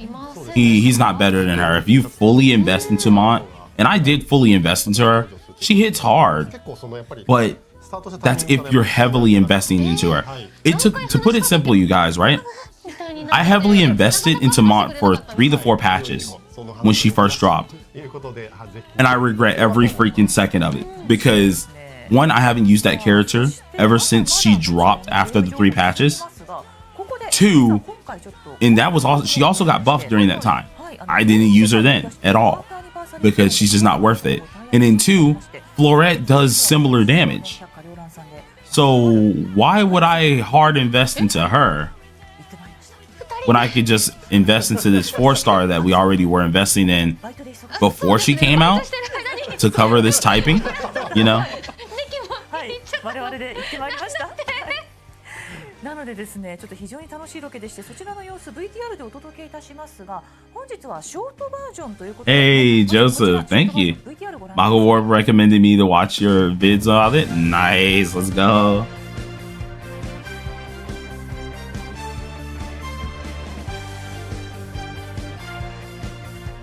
he's not better than her. If you fully invest into Mont, and I did fully invest into her, she hits hard. 結構そのやっぱり But that's if you're heavily investing into her. It took, to put it simple, you guys, right? I heavily invested into Mont for 3 to 4 patches when she first dropped. And I regret every freaking second of it. Because, one, I haven't used that character ever since she dropped after the 3 patches. 2, and that was also, she also got buffed during that time. I didn't use her then at all. Because she's just not worth it. And then 2, Florette does similar damage. So why would I hard invest into her when I could just invest into this 4-star that we already were investing in before she came out to cover this typing, you know? はい我々で行ってまいりました。なのでですね、ちょっと非常に楽しいロケでして、そちらの様子 VTR でお届けいたしますが、本日はショートバージョンということで、 Hey Joseph, thank you. VTR ご覧 Mako Warp recommended me to watch your vids of it. Nice, let's go.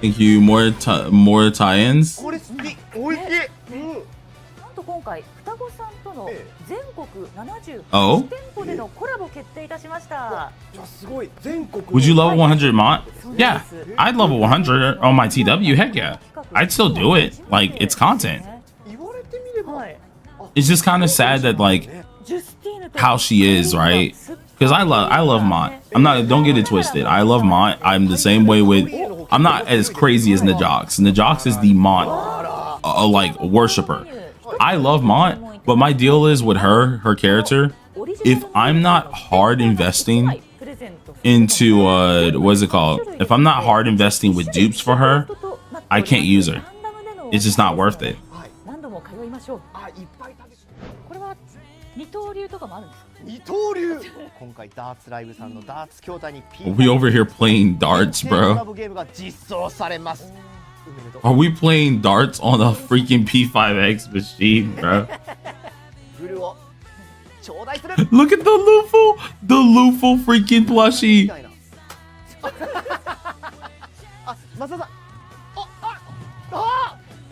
Thank you. More tie-ins. これ好き。おいしい。なんと今回双子さんとの全国Oh? 78店舗でのコラボ決定いたしました。じゃあすごい全国。 Would you level 100 Mont? Yeah, I'd level 100 on my TW. Heck yeah. I'd still do it. Like, it's content. 言われてみれば。はい。 It's just kind of sad that, like, how she is, right? Because I love Mont. Don't get it twisted. I love Mont. I'm the same way with, I'm not as crazy as Najox. Najox is the Mont, like, worshiper. I love Mont, but my deal is with her character, if I'm not hard investing into, what is it called? If I'm not hard investing with dupes for her, I can't use her. It's just not worth it. 何度も通いましょう。あ、いっぱい食べ。これは二刀流とかもあるんですか。二刀流。今回ダーツライブさんのダーツ筐体に We over here playing darts, コラ bro. ボゲームが実装されます。 Are we playing darts on a freaking P5X machine, bro? フルを頂戴する。 Look at the Luffle freaking み plushie. たいな。あ、松田さん。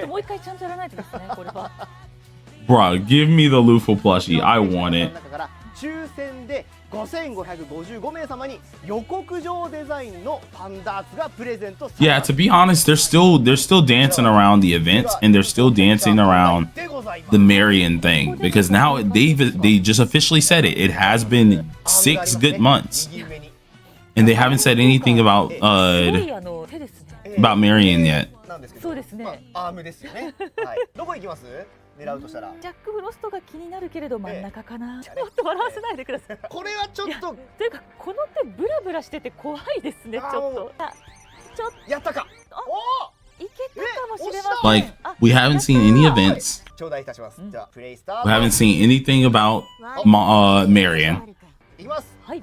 もう一回ちゃんとやらないとですね。これは。 Bro, give me the Luffle plushie. I want it. 中から抽選で5555名様に予告状デザインのパンダーツがプレゼントされ Yeah, ます。 to be honest, they're still dancing around the events and they're still dancing around でございます the Marion thing because now they just officially said it. It has been 6 good months 右上に and they haven't said anything about すごい手ですね。 about Marion yet. なんですけど、そうですねまあアームですよね。はい。どこ行きます？狙うとしたら。ジャックフロストが気になるけれど真ん中かな。ちょっと笑わせないでください。これはちょっとというかこの手ブラブラしてて怖いですね。ちょっと。ちょっやったか。といけたかもしれません。 Like we haven't seen any events. 頂戴いたします。じゃあプレイスター We haven't seen anything about Marion. いきます。はい。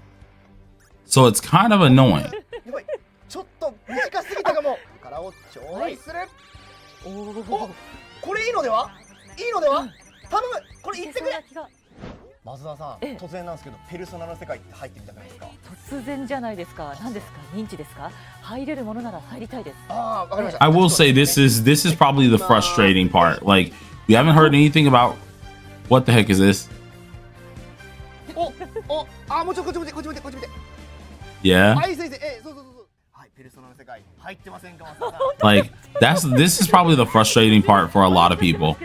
So it's kind of annoying. やばい。ちょっと短すぎたかも。からを頂戴する。お、これいいのでは？いいのでは？頼む。これ言ってくれ。松田さん、突然なんですけど、ペルソナの世界って入ってみたくないですか？突然じゃないですか。何ですか？認知ですか？入れるものなら入りたいです。ああ、わかりました。 I will say this is probably the frustrating part. Like, we haven't heard anything about what the heck is this? もうちょっとこっち見て。 Yeah. はい、先生、そう。はい、ペルソナの世界入ってませんか、松田さん。Like, this is probably the frustrating part for a lot of people.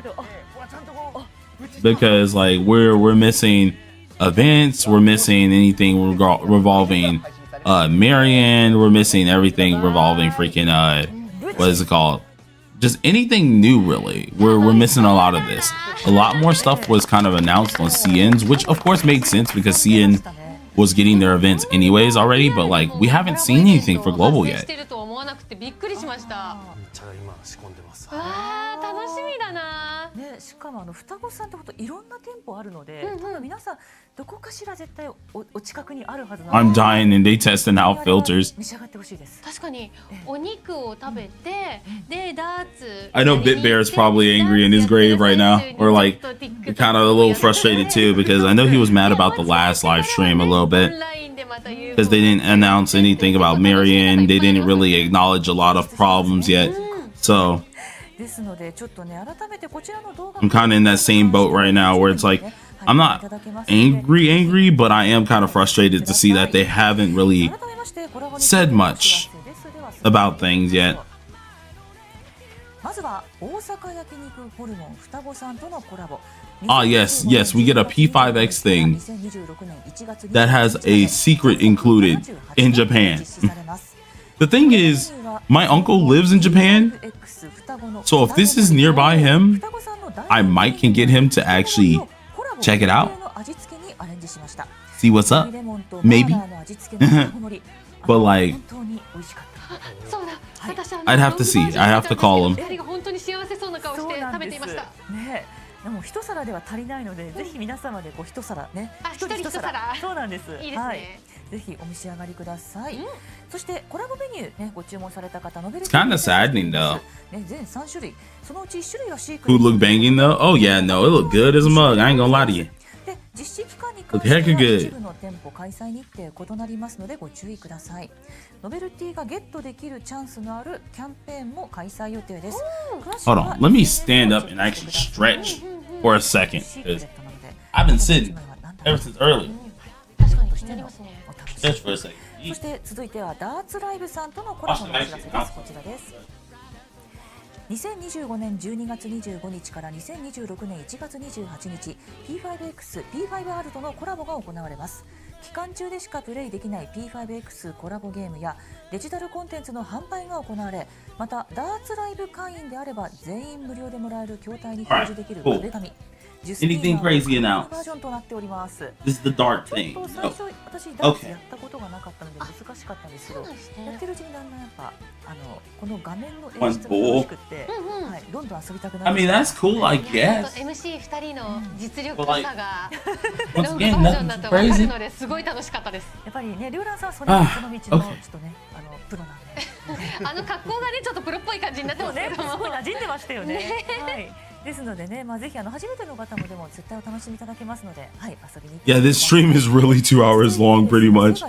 Because like we're missing events, we're missing anything revolving Marion, we're missing everything revolving freaking what is it called? Just anything new really. We're missing a lot of this. A lot more stuff was kind of announced on CN's, which of course made sense because CN was getting their events anyways already, but like we haven't seen anything for global yet. 楽しみだな。ね、しかも双子さんってこといろんな店舗あるので、多分皆さんどこかしら絶対お近くにあるはずなので。I'm dying and they testing out filters. 召し上がってほしいです。確かにお肉を食べて、でダーツ。I know Bit Bear is probably angry in his grave right now, or like kind of a little frustrated too, because I know he was mad about the last live stream a little bit. Because they didn't announce anything about Marion, they didn't really acknowledge a lot of problems yet. So I'm kind of in that same boat right now where it's like I'm not angry, but I am kind of frustrated to see that they haven't really said much about things yet. Ah, yes, we get a P5X thing that has a secret included in Japan. The thing is, my uncle lives in Japan, so if this is nearby him, I might can get him to actually check it out, see what's up, maybe. But like, I'd have to see. I have to call him. でも一皿では足りないので、ぜひ皆様で一皿ね、一人一皿、そうなんです。いいですね。はい、ぜひお召し上がりください。そしてコラボメニューね、ご注文された方ノベルティ It's kind of saddening though. ね、全3種類、そのうち1種類はシーク。Food look banging though. Oh yeah, no, it look good as a mug. I ain't gonna lie to you. で、実施期間に関しては一部の店舗開催日程異なりますのでご注意ください。ノベルティがゲットできるチャンスのあるキャンペーンも開催予定です。Hold on, let me stand up and actually stretch for a second, because I've been sitting ever since early. Stretch for a second. そして続いてはダーツライブさんとのコラボのお知らせです。こちらです。2025年12月25日から2026年1月28日 P5X、P5R とのコラボが行われます。期間中でしかプレイできない P5X コラボゲームやデジタルコンテンツの販売が行われ、またダーツライブ会員であれば全員無料でもらえる筐体に表示できる壁紙。Anything crazy announced? バージョンとなっております。 This is the dark thing. ちょっと最初私ダーツやったことがなかったので難しかったんですけど、やってるうちにだんだんやっぱこの画面の演出が楽しくて、はい、どんどん遊びたくなる。I mean, that's cool, I guess. MC2 人の実力差が Once again, nothing crazy. のですごい楽しかったです。やっぱりね、リュウランさんその道のちょっとね、プロなんで。格好がねちょっとプロっぽい感じになってますけども、すごい馴染んでましたよね。はい。ですのでね、ぜひ初めての方もでも絶対お楽しみいただけますので、はい、遊びに。Yeah, this stream is really 2 hours long, pretty much.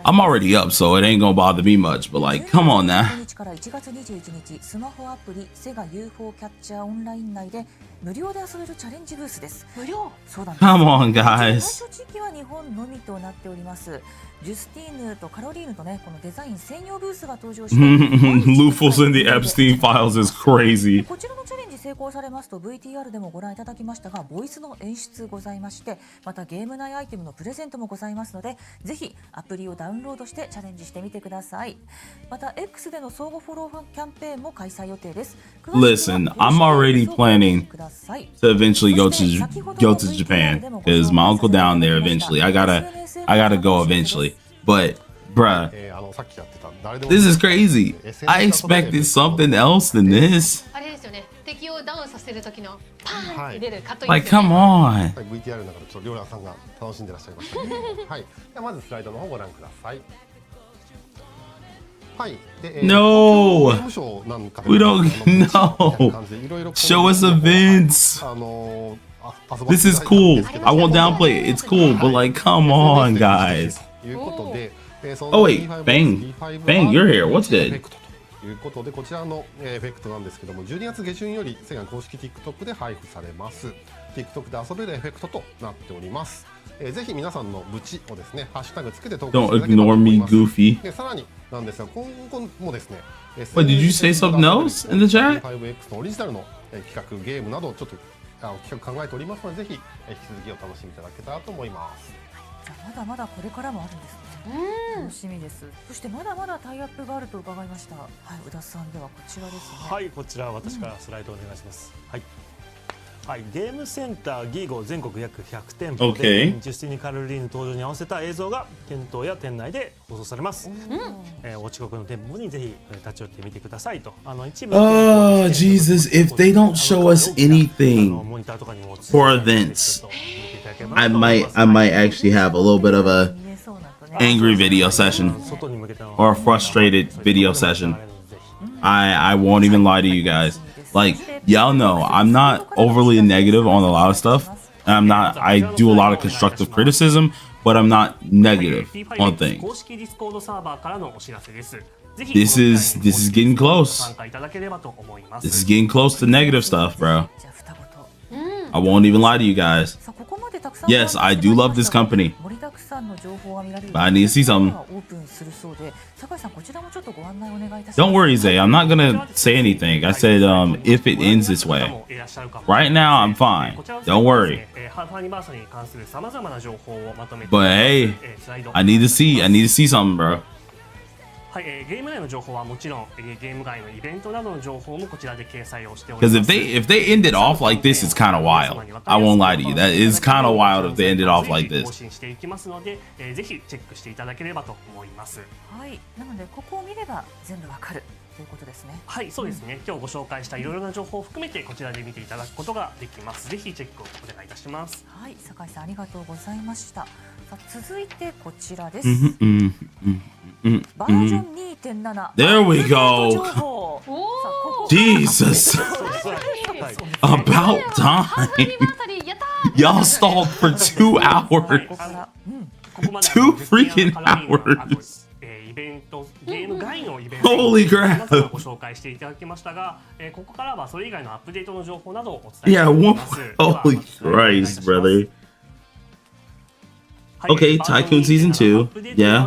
I'm already up, so it ain't gonna bother me much. But like, come on now. 1月21日、スマホアプリセガ UFO キャッチャーオンライン内で無料で遊べるチャレンジブースです。無料。そうなんです。Come on, guys. 対象地域は日本のみとなっております。ジュスティーヌとカロリーヌとね、このデザイン専用ブースが登場して、Lufos in the Epstein files is crazy. こちらのチャレンジ成功されますと VTR でもご覧いただきましたが、ボイスの演出ございまして、またゲーム内アイテムのプレゼントもございますので、ぜひアプリをダウンロードしてチャレンジしてみてください。また X での相互フォローキャンペーンも開催予定です。Listen, I'm already planning to eventually go to Japan because my uncle down there eventually. I gotta go eventually. But bruh, this is crazy. I expected something else than this. あれですよね。敵をダウンさせる時のパーンって出るカットイン。Like, come on. VTR の中でちょっとリョウランさんが楽しんでらっしゃいましたけど、はい。ではまずスライドの方をご覧ください。はいで、No! ゲームショーなんかで We don't know. みたいな感じでいろいろ Show us events. 遊ばせ This てい is ただいたん cool. ですけど I won't downplay it. It's cool, but like, come on, guys. ということで、Oh wait, Bang, Bang, you're here. What's good? ということでこちらのエフェクトなんですけども12月下旬よりセガ公式 TikTok で配布されます TikTok で遊べるエフェクトとなっております、ぜひ皆さんのブチをですねハッシュタグつけて投稿していただければと Don't 思い ignore ます me, Goofy. でさらになんですが今後もですね Wait, did you say something else in the chat? P5X のオリジナルの企画ゲームなどちょっと企画考えておりますのでぜひ引き続きお楽しみいただけたらと思います。じゃあまだまだこれからもあるんですね。楽しみです。そしてまだまだタイアップがあると伺いました。はい、宇田さんではこちらですね。はい、こちら私からスライドお願いします。はい。はい、ゲームセンターギーゴ全国約100店舗で、ジュスティニ・カロリーヌ登場に合わせた映像が店頭や店内で放送されます。お近くの店舗にぜひ立ち寄ってみてくださいと。一部 Oh, Jesus, if they don't show us anything モニターとかにも for events, I might actually have a little bit of a angry video session or a frustrated video session. I won't even lie to you guys. Like, y'all know I'm not overly negative on a lot of stuff. I do a lot of constructive criticism, but I'm not negative on things. This is getting close. This is getting close to negative stuff, bro. I won't even lie to you guys. Yes, I do love this company, but I need to see something. Don't worry, Zay. I'm not gonna say anything. I said if it ends this way. Right now, I'm fine. Don't worry. But hey, I need to see something, bro. はい、ゲーム内の情報はもちろん、ゲーム外のイベントなどの情報もこちらで掲載をしております。 Because if they end it off like this, it's kind of wild. I won't lie to you. That is kind of wild if they end it off like this. 更新していきますので、ぜひチェックしていただければと思います。はい、なのでここを見れば全部わかるということですね。はい、そうですね。今日ご紹介したいろいろな情報を含めてこちらで見ていただくことができます。ぜひチェックをお願いいたします。はい、酒井さんありがとうございました。さあ続いてこちらです。バージョン 2.7 There we go. Jesus. About time. Y'all stalled for 2 hours. 2 freaking hours. イベント、ゲーム外のイベント Holy crap. ご紹介していただきましたが、ここからはそれ以外のアップデートの情報などをお伝えしていきます。Holy Christ, brother. Okay, Tycoon Season 2. Yeah.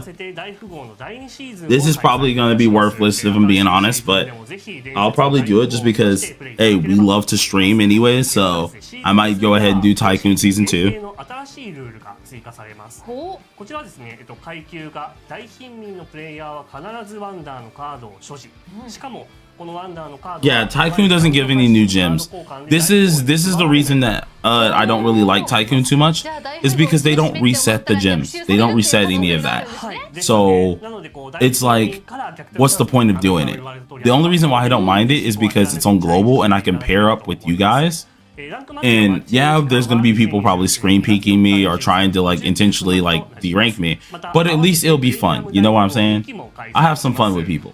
This is probably going to be worthless if I'm being honest, but I'll probably do it just because, hey, we love to stream anyway, so I might go ahead and do Tycoon Season 2. こちらはですね、階級が大貧民のプレイヤーは必ずワンダーのカードを所持。しかも Yeah, Tycoon doesn't give any new gems. This is the reason that I don't really like Tycoon too much, is because they don't reset the gems. They don't reset any of that. So it's like, what's the point of doing it? The only reason why I don't mind it is because it's on global and I can pair up with you guys. And yeah, there's gonna be people probably screen peeking me or trying to like intentionally like derank me, but at least it'll be fun. You know what I'm saying? I have some fun with people.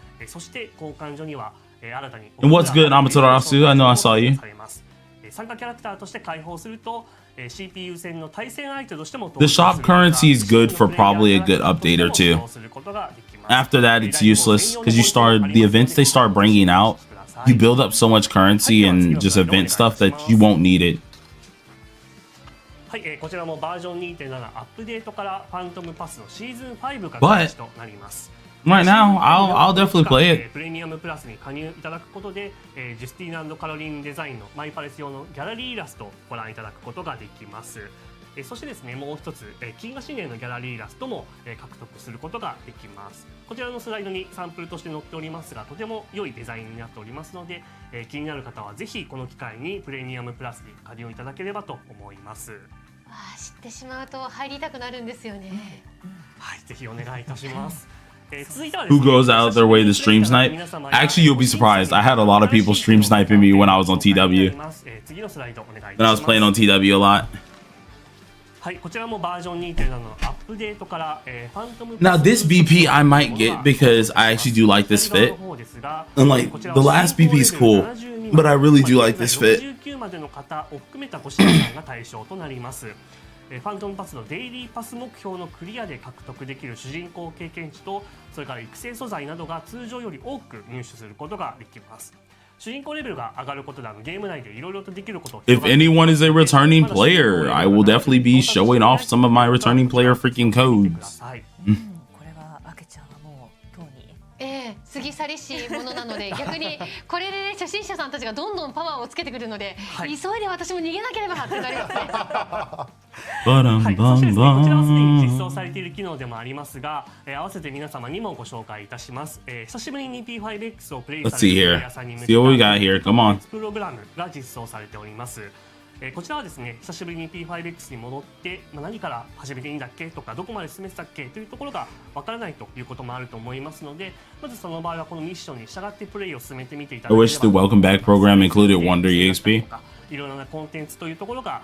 And what's good, Amaterasu? I know I saw you. The shop currency is good for probably a good update or two. After that, it's useless because the events they start bringing out, you build up so much currency and just event stuff that you won't need it. はい、こちらもバージョン 2.7 アップデートからファントムパスのシーズン5が開始となります。 Right now, I'll definitely play it. プレミアムプラスに加入いただくことで、ジュスティーナ&カロリンデザインのマイパレス用のギャラリーイラストをご覧いただくことができます。そしてですね、もう一つ、金河紙幣のギャラリーイラストも獲得することができます。こちらのスライドにサンプルとして載っておりますが、とても良いデザインになっておりますので、気になる方はぜひこの機会にプレミアムプラスに加入いただければと思います。知ってしまうと入りたくなるんですよね。はい、ぜひお願いいたします。 Who goes out of their way to stream snipe? Actually, you'll be surprised. I had a lot of people stream sniping me when I was on TW. When I was playing on TW a lot. はい、こちらもバージョン 2.7 のアップデートから、ファントム Now this BP I might get because I actually do like this fit. And like the last BP is cool, but I really do like this fit. 69までの方を含めたご支援が対象となります。ファントムパスのデイリーパス目標のクリアで獲得できる主人公経験値と、それから育成素材などが通常より多く入手することができます。主人公レベルが上がることでゲーム内でいろいろとできることを If anyone is a returning player, I will definitely be showing off some of my returning player freaking codes. これはあけちゃんはもうとうに過ぎ去りしものなので逆にこれで、ね、初心者さんたちがどんどんパワーをつけてくるので、急いで私も逃げなければってなりますね。はい、そしてですね、こちらはすでに実装されている機能でもありますが、合わせて皆様にもご紹介いたします。久しぶりに P5X をプレイされているプレイヤーさんに向けたプログラムが実装されております。こちらはですね、久しぶりに P5X に戻って、何から始めていいんだっけとかどこまで進めてたっけというところがわからないということもあると思いますので、まずその場合はこのミッションに従ってプレイを進めてみていただければ。I wish the welcome back program included Wonder EXP. いろいろなコンテンツというところが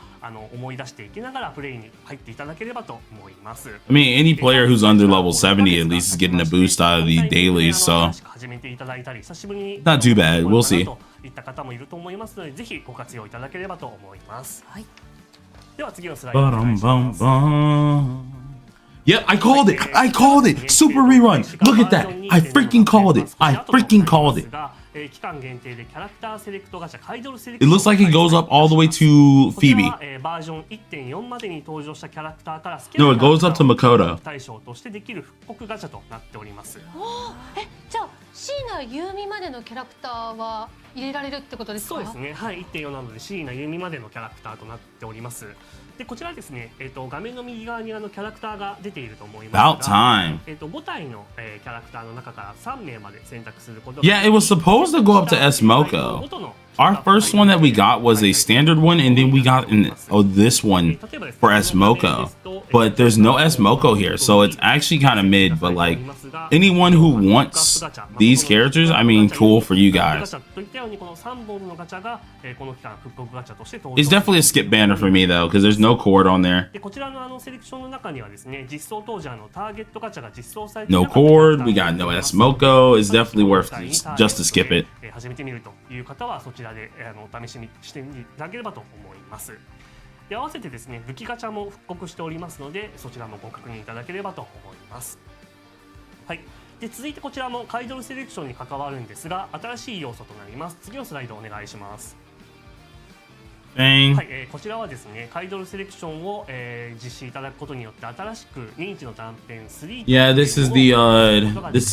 思い出していきながらプレイに入っていただければと思います。I mean, any player who's under level 70 at least is getting a boost out of these dailies, so 始めていただいたり、久しぶりに not too bad. We'll see. といった方もいると思いますので、ぜひご活用いただければと思います。はい。では次のスライドお願いします。Yep, I called it. I called it. Super rerun. Look at that. I freaking called it. I freaking called it. 期間限定でキャラクターセレクトガチャカイドルセレ It クト looks like it goes up all the way to Phoebe. バージョン 1.4 までに登場したキャラクターからNo, it goes up to Makoto. 対象としてできる復刻ガチャとなっております。じゃあ椎名優美までのキャラクターは入れられるってことですか？そうですね。はい、1.4 なので椎名優美までのキャラクターとなっております。でこちらですね、画面の右側にキャラクターが出ていると思いますが、5体の、キャラクターの中から3名まで選択することが。Yeah, it was supposed to go up to S Moko. Our first one that we got was a standard one, and then we got this one for S Moko. But there's no S Moko here, so it's actually kind of mid. But like anyone who wants these characters, I mean, cool for you guys. It's definitely a skip banner for me though, because there's no cord on there. No cord. We got no S Moko. It's definitely worth just to skip it. 始めてみるという方はそちらで試しにしていただければと思います。で合わせてですね、武器ガチャも復刻しておりますので、そちらもご確認いただければと思います。はい。で続いてこちらもカイドルセレクションに関わるんですが、新しい要素となります。次のスライドお願いします。はい、こちらはですね、カイドルセレクションを、実施いただくことによって新しく認知の断片3 Yeah, this is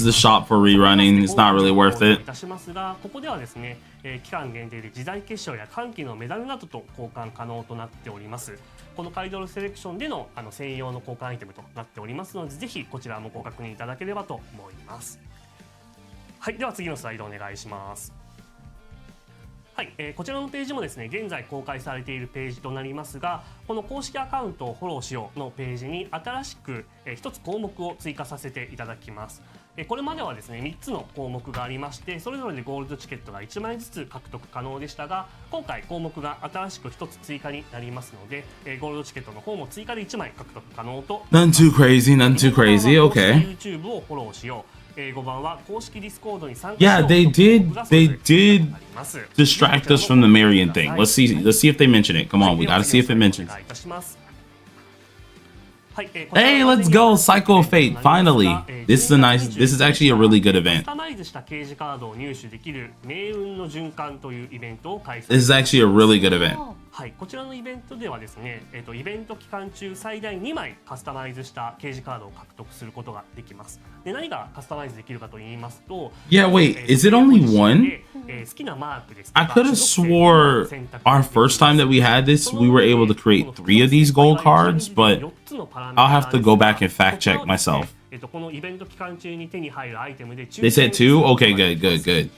the shop for rerunning. It's not really worth it. いたしますが、ここではですね、期間限定で時代結晶や歓喜のメダルなどと交換可能となっております。このカイドルセレクションでの専用の交換アイテムとなっておりますので、ぜひこちらもご確認いただければと思います。はい、では次のスライドお願いします。はい、こちらのページもですね、現在公開されているページとなりますが、この公式アカウントをフォローしようのページに新しく1つ項目を追加させていただきます。これまではですね、3つの項目がありまして、それぞれでゴールドチケットが1枚ずつ獲得可能でしたが、今回項目が新しく1つ追加になりますので、ゴールドチケットの方も追加で1枚獲得可能と。None too crazy, none too crazy. Okay. YouTube をフォローしよう。5番は公式ディスコードに参加。Yeah, they did distract us from the Marion thing. Let's see if they mention it. Come on, we gotta see if it mentions. Hey, let's go, Cycle of Fate. Finally, this is actually a really good event. This is actually a really good event. はい、こちらのイベントではですね、イベント期間中最大2枚カスタマイズした掲示カードを獲得することができます。で、何がカスタマイズできるかと言いますと、Yeah, wait, is it only one? 好きなマークです。I could have swore our first time that we had this, we were able to create 3 of these gold cards, but I'll have to go back and fact check myself. このイベント期間中に手に入るアイテムで They said 2? Okay, good.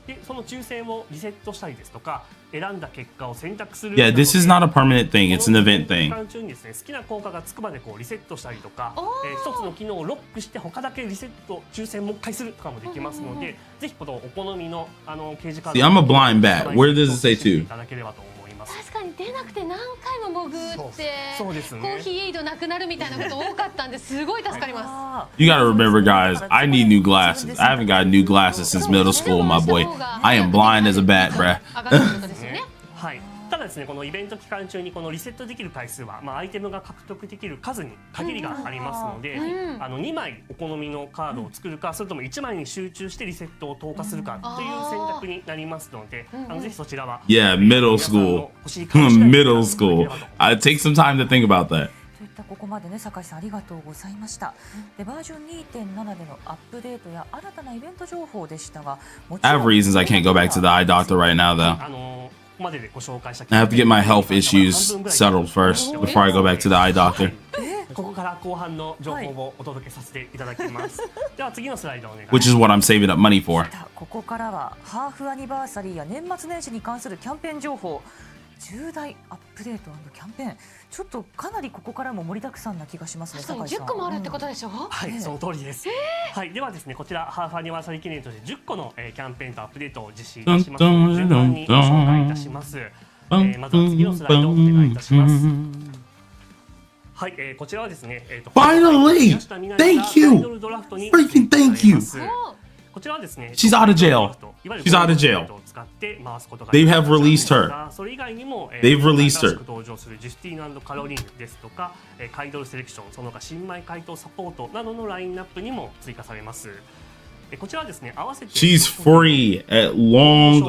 で、その抽選をリセットしたりですとか、選んだ結果を選択する。Yeah, this is not a permanent thing. It's an event thing. 期間中にですね、好きな効果がつくまでリセットしたりとか、一つの機能をロックして他だけリセット抽選もう一回するとかもできますので、ぜひこのお好みの掲示カード。See, I'm a blind bat. Where does it say 2? いただければと思います。ます。確かに出なくて何回も潜ってそうですね。コーヒーエイドなくなるみたいなこと多かったんですごい助かります。You gotta remember, guys, I need new glasses. I haven't got new glasses since middle school, my boy. I am blind as a bat, bruh. 上がるってことですよね。はい。ただですね、このイベント期間中にこのリセットできる回数は、アイテムが獲得できる数に限りがありますので、2枚お好みのカードを作るか、それとも1枚に集中してリセットを投下するかという選択になりますので、ぜひそちらは Yeah, middle school. Middle school. I take some time to think about that. といったここまでね、坂井さんありがとうございました。で、バージョン 2.7 でのアップデートや新たなイベント情報でしたが、I have reasons I can't go back to the eye doctor right now, though. ここまででご紹介した I have to get my health issues settled first before I go back to the eye doctor. ここから後半の情報をお届けさせていただきます。では次のスライドをお願いします。 Which is what I'm saving up money for. ここからはハーフアニバーサリーや年末年始に関するキャンペーン情報、重大アップデート&キャンペーン、ちょっとかなりここからも盛りだくさんな気がしますね。確かに10個もあるってことでしょ。はい、その通りです。はい、ではですね、こちらハーフアニバーサリー記念として10個のキャンペーンとアップデートを実施いたしますので、順番にご紹介いたします。まずは次のスライドをお願いいたします。はい、こちらはですね、Finally! Thank you! Freaking thank you! こちらはですね、 She's out of jail. She's out of jail. They have released her. それ以外にも They've released her. 登場するジュスティーヌ&カロリーヌですとか、カイドルセレクション、その他新米回答サポートなどのラインナップにも追加されます。こちらはですね、合わせて She's free at long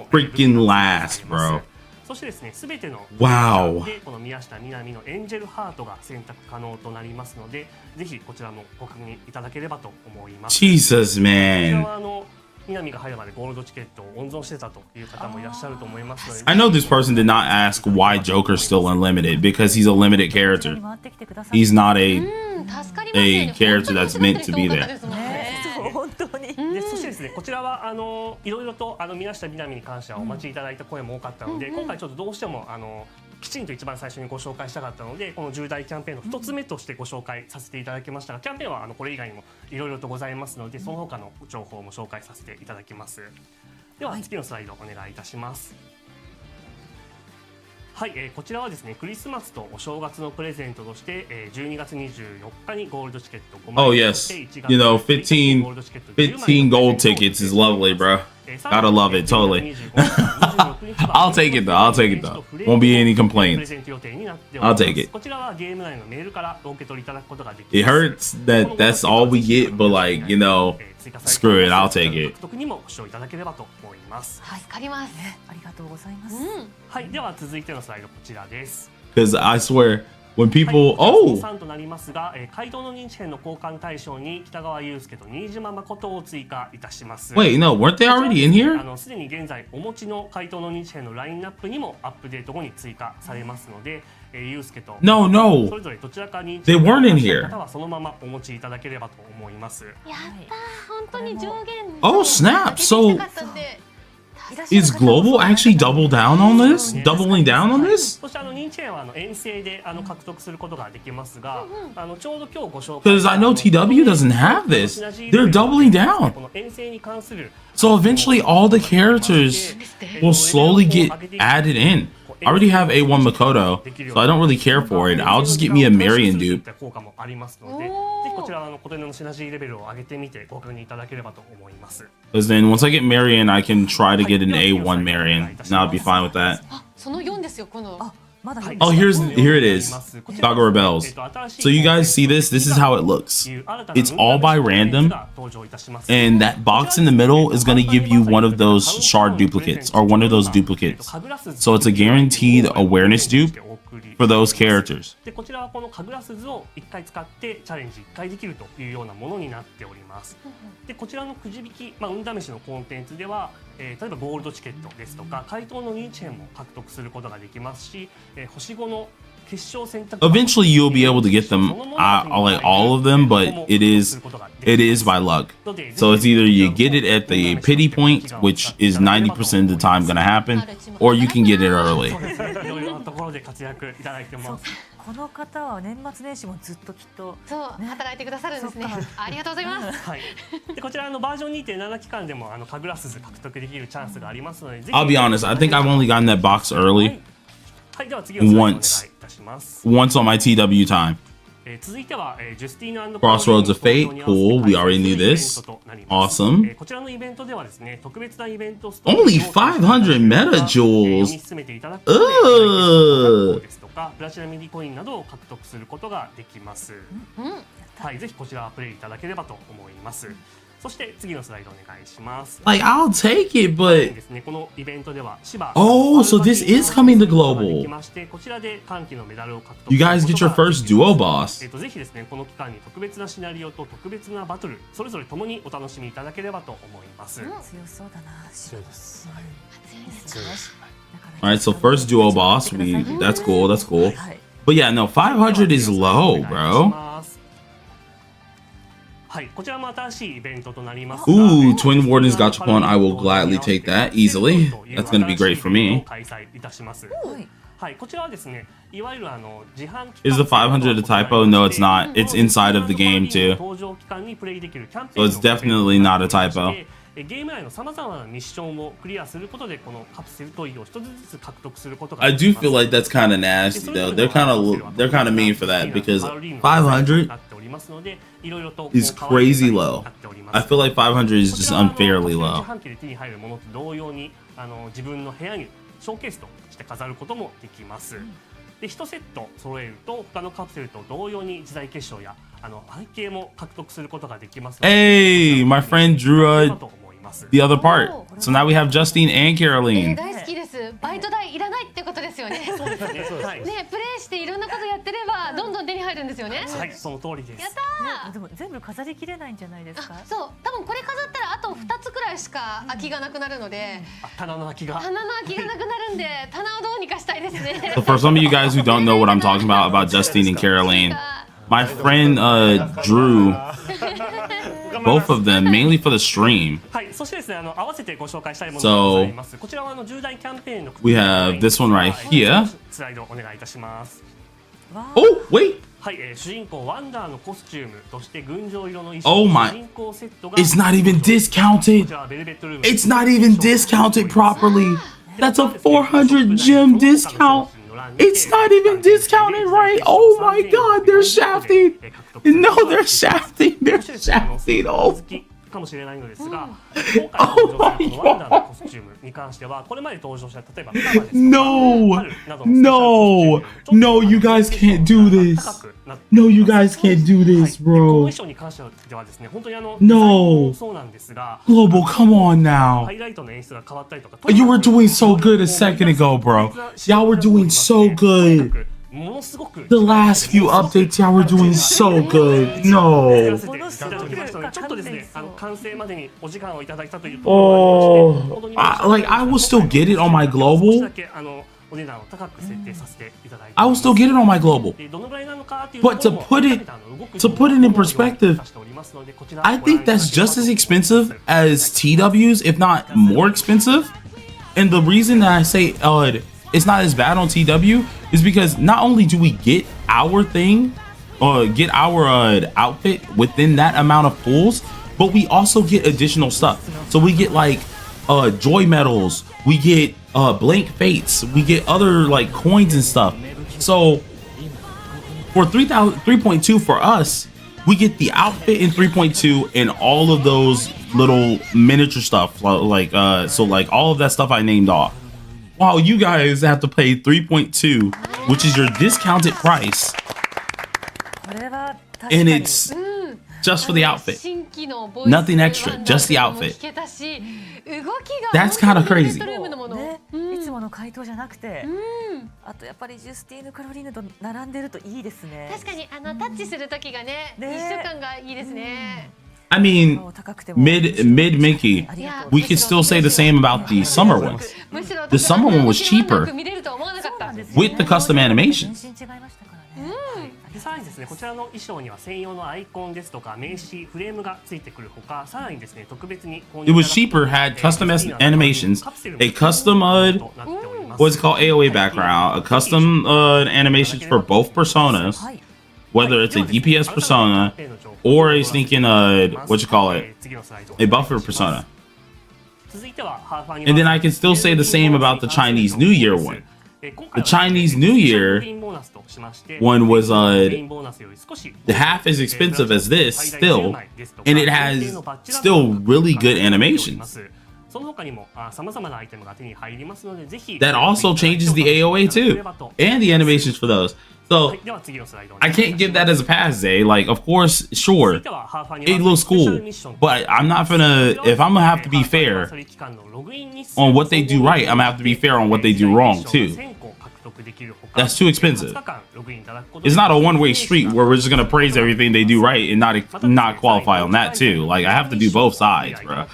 freaking last, bro. そしてですね、すべての Wow. でこの宮下みなみのエンジェルハートが選択可能となりますので、ぜひこちらもご確認いただければと思います。Jesus, man. こちらはみなみが入るまでゴールドチケットを温存してたという方もいらっしゃると思いますので。I know this person did not ask why Joker's still unlimited because he's a limited character. He's not a character that's meant to be there. 本当に。でそしてですね、こちらはいろいろと宮下みなみに関してはお待ちいただいた声も多かったので、今回ちょっとどうしてもきちんと一番最初にご紹介したかったので、この重大キャンペーンの一つ目としてご紹介させていただきましたが、キャンペーンはこれ以外にもいろいろとございますので、その他の情報も紹介させていただきます。では次のスライドお願いいたします。はい、こちらはですね、クリスマスとお正月のプレゼントとして、12月24日にゴールドチケット5枚。Oh yes, you know, 15 gold tickets is lovely, bro. Gotta love it, totally. I'll take it though. I'll take it though. Won't be any complaints. I'll take it. こちらはゲーム内のメールからお受け取りいただくことができます。 It hurts that that's all we get, but like, you know, screw it. I'll take it. 獲得にもご視聴いただければと思います。助かります。ありがとうございます。はい、では続いてのスライドこちらです。 Because I swear, when people, となりますが、街道の認知編の交換対象に北川悠介と新島誠を追加いたします。 wait, no, weren't they already in here? すでに現在お持ちの街道の認知編のラインナップにもアップデート後に追加されますので、悠介と No, no. それぞれどちらかに They weren't in here. 方はそのままお持ちいただければと思います。やったー、本当に上限 Oh, snap. So is Global actually double down on this? Doubling down on this? そして認知編は遠征で獲得することができますが、ちょうど今日ご紹介 Because I know TW doesn't have this. They're doubling down. この遠征に関する So eventually all the characters will slowly get added in. I already have A1 Makoto, so I don't really care for it. I'll just get me a Marion dupe. 効果もありますので、ぜひこちら固定のシナジーレベルを上げてみてご確認いただければと思います。 Because then once I get Marion, I can try to get an A1 Marion. And I'll be fine with that. その4ですよ、この。Oh, here it is. Saga Rebels. So you guys see this? This is how it looks. It's all by random. And that box in the middle is going to give you one of those shard duplicates or one of those duplicates. So it's a guaranteed awareness dupe for those characters. でこちらはこのカグラス図を1回使ってチャレンジ1回できるというようなものになっております。でこちらのくじ引き、運試しのコンテンツでは、例えばゴールドチケットですとか回答の認知編も獲得することができますし、星5の決勝選択 Eventually you'll be able to get them, like all of them, but it is by luck. So it's either you get it at the pity point, which is 90% of the time going to happen, or you can get it early. いろいろなところで活躍いただいてます。この方は年末年始もずっときっとそう働いてくださるんですね。ありがとうございます。はい。でこちらバージョン 2.7 期間でもカグラスズ獲得できるチャンスがありますので、I'll be honest, I think I've only gotten that box early. はいでは次のスライドお願いい once たします。 once on my TW time. 続いては、ジュスティーヌ Crossroads of Fate, cool. We already knew this. Awesome. こちらのイベントではですね、特別なイベントス Only 500 meta jewels. 進めていただくことでですとかプラチナミリコインなどを獲得することができます。はい、ぜひこちらプレイいただければと思います。そして次のスライドお願いします。 Like, I'll take it, but ですね、このイベントでは芝 oh, so this is coming to global. できまして、こちらで歓喜のメダルを獲得 You guys get your first duo boss. ぜひですね、この期間に特別なシナリオと特別なバトルそれぞれともにお楽しみいただければと思います。強そうだな。強いです。強いです。 All right, so first duo boss. That's cool. That's cool. But yeah, no, 500 is low, bro. はい、こちらも新しいイベントとなります。 Ooh, Twin Warden's Gachapon. I will gladly take that easily. That's going to be great for me. 開催いたします。はい、こちらはですね、いわゆる自販機 Is the 500 a typo? No, it's not. It's inside of the game too. 登場期間にプレイできるキャンペ So ーン it's definitely not a typo. ゲーム内のさまざまなミッションをクリアすることでこのカプセルトイを一つずつ獲得することが I でき do ます。 feel like that's kind of nasty though. They're kind of mean for that because 500 is crazy low. I feel like 500 is just unfairly 自 low. 販機で手に入るものと同様に自分の部屋にショーケースとして飾ることもできます。で1セット揃えると他のカプセルと同様に時代結晶や背景も獲得することができますので Hey, my friend drew the other part. So now we have Justine and Caroline. 大好きです。バイト代いらないってことですよね。そうですね。ね、プレイしていろんなことやってればどんどん手に入るんですよね。はい、その通りです。やったー。でも全部飾りきれないんじゃないですか。そう、多分これ飾ったらあと2つくらいしか空きがなくなるので、棚の空きがなくなるんで、棚をどうにかしたいですね。So for some of you guys who don't know what I'm talking about Justine and Caroline, my friend drew both of them mainly for the stream. はい、そしてですね、合わせてご紹介したいものがございます。こちらは重大キャンペーンの We have this one right here. スライドお願いいたします。 Oh, wait. はい、主人公ワンダーのコスチュームとして群青色の衣装 Oh my. 主人公セットが It's not even discounted. こちらはベルベットルーム It's not even discounted properly. That's a 400 gem discount. It's not even discounted right. Oh my god, they're shafting. No, they're shafting. They're shafting. Oh. かもしれないのですが、今回登場したこのワンダーのコスチュームに関してはこれまで登場した例えば No, no, no, you guys can't do this. No, you guys can't do this, この bro. 衣装に関してはですね、本当にNo. そうなんですが、 Global, come on ハ now. イライトの演出が変わったりとか、 You were doing so good a second ago, bro. Y'all were doing so good. ものすごく The last few updates, y'all were doing so good. No. ちょっとですね、完成までにお時間をいただいたというところ Oh, like I will still get it on my 少し global. だけお値段を高く設定させていただいて I will still get it on my global. どのぐらいなのかっていう But to put it in perspective, I think that's just as expensive as TWs, if not more expensive. And the reason that I say it's not as bad on TW is because not only do we get our thing or get our outfit within that amount of pulls, but we also get additional stuff. So we get like joy medals, we get blank fates, we get other like coins and stuff. So for 3.2 for us, we get the outfit in 3.2 and all of those little miniature stuff, like so like all of that stuff I named off. Wow, you guys have to pay 3.2, which is your discounted price, and it's just for the outfit. Nothing extra, just the outfit. That's kind of crazy. いつもの回答じゃなくて、あとやっぱりジュスティーヌ・カロリーヌと並んでるといいですね。確かにタッチする時がね、一緒感がいいですね。I mean, mid Mickey, we could still say the same about the summer one. The summer one was cheaper with the custom animation. さらにですね、こちらの衣装には専用のアイコンですとか名刺フレームがついてくるほか、さらにですね、特別に It was cheaper, had custom animations, a custom what's it called, AOA background, a custom animations for both personas, whether it's a DPS persona or a sneaking what you call it, a buffer persona. And then I can still say the same about the Chinese New Year one. The Chinese New Year one was half as expensive as this still, and it has still really good animations. That also changes the AOA too, and the animations for those. So I can't give that as a pass, Zay. Like, of course, sure, it looks cool, but I'm not gonna. If I'm gonna have to be fair on what they do right, I'm gonna have to be fair on what they do wrong too. That's too expensive. It's not a one-way street where we're just gonna praise everything they do right and not qualify on that too. Like, I have to do both sides, bro.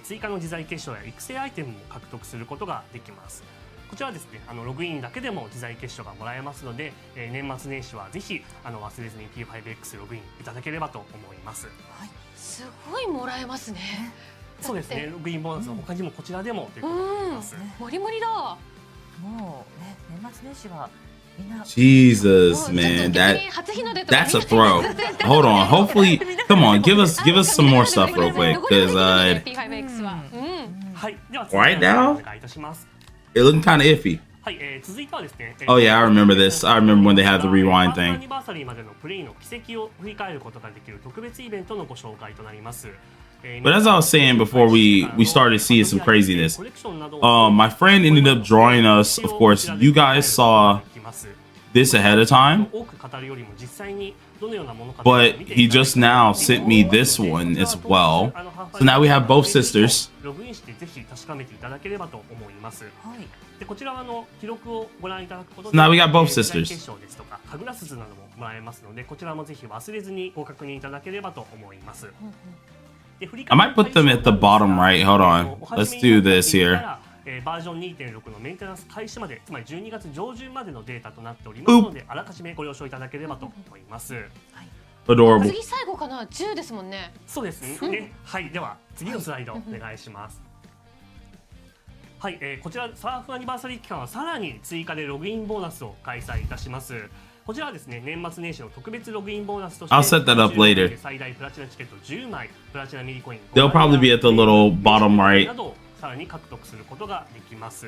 追加の自在結晶や育成アイテムも獲得することができます。こちらはですね、ログインだけでも自在結晶がもらえますので、年末年始はぜひ忘れずに P5X ログインいただければと思います。はい、すごいもらえますね。そうですね、ログインボーナスの他にもこちらでもということになります。もりもりだ。もうね、年末年始は Jesus, man, that's a throw. Hold on, hopefully, come on, give us some more stuff real quick, because right now it looking kind of iffy. Oh yeah, I remember this. I remember when they had the rewind thing. But as I was saying before we started seeing some craziness, my friend ended up drawing us. Of course, you guys saw this ahead of time, but he just now sent me this one as well. So now we have both sisters. So now we got both sisters. I might put them at the bottom right. Hold on. Let's do this here. バージョン 2.6 のメンテナンス開始まで、つまり12月上旬までのデータとなっておりますので、あらかじめご了承いただければと思います。Adorable. 次最後かな、10ですもんね。そうですね。はい、では次のスライドお願いします。はい、こちらサーフアニバーサリー期間はさらに追加でログインボーナスを開催いたします。こちらはですね、年末年始の特別ログインボーナスとして I'll set that up later. 最大プラチナチケット10枚、プラチナミリコイン They'll probably be at the little bottom right. さらに獲得することができます。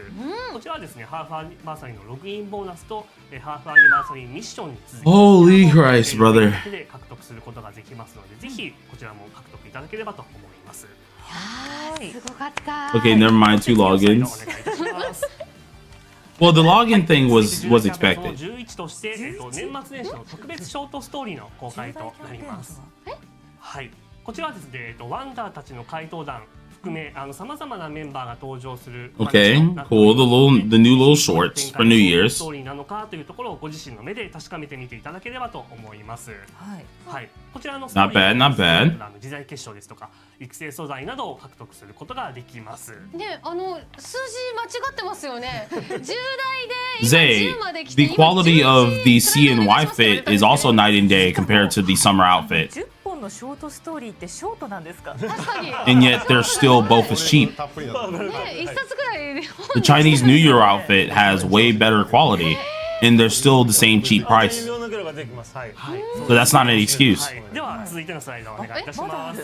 こちらはですね、ハーフアニバーサリーのログインボーナスとハーフアニバーサリーミッションに続き Holy Christ, brother. で獲得することができますので、ぜひこちらも獲得いただければと思います。すごかった。Okay, never mind. 2 logins. Well, the login thing was expected. 11として年末年始の特別ショートストーリーの公開となります。はい、こちらはですね、ワンダーたちの怪盗団含め様々なメンバーが登場する Okay, cool. The new little shorts for New Year's. ストーリーなのかというところをご自身の目で確かめてみていただければと思います。はい。こちらのストーリー Not bad. 自在結晶ですとか育成素材などを獲得することができます。ね、数字間違ってますよね。10代で Zay, the quality of the CNY fit is also night and day compared to the summer outfit. 10本のショートストーリーってショートなんですか？ And yet they're still both as cheap. ね、一冊くらい。The Chinese New Year outfit has way better quality, and they're still the same cheap price. So that's not an excuse. では続いてのスライドお願いいたします。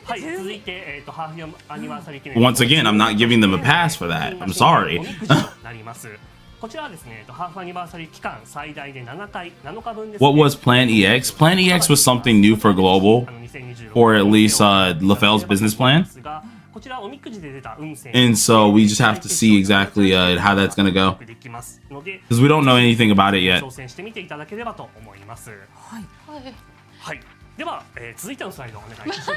はい、続いてハーフアニバーサリー記念 Once again, I'm not giving them a pass for that. I'm sorry. なります。こちらはですね、ハーフアニバーサリー期間最大で7日分です。What was Plan EX? Plan EX was something new for global, or at least LaFell's business plan. And so we just have to see exactly how that's going to go, because we don't know anything about it yet. はい。では、続いてのスライドお願いします。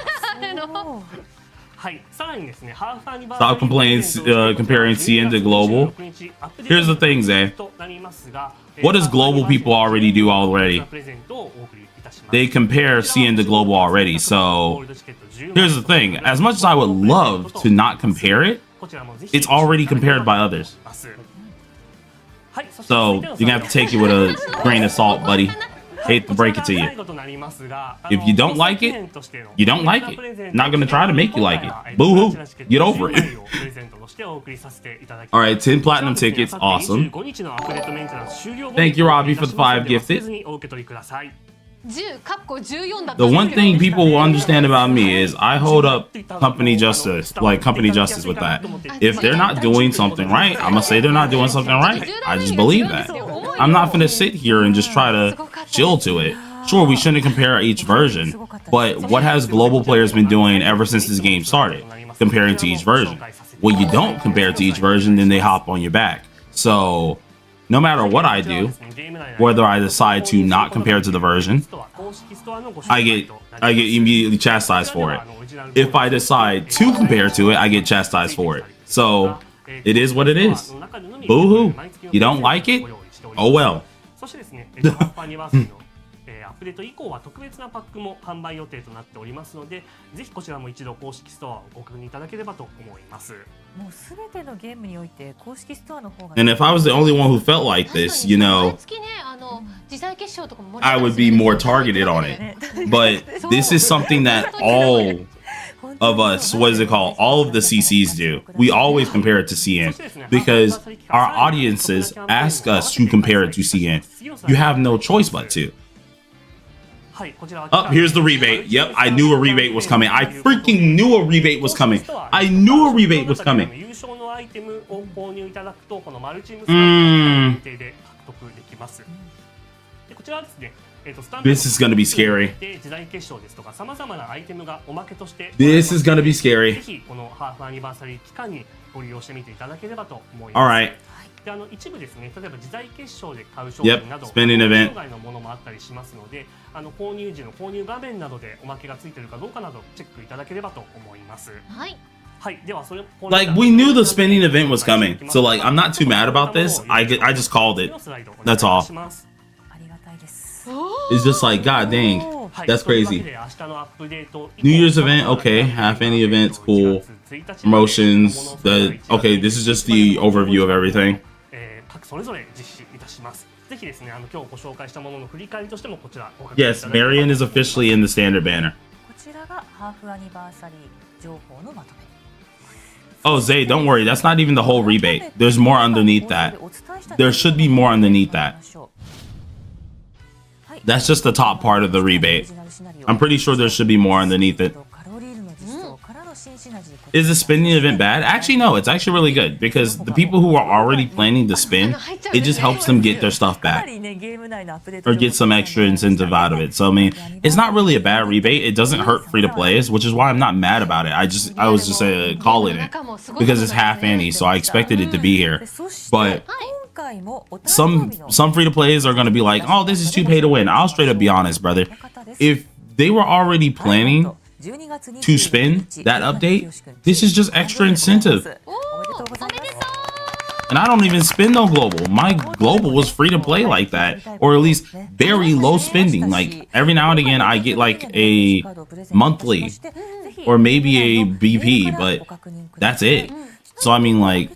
はい、さらにですね、ハーフアニバーサリー Stop comparing CN to global. Here's the thing, Zay. What does global people already do already? They compare CN to global already. So here's the thing. As much as I would love to not compare it, it's already compared by others. So you're gonna have to take it with a grain of salt, buddy. Hate to break it to you. If you don't like it, you don't like it. Not gonna try to make you like it. Boo-hoo. Get over it. Alright, 10 platinum tickets. Awesome. Thank you, Robbie, for the 5 gifted. The one thing people will understand about me is I hold up company justice with that. If they're not doing something right, I'm gonna say they're not doing something right. I just believe that. I'm not gonna sit here and just try to chill to it. Sure, we shouldn't compare each version, but what has global players been doing ever since this game started? Comparing to each version. When you don't compare to each version, then they hop on your back. So no matter what I do, whether I decide to not compare to the version, I get immediately chastised for it. If I decide to compare to it, I get chastised for it. So it is what it is. Boo-hoo. You don't like it? Oh well. アップデート以降は特別なパックも販売予定となっておりますので、ぜひこちらも一度公式ストアをご確認いただければと思います。もうすべてのゲームにおいて公式ストアの方が。And if I was the only one who felt like this, you know, I would be more targeted on it. But this is something that all of us, what is it called? All of the CCs do. We always compare it to CN because our audiences ask us to compare it to CN. You have no choice but to. Oh, here's the rebate. Yep, I knew a rebate was coming. I freaking knew a rebate was coming. I knew a rebate was coming. This is gonna be scary. This is gonna be scary. Alright. で一部ですね、例えば時代決勝で買う商品など、spending event 以外のものもあったりしますので、購入時の購入画面などでおまけがついているかどうかなどチェックいただければと思います。はい。はい、ではそれ Like we knew the spending event was coming, so like I'm not too mad about this. I just called it. That's all. It's just like god dang, that's crazy. New Year's event, okay. Half any events, cool. Promotions. Okay, this is just the overview of everything. それぞれ実施いたします。ぜひですね、今日ご紹介したものの振り返りとしてもこちらご確認いただければ。 Yes, Marion is officially in the standard banner. こちらがハーフアニバーサリー情報のまとめ。 Oh, Zay, don't worry. That's not even the whole rebate. There's more underneath that. There should be more underneath that. That's just the top part of the rebate. I'm pretty sure there should be more underneath it. Is the spending event bad? Actually, no. It's actually really good because the people who are already planning to spin, it just helps them get their stuff back or get some extra incentive out of it. So I mean, it's not really a bad rebate. It doesn't hurt free to players, which is why I'm not mad about it. I was just calling it because it's half annie, so I expected it to be here. But some free to players are going to be like, oh, this is too pay to win. I'll straight up be honest, brother. If they were already planning to spin that update, this is just extra incentive. And I don't even spend no global. My global was free to play like that, or at least very low spending. Like every now and again I get like a monthly or maybe a BP, but that's it. So I mean, like,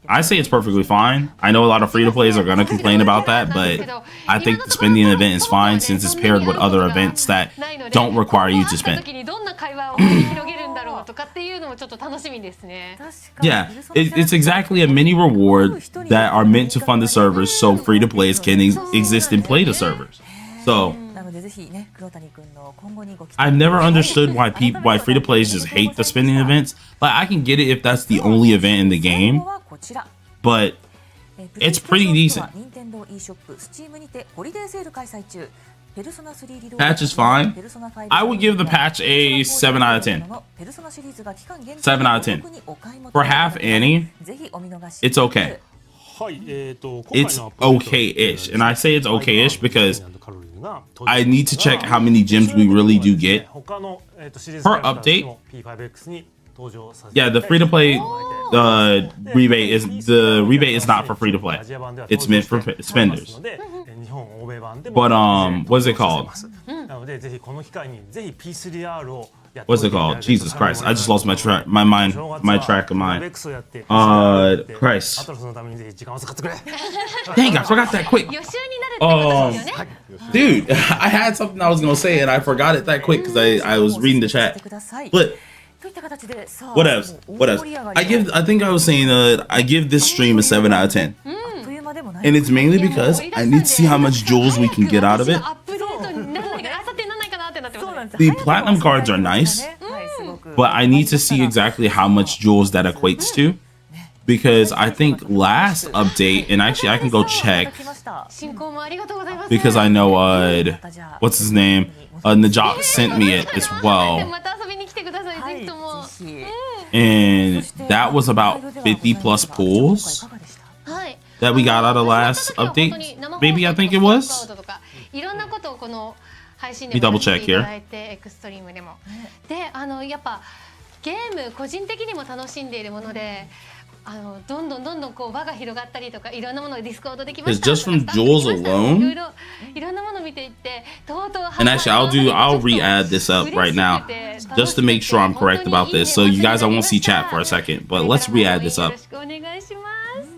I say it's perfectly fine. I know a lot of free to plays are gonna complain about that, but I think the spending event is fine since it's paired with other events that don't require you to spend. Yeah, it's exactly a mini reward that are meant to fund the servers so free to plays can exist and play the servers. So I've never understood why free to plays just hate the spending events. Like, I can get it if that's the only event in the game, but it's pretty decent. Patch is fine. I would give the patch a 7 out of 10. 7 out of 10. For half Annie, it's okay. It's okay-ish. And I say it's okay-ish because I need to check how many gems we really do get per update. Yeah, the free to play rebate is not for free to play. It's meant for spenders. But what's it called? What's it called? Jesus Christ! I just lost my track of mind. Christ. Dang, I forgot that quick. Dude, I had something I was gonna say and I forgot it that quick because I was reading the chat. But what else? I think I was saying I give this stream a 7 out of 10. And it's mainly because I need to see how much jewels we can get out of it. The platinum cards are nice, but I need to see exactly how much jewels that equates to. Because I think last update, and actually I can go check, because I know what's his name, Najat sent me it as well, and that was about 50 plus pools that we got out of last update. Maybe I think it was. Let me double check here. どんどんこう輪が広がったりとかいろんなものをディスコードできま It's した。 just from jewels alone. いろんなもの見ていってとうとう And actually, I'll re-add this up right now, just to make sure I'm correct about this. So you guys, I won't see chat for a second, but let's re-add this up.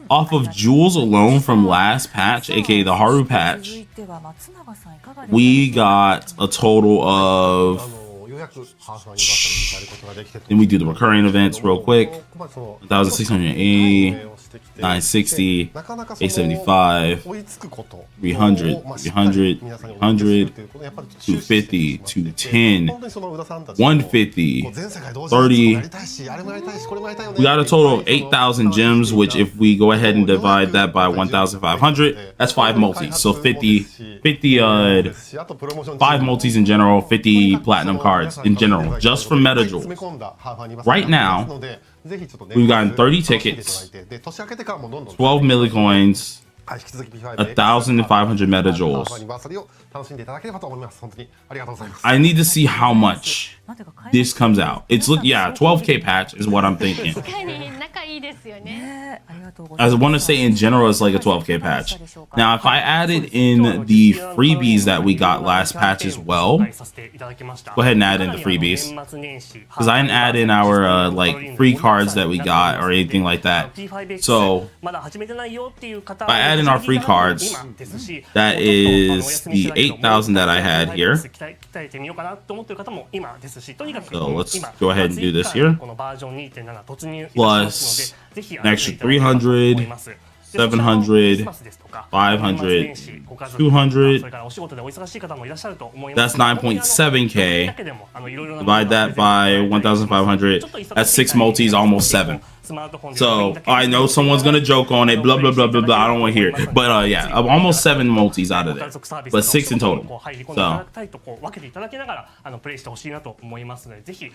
Off of jewels alone from last patch, aka the Haru patch, we got a total of. Then we do the recurring events real quick. 1,680, 960, 875, 300, 300, 300, 250, 210, 150, 30. We got a total of 8,000 gems, which if we go ahead and divide that by 1,500, that's 5 multis. So 50 5 multis in general, 50 platinum cards in general, just for meta jewels. Right now, we've gotten 30 tickets, 12 millicoins, 1,500 meta jewels. I need to see how much this comes out. It's 12k patch is what I'm thinking. I want to say in general it's like a 12k patch. Now if I added in the freebies that we got last patch as well, go ahead and add in the freebies, because I didn't add in our like free cards that we got or anything like that. So if I add in our free cards, that is the 8,000 that I had here. So let's go ahead and do this here. Plus an extra 300, 700, 500, 200. That's 9.7k. Divide that by 1,500. That's 6 multis, almost 7. So I know someone's gonna joke on it, blah blah blah blah blah. I don't want to hear it, but yeah, almost 7 multis out of there, but 6 in total. So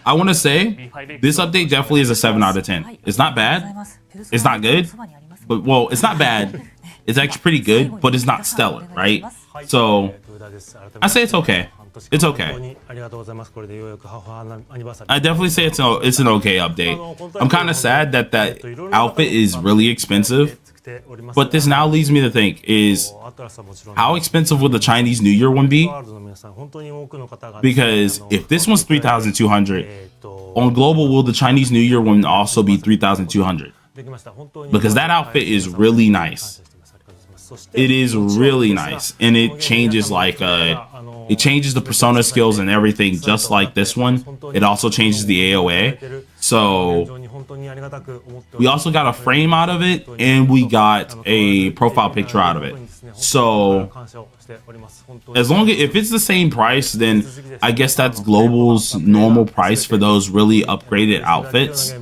I want to say this update definitely is a 7 out of 10. It's not bad. It's not good, but well, it's not bad. It's actually pretty good, but it's not stellar, right? So I say it's okay. It's okay. I definitely say it's an okay update. I'm kind of sad that that outfit is really expensive, but this now leads me to think is how expensive would the Chinese New Year one be? Because if this one's 3,200 on global, will the Chinese New Year one also be 3,200? Because that outfit is really nice. It is really nice, and it changes like it changes the persona skills and everything, just like this one. It also changes the AOA. So we also got a frame out of it, and we got a profile picture out of it. So as long as if it's the same price, then I guess that's Global's normal price for those really upgraded outfits.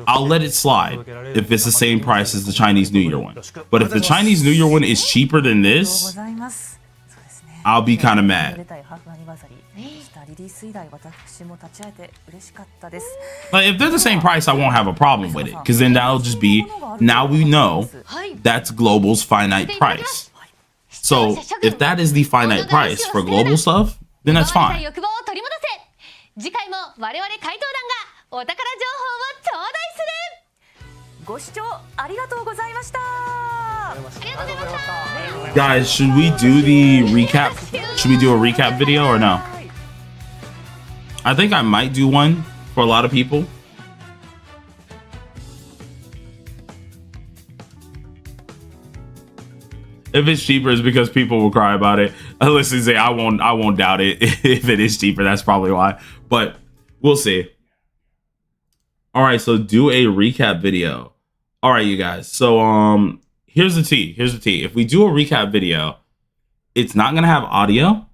I'll let it slide if it's the same price as the Chinese New Year one. But if the Chinese New Year one is cheaper than this, I'll be kind of mad. But if they're the same price, I won't have a problem with it, because then that'll just be, now we know that's Global's finite price. So if that is the finite price for Global stuff, then that's fine. 次回も我々怪盗団がお宝情報を頂戴する。ご視聴ありがとうございました。 Guys, should we do the recap? Should we do a recap video or no? I think I might do one for a lot of people. If it's cheaper, it's because people will cry about it. Listen, say I won't doubt it. If it is cheaper, that's probably why. But we'll see. All right, so do a recap video. All right, you guys. So here's the tea. Here's the tea. If we do a recap video, it's not gonna have audio.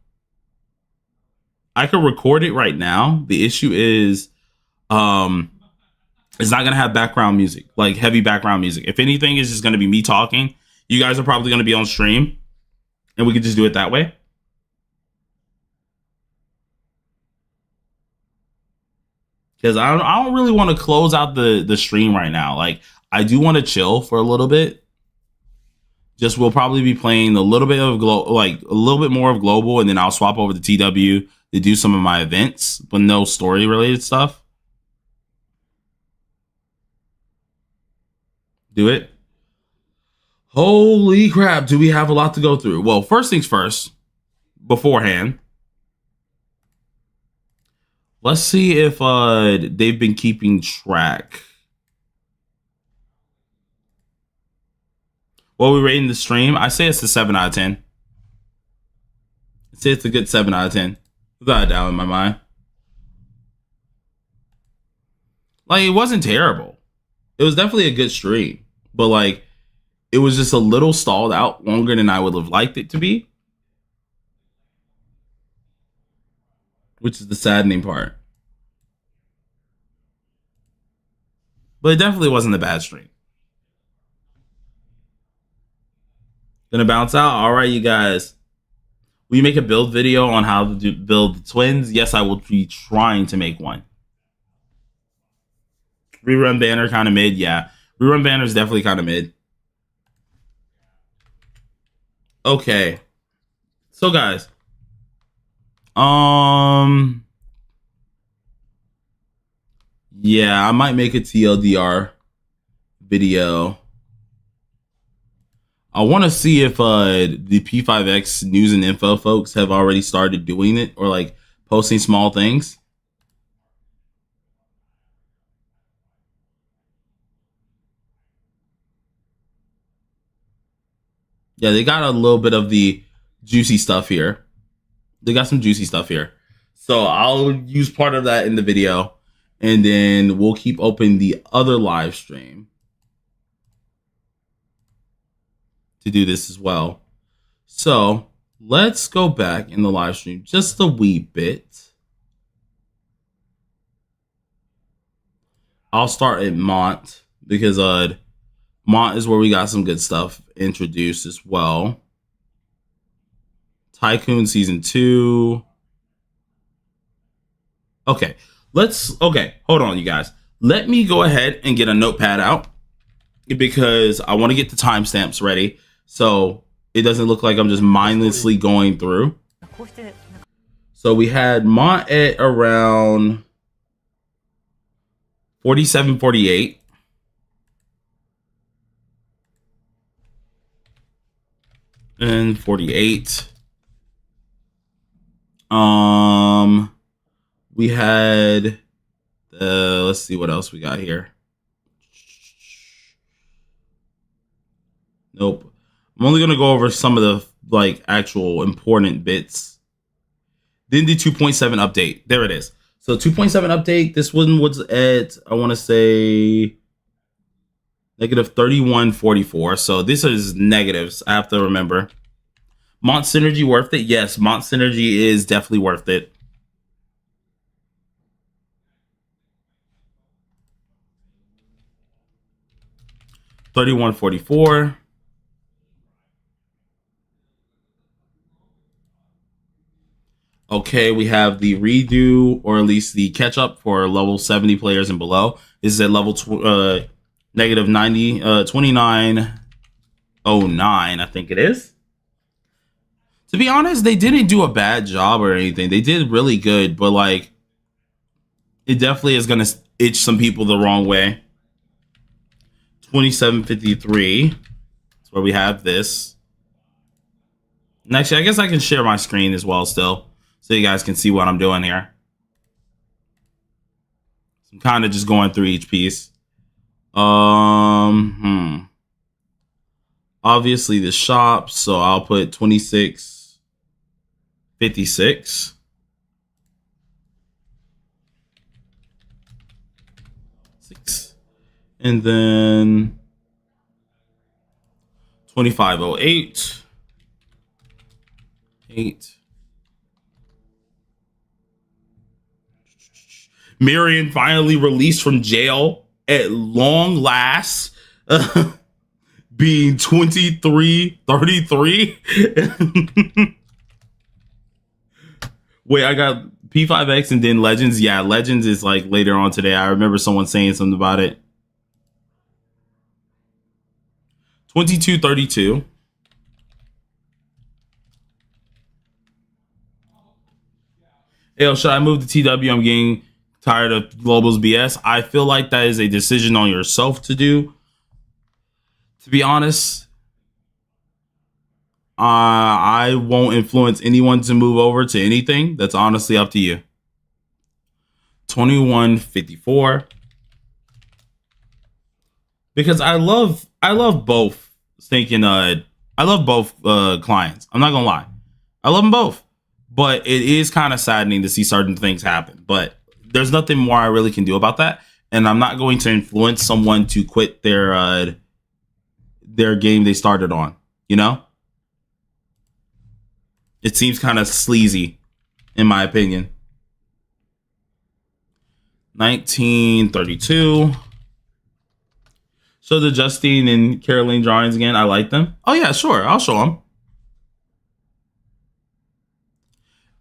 I could record it right now. The issue is, it's not gonna have background music, like heavy background music. If anything, it's just gonna be me talking. You guys are probably gonna be on stream, and we could just do it that way. Because I don't really want to close out the stream right now. Like, I do want to chill for a little bit. Just we'll probably be playing a little bit of a little bit more of global, and then I'll swap over to TW to do some of my events, but no story related stuff. Do it. Holy crap, do we have a lot to go through? Well, first things first, beforehand, let's see if they've been keeping track. What are we rating the stream? I say it's a 7 out of 10. I say it's a good 7 out of 10. Without a doubt in my mind. Like, it wasn't terrible. It was definitely a good stream. But, like, it was just a little stalled out longer than I would have liked it to be. Which is the saddening part. But it definitely wasn't a bad stream. Gonna bounce out. All right, you guys. Will you make a build video on how to build the twins? Yes, I will be trying to make one. Rerun banner kind of mid. Yeah, rerun banner is definitely kind of mid. Okay. So, guys. Yeah, I might make a TLDR video. I want to see if the P5X news and info folks have already started doing it or like posting small things. Yeah, they got a little bit of the juicy stuff here. They got some juicy stuff here. So I'll use part of that in the video, and then we'll keep open the other live stream to do this as well. So let's go back in the live stream just a wee bit. I'll start at Mont because Mont is where we got some good stuff introduced as well. Tycoon season 2. Okay, hold on, you guys. Let me go ahead and get a notepad out because I want to get the timestamps ready so it doesn't look like I'm just mindlessly going through. So we had Mont at around 47, 48. And 48. We had let's see what else we got here. Nope. I'm only gonna go over some of the like actual important bits. Then the 2.7 update. There it is. So 2.7 update. This one was at, I want to say, negative 31.44. So this is negatives. I have to remember. Mont Synergy worth it? Yes, Mont Synergy is definitely worth it. $31.44. Okay, we have the redo, or at least the catch up for level 70 players and below. This is at level negative 90, 29.09, I think it is. To be honest, they didn't do a bad job or anything. They did really good, but like, it definitely is going to itch some people the wrong way. 27.53. That's where we have this. And actually, I guess I can share my screen as well still, so you guys can see what I'm doing here. So I'm kind of just going through each piece. Obviously the shop, so I'll put 26.56. And then 25.08. 8. Marion finally released from jail at long last, being 23, 33. Wait, I got P5X and then Legends. Yeah, Legends is like later on today. I remember someone saying something about it. 2232. Hey, should I move to TW? I'm getting tired of Global's BS. I feel like that is a decision on yourself to do. To be honest, I won't influence anyone to move over to anything. That's honestly up to you. 2154. Because I love both thinking I love both clients. I'm not gonna lie. I love them both. But it is kind of saddening to see certain things happen. But there's nothing more I really can do about that. And I'm not going to influence someone to quit their game they started on. You know? It seems kind of sleazy, in my opinion. 1932. So the Justine and Caroline drawings again. I like them. Oh, yeah, sure. I'll show them.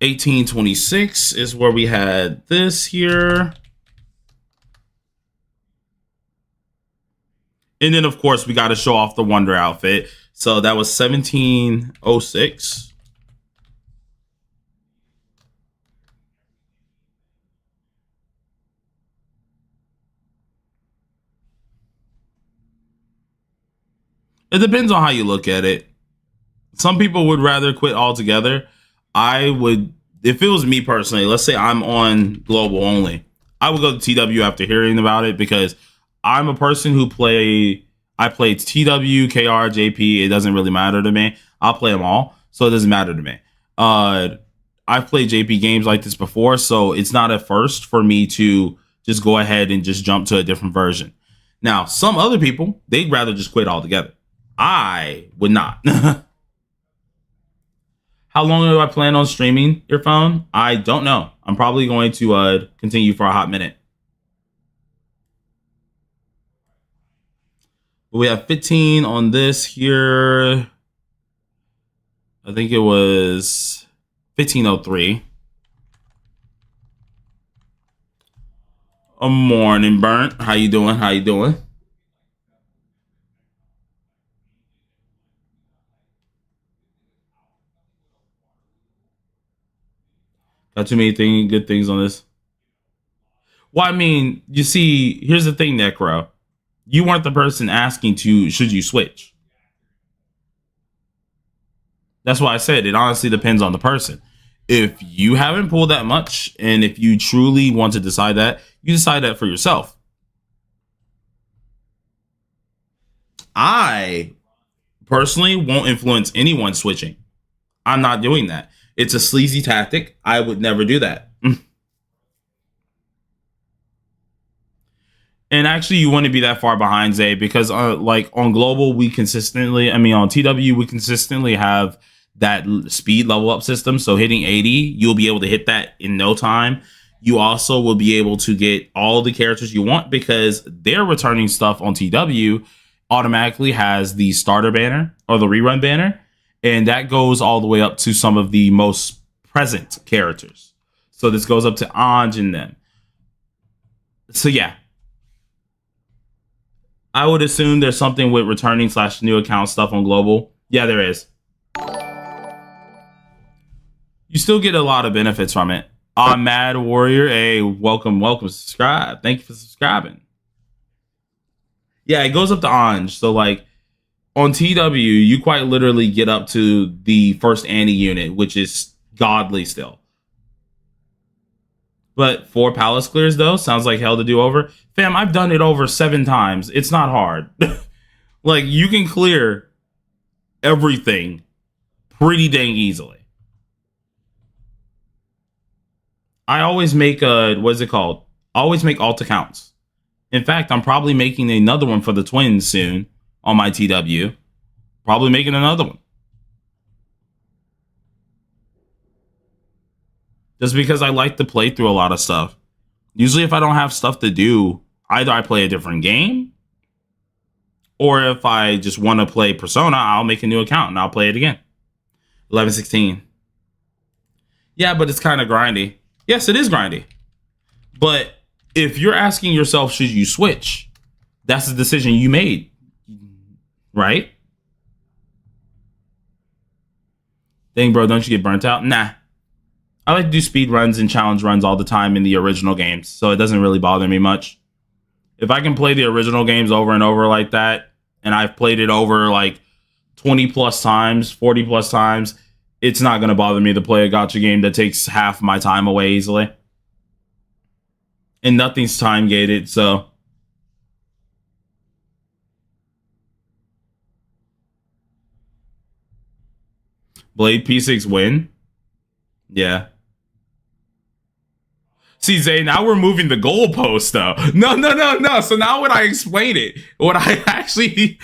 1826 is where we had this here. And then, of course, we got to show off the Wonder outfit. So that was 1706. It depends on how you look at it. Some people would rather quit altogether. I would, if it was me personally, let's say I'm on global only, I would go to TW after hearing about it because I'm a person who I play TW, KR, JP. It doesn't really matter to me. I'll play them all, so it doesn't matter to me. I've played JP games like this before, so it's not a first for me to just go ahead and just jump to a different version. Now, some other people, they'd rather just quit altogether. I would not. How long do I plan on streaming your phone? I don't know. I'm probably going to continue for a hot minute. But we have 15 on this here. I think it was 1503. A morning, Burnt. How you doing? How you doing? Got too many good things on this. Well, I mean, you see, here's the thing, Necro. You weren't the person asking should you switch. That's why I said it honestly depends on the person. If you haven't pulled that much, and if you truly want to decide that, you decide that for yourself. I personally won't influence anyone switching. I'm not doing that. It's a sleazy tactic. I would never do that. And actually, you wouldn't be that far behind, Zay, because like on global, on TW, we consistently have that speed level up system. So hitting 80, you'll be able to hit that in no time. You also will be able to get all the characters you want because their returning stuff on TW automatically has the starter banner or the rerun banner. And that goes all the way up to some of the most present characters. So this goes up to Anj and them. So yeah. I would assume there's something with returning / new account stuff on global. Yeah, there is. You still get a lot of benefits from it. Mad Warrior, hey, welcome, subscribe. Thank you for subscribing. Yeah, it goes up to Anj. So like, on TW, you quite literally get up to the first Annie unit, which is godly still. But 4 palace clears, though, sounds like hell to do over. Fam, I've done it over 7 times. It's not hard. Like, you can clear everything pretty dang easily. I always make what is it called? I always make alt accounts. In fact, I'm probably making another one for the twins soon. On my TW, probably making another one. Just because I like to play through a lot of stuff. Usually if I don't have stuff to do, either I play a different game, or if I just want to play Persona, I'll make a new account and I'll play it again. 11:16. Yeah, but it's kind of grindy. Yes, it is grindy. But if you're asking yourself, should you switch? That's the decision you made, right? Dang, bro, don't you get burnt out? Nah. I like to do speed runs and challenge runs all the time in the original games, so it doesn't really bother me much. If I can play the original games over and over like that, and I've played it over like 20 plus times, 40 plus times, it's not going to bother me to play a gacha game that takes half my time away easily. And nothing's time gated, so. Blade P6 win? Yeah. See, Zay, now we're moving the goalpost, though. No. So now when I explain it, when I actually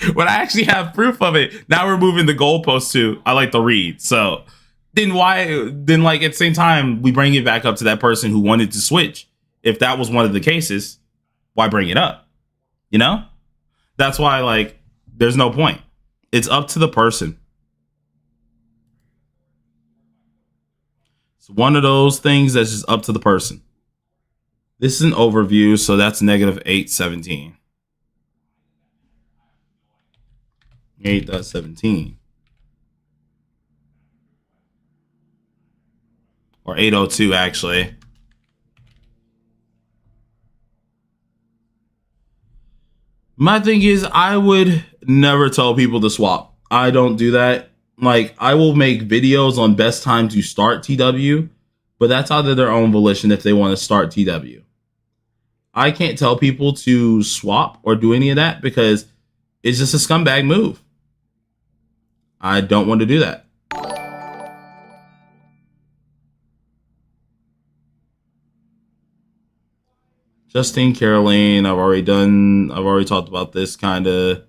have proof of it, now we're moving the goalpost to I like to read. So then like at the same time, we bring it back up to that person who wanted to switch. If that was one of the cases, why bring it up? You know? That's why, like, there's no point. It's up to the person. It's one of those things that's just up to the person. This is an overview, so that's negative 817. 8.17. Or 802, actually. My thing is, I would never tell people to swap. I don't do that. Like, I will make videos on best time to start TW, but that's either their own volition if they want to start TW. I can't tell people to swap or do any of that because it's just a scumbag move. I don't want to do that. Justine, Caroline, I've already talked about this kind of.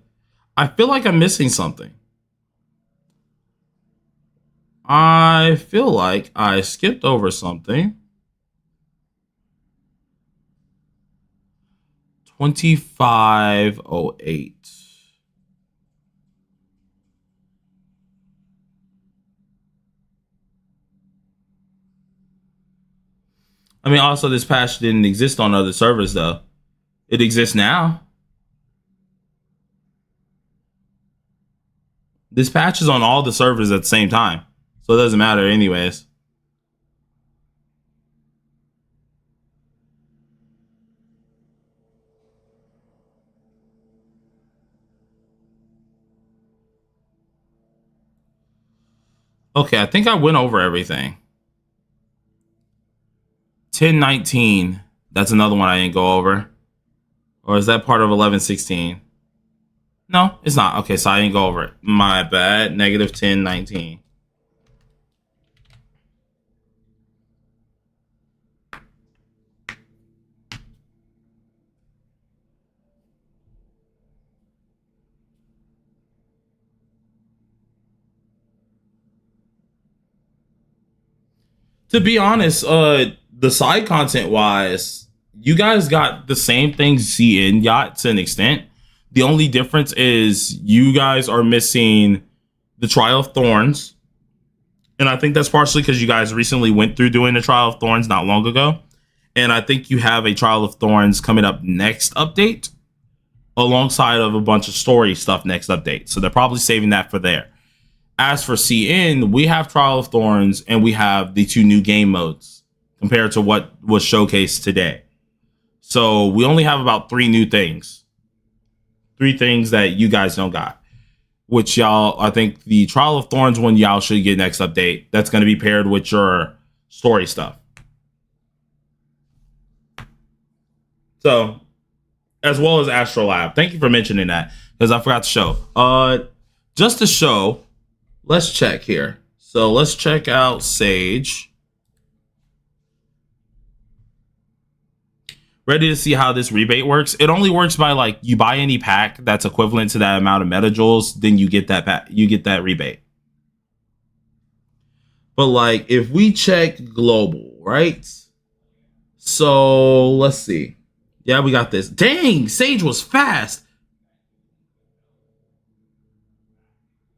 I feel like I'm missing something. I feel like I skipped over something. 2508. I mean, also this patch didn't exist on other servers though. It exists now. This patch is on all the servers at the same time. So it doesn't matter anyways. Okay, I think I went over everything. 1019. That's another one I didn't go over. Or is that part of 1116? No, it's not. Okay, so I didn't go over it. My bad. Negative 1019. To be honest, the side content wise, you guys got the same thing CN got to an extent. The only difference is you guys are missing the Trial of Thorns. And I think that's partially because you guys recently went through doing the Trial of Thorns not long ago. And I think you have a Trial of Thorns coming up next update alongside of a bunch of story stuff next update. So they're probably saving that for there. As for CN, we have Trial of Thorns and we have the 2 new game modes compared to what was showcased today. So we only have about 3 new things. 3 things that you guys don't got. Which y'all, I think the Trial of Thorns one y'all should get next update. That's going to be paired with your story stuff. So, as well as Astrolab. Thank you for mentioning that because I forgot to show. Just to show. Let's check here. So let's check out Sage. Ready to see how this rebate works? It only works by like you buy any pack that's equivalent to that amount of metajoules, then you get that pack, you get that rebate. But like if we check global, right? So let's see. Yeah, we got this. Dang, Sage was fast.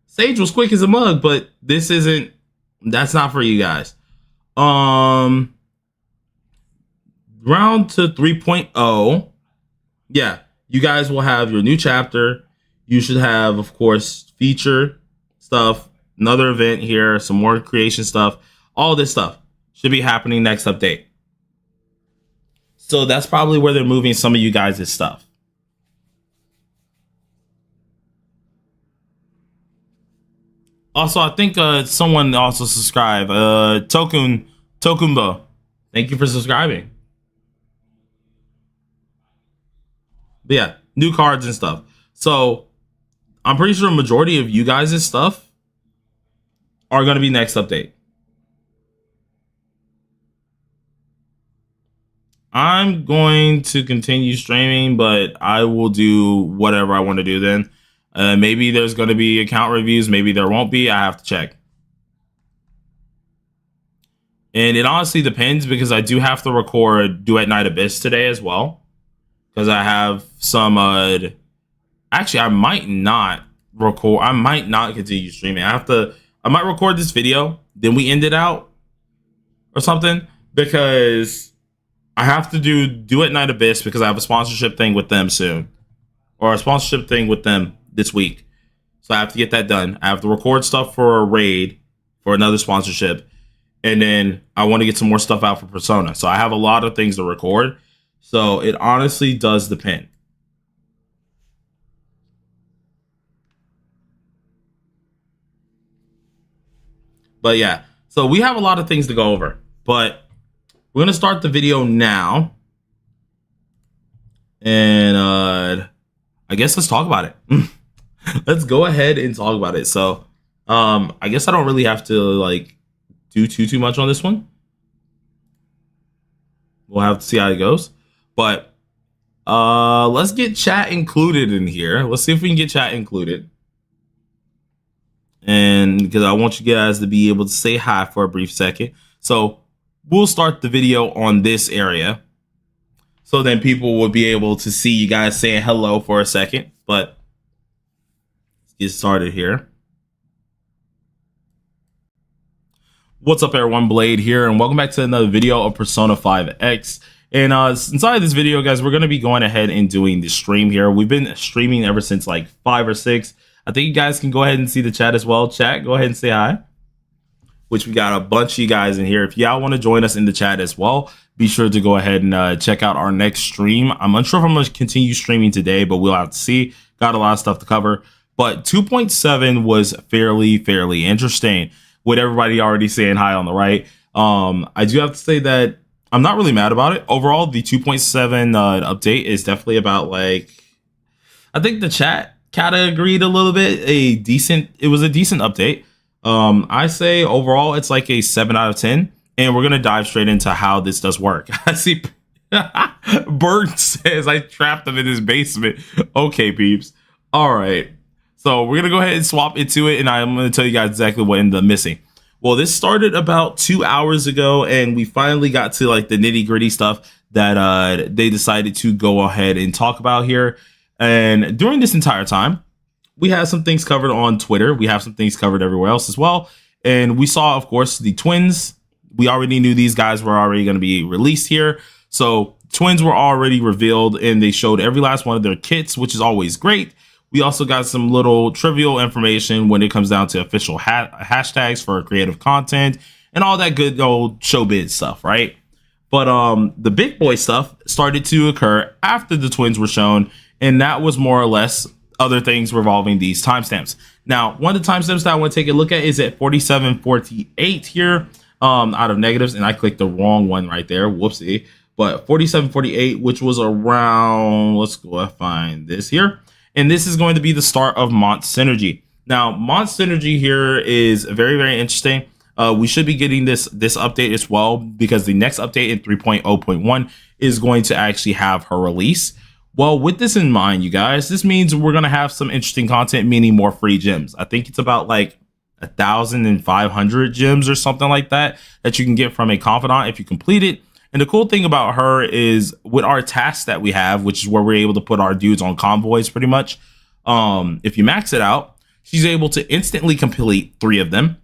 Sage was quick as a mug, but this isn't. That's not for you guys. Round to 3.0. Yeah, you guys will have your new chapter. You should have, of course, feature stuff, another event here, some more creation stuff. All this stuff should be happening next update. So that's probably where they're moving some of you guys' stuff. Also, I think someone also subscribed. Tokumbo. Thank you for subscribing. But yeah, new cards and stuff. So I'm pretty sure a majority of you guys' stuff are going to be next update. I'm going to continue streaming, but I will do whatever I want to do then. Maybe there's going to be account reviews. Maybe there won't be. I have to check. And it honestly depends because I do have to record Duet Night Abyss today as well. Because I have some... actually, I might not record. I might not continue streaming. I might record this video. Then we end it out. Or something. Because I have to do Duet Night Abyss because I have a sponsorship thing with them soon. Or a sponsorship thing with them this week. So I have to get that done. I have to record stuff for a raid for another sponsorship. And then I want to get some more stuff out for Persona. So I have a lot of things to record. So it honestly does depend. But yeah, so we have a lot of things to go over. But we're going to start the video now. And I guess let's talk about it. Let's go ahead and talk about it. So I guess I don't really have to like do too much on this one. We'll have to see how it goes. But let's get chat included in here. Let's see if we can get chat included. And because I want you guys to be able to say hi for a brief second. So we'll start the video on this area. So then people will be able to see you guys saying hello for a second. But let's get started here. What's up, everyone? Blade here, and welcome back to another video of Persona 5X. And inside this video, guys, we're going to be going ahead and doing the stream here. We've been streaming ever since like 5 or 6. I think you guys can go ahead and see the chat as well. Chat, go ahead and say hi. Which we got a bunch of you guys in here. If y'all want to join us in the chat as well, be sure to go ahead and check out our next stream. I'm unsure if I'm going to continue streaming today, but we'll have to see. Got a lot of stuff to cover. But 2.7 was fairly interesting. With everybody already saying hi on the right. I do have to say that I'm not really mad about it. Overall, the 2.7 update is definitely about like, I think the chat kind of agreed a little bit. It was a decent update. I say overall, it's like a 7 out of 10. And we're going to dive straight into how this does work. I see Bert says I trapped him in his basement. Okay, peeps. All right. So we're going to go ahead and swap into it, and I'm going to tell you guys exactly what ended up missing. Well, this started about 2 hours ago, and we finally got to like the nitty gritty stuff that they decided to go ahead and talk about here. And during this entire time, we have some things covered on Twitter. We have some things covered everywhere else as well. And we saw, of course, the twins. We already knew these guys were already going to be released here. So twins were already revealed, and they showed every last one of their kits, which is always great. We also got some little trivial information when it comes down to official hashtags for creative content and all that good old showbiz stuff, right? But the big boy stuff started to occur after the twins were shown, and that was more or less other things revolving these timestamps. Now, one of the timestamps that I want to take a look at is at 4748 here out of negatives, and I clicked the wrong one right there. Whoopsie. But 4748, which was around, let's go find this here. And this is going to be the start of Mont Synergy. Now, Mont Synergy here is very interesting. We should be getting this update as well, because the next update in 3.0.1 is going to actually have her release. Well, with this in mind, you guys, this means we're going to have some interesting content, meaning more free gems. I think it's about like 1,500 gems or something like that you can get from a confidant if you complete it. And the cool thing about her is with our tasks that we have, which is where we're able to put our dudes on convoys pretty much. If you max it out, she's able to instantly complete 3 of them.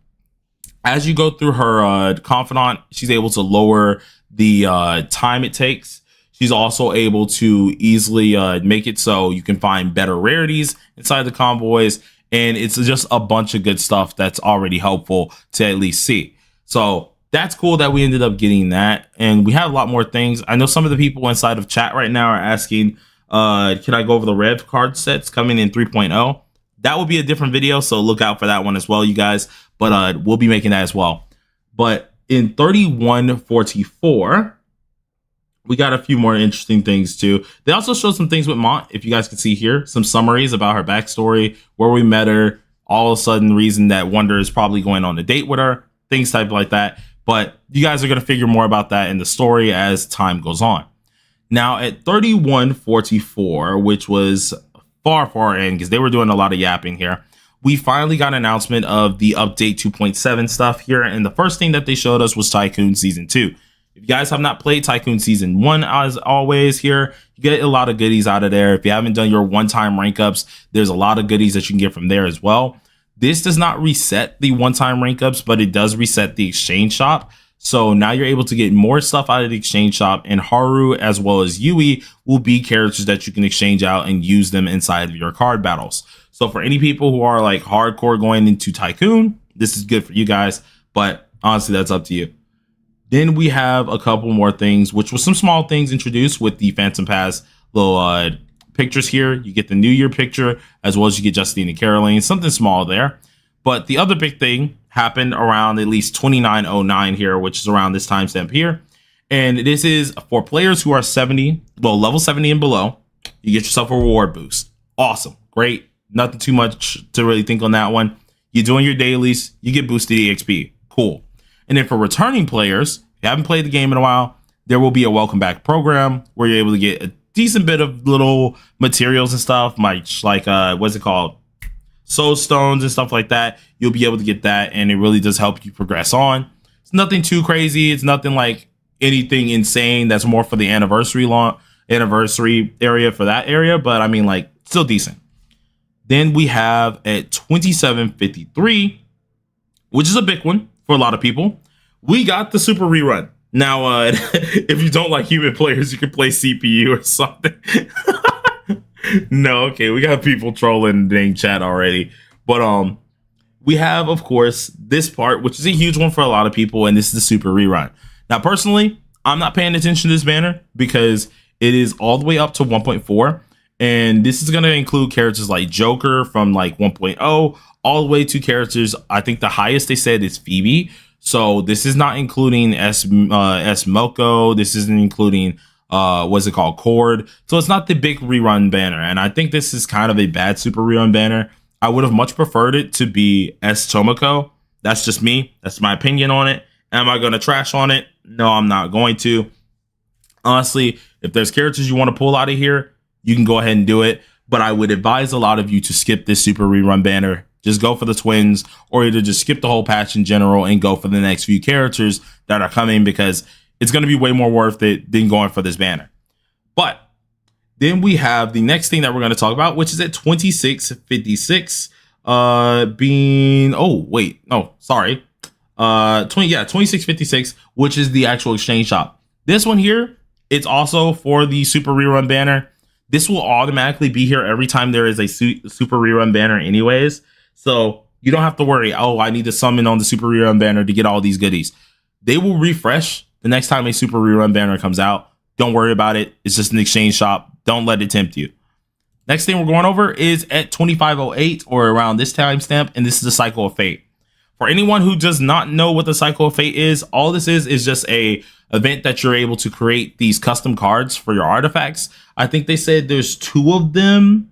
As you go through her confidant, she's able to lower the time it takes. She's also able to easily make it so you can find better rarities inside the convoys. And it's just a bunch of good stuff that's already helpful to at least see. So that's cool that we ended up getting that. And we have a lot more things. I know some of the people inside of chat right now are asking, can I go over the red card sets coming in 3.0? That will be a different video, so look out for that one as well, you guys. But we'll be making that as well. But in 3144, we got a few more interesting things too. They also showed some things with Mont, if you guys can see here, some summaries about her backstory, where we met her, all of a sudden reason that Wonder is probably going on a date with her, things type like that. But you guys are going to figure more about that in the story as time goes on. Now at 3144, which was far in, because they were doing a lot of yapping here, we finally got an announcement of the update 2.7 stuff here. And the first thing that they showed us was Tycoon Season 2. If you guys have not played Tycoon Season 1, as always here, you get a lot of goodies out of there. If you haven't done your one-time rank ups, there's a lot of goodies that you can get from there as well. This does not reset the one-time rank ups, but it does reset the exchange shop. So now you're able to get more stuff out of the exchange shop, and Haru as well as Yui will be characters that you can exchange out and use them inside of your card battles. So for any people who are like hardcore going into Tycoon, this is good for you guys, but honestly, that's up to you. Then we have a couple more things, which was some small things introduced with the Phantom Pass little pictures here. You get the New Year picture, as well as you get Justine and Caroline, something small there. But the other big thing happened around at least 2909 here, which is around this timestamp here. And this is for players who are 70, well, level 70 and below. You get yourself a reward boost. Awesome. Great. Nothing too much to really think on that one. You're doing your dailies, you get boosted EXP. Cool. And then for returning players, if you haven't played the game in a while, there will be a welcome back program where you're able to get a decent bit of little materials and stuff, like what's it called? Soul stones and stuff like that. You'll be able to get that, and it really does help you progress on. It's nothing too crazy. It's nothing like anything insane. That's more for the anniversary area for that area, but I mean, like, still decent. Then we have at 2753, which is a big one for a lot of people. We got the super rerun. Now, if you don't like human players, you can play CPU or something. No, okay, we got people trolling the dang chat already. But we have, of course, this part, which is a huge one for a lot of people, and this is the super rerun. Now, personally, I'm not paying attention to this banner because it is all the way up to 1.4. And this is going to include characters like Joker from like 1.0 all the way to characters. I think the highest they said is Phoebe. So this is not including S Moko. This isn't including what's it called, Cord. So it's not the big rerun banner. And I think this is kind of a bad super rerun banner. I would have much preferred it to be S Tomoko. That's just me. That's my opinion on it. Am I going to trash on it? No, I'm not going to. Honestly, if there's characters you want to pull out of here, you can go ahead and do it. But I would advise a lot of you to skip this super rerun banner. Just go for the twins, or either just skip the whole patch in general and go for the next few characters that are coming, because it's going to be way more worth it than going for this banner. But then we have the next thing that we're going to talk about, which is at 2656 being, oh, wait, no, sorry. 2656, which is the actual exchange shop. This one here, it's also for the super rerun banner. This will automatically be here every time there is a super rerun banner anyways. So you don't have to worry, oh, I need to summon on the super rerun banner to get all these goodies. They will refresh the next time a super rerun banner comes out. Don't worry about it. It's just an exchange shop. Don't let it tempt you. Next thing we're going over is at 2508, or around this timestamp, and this is the Cycle of Fate. For anyone who does not know what the Cycle of Fate is, all this is just a event that you're able to create these custom cards for your artifacts. I think they said there's 2 of them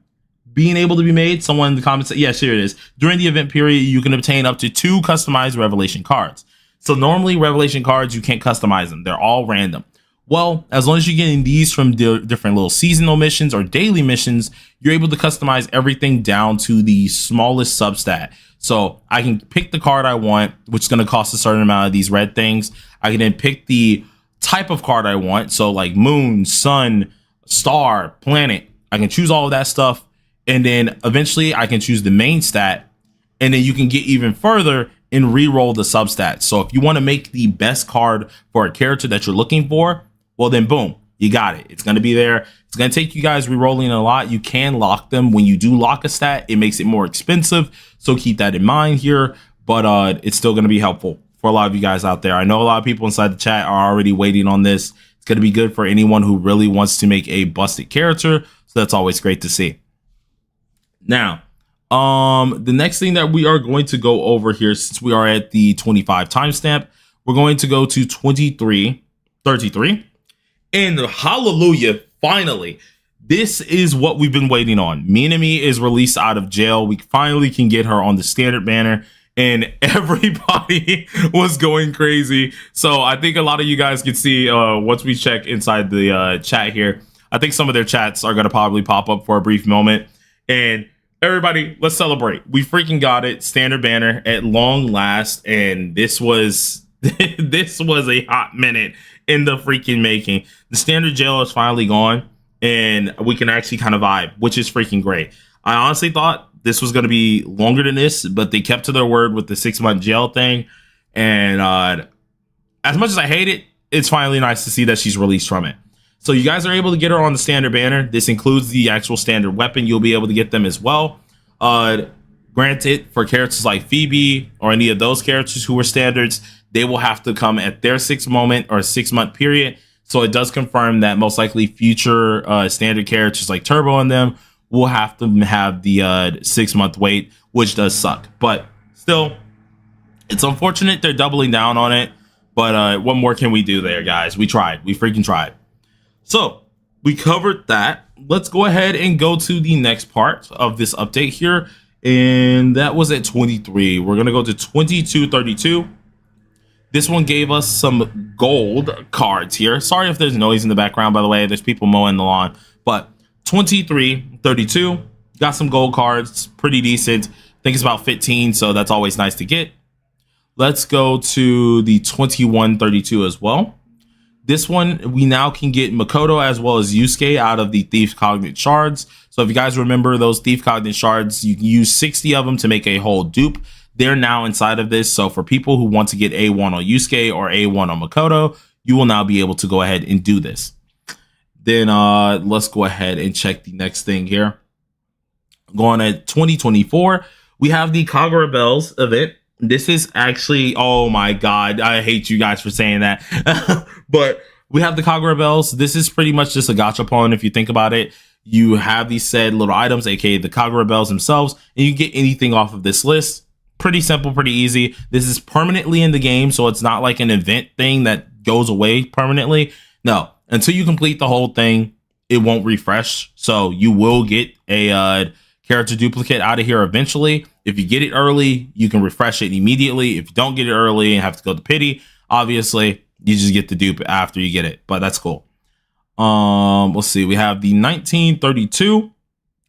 being able to be made. Someone in the comments said, yes, here it is. During the event period, you can obtain up to 2 customized Revelation cards. So normally Revelation cards, you can't customize them. They're all random. Well, as long as you're getting these from different little seasonal missions or daily missions, you're able to customize everything down to the smallest substat. So I can pick the card I want, which is going to cost a certain amount of these red things. I can then pick the type of card I want. So like moon, sun, star, planet. I can choose all of that stuff. And then eventually I can choose the main stat. And then you can get even further and re-roll the substats. So if you want to make the best card for a character that you're looking for, well then boom, you got it. It's going to be there. It's going to take you guys re-rolling a lot. You can lock them. When you do lock a stat, it makes it more expensive. So keep that in mind here. But it's still going to be helpful for a lot of you guys out there. I know a lot of people inside the chat are already waiting on this. It's going to be good for anyone who really wants to make a busted character. So that's always great to see. Now, the next thing that we are going to go over here, since we are at the 25 timestamp, we're going to go to 23:33. And hallelujah, finally, this is what we've been waiting on. Minami is released out of jail. We finally can get her on the standard banner, and everybody was going crazy. So I think a lot of you guys can see once we check inside the chat here, I think some of their chats are going to probably pop up for a brief moment. And everybody, let's celebrate. We freaking got it. Standard banner at long last. And this was this was a hot minute in the freaking making. The standard jail is finally gone, and we can actually kind of vibe, which is freaking great. I honestly thought this was going to be longer than this, but they kept to their word with the 6-month jail thing. And as much as I hate it, it's finally nice to see that she's released from it. So you guys are able to get her on the standard banner. This includes the actual standard weapon. You'll be able to get them as well. Granted, for characters like Phoebe or any of those characters who were standards, they will have to come at their 6-month period. So it does confirm that most likely future standard characters like Turbo and them will have to have the 6-month wait, which does suck. But still, it's unfortunate they're doubling down on it. But what more can we do there, guys? We tried. We freaking tried. So we covered that. Let's go ahead and go to the next part of this update here. And that was at 23. We're going to go to 22:32. This one gave us some gold cards here. Sorry if there's noise in the background, by the way. There's people mowing the lawn. But 23:32, got some gold cards. Pretty decent. I think it's about 15, so that's always nice to get. Let's go to the 21:32 as well. This one, we now can get Makoto as well as Yusuke out of the Thief Cognate Shards. So if you guys remember those Thief Cognate Shards, you can use 60 of them to make a whole dupe. They're now inside of this. So for people who want to get A1 on Yusuke or A1 on Makoto, you will now be able to go ahead and do this. Then let's go ahead and check the next thing here. Going at 2024, we have the Kagura Bells event. This is actually, oh my god, I hate you guys for saying that. But we have the Kagura Bells. This is pretty much just a gachapon if you think about it. You have these said little items, aka the Kagura Bells themselves, and you get anything off of this list. Pretty simple, pretty easy. This is permanently in the game, so it's not like an event thing that goes away permanently. No, until you complete the whole thing, it won't refresh. So you will get a character duplicate out of here eventually. If you get it early, you can refresh it immediately. If you don't get it early and have to go to pity, obviously you just get the dupe after you get it, but that's cool. Let's see. We have the 1932.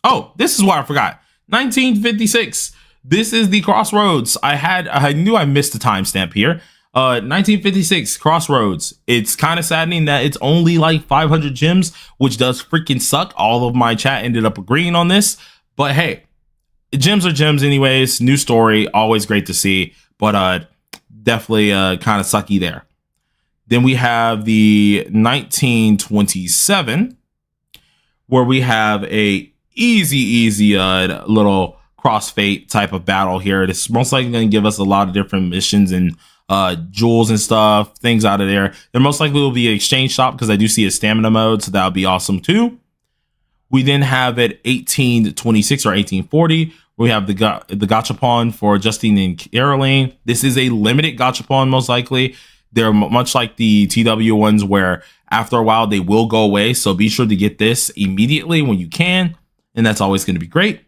Oh, this is what I forgot. 1956. This is the Crossroads. I knew I missed the timestamp here. 1956 Crossroads. It's kind of saddening that it's only like 500 gems, which does freaking suck. All of my chat ended up agreeing on this, but hey, gems are gems anyways. New story, always great to see, but definitely kind of sucky there. Then we have the 1927, where we have a easy little crossfade type of battle here. It's most likely going to give us a lot of different missions and jewels and stuff, things out of there. There most likely will be an exchange shop because I do see a stamina mode, so that would be awesome too. We then have at 1826 or 1840, we have the gachapon for Justine and Caroline. This is a limited gachapon, most likely. They're much like the TW ones where after a while they will go away. So be sure to get this immediately when you can. And that's always going to be great.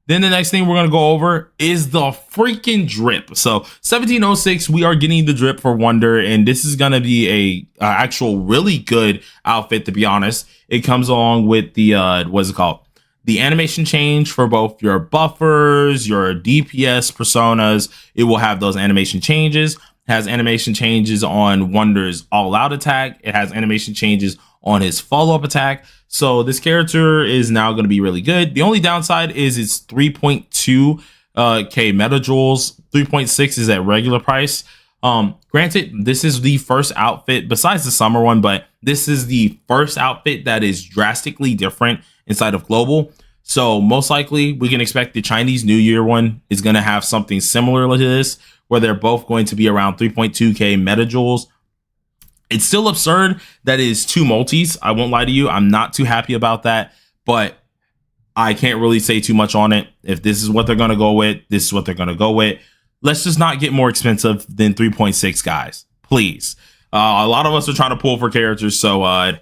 Then the next thing we're going to go over is the freaking drip. So 1706, we are getting the drip for Wonder. And this is going to be a actual really good outfit, to be honest. It comes along with the, what's it called? The animation change for both your buffers, your DPS personas. It will have those animation changes. has animation changes on Wonder's all-out attack. It has animation changes on his follow-up attack. So this character is now going to be really good. The only downside is it's 3.2 K metajoules. 3.6 is at regular price. Granted, this is the first outfit besides the summer one, but this is the first outfit that is drastically different inside of global. So most likely we can expect the Chinese New Year one is going to have something similar to this, where they're both going to be around 3.2K metajoules. It's still absurd that it is 2 multis. I won't lie to you. I'm not too happy about that, but I can't really say too much on it. If this is what they're going to go with, this is what they're going to go with. Let's just not get more expensive than 3.6, guys. Please. A lot of us are trying to pull for characters, so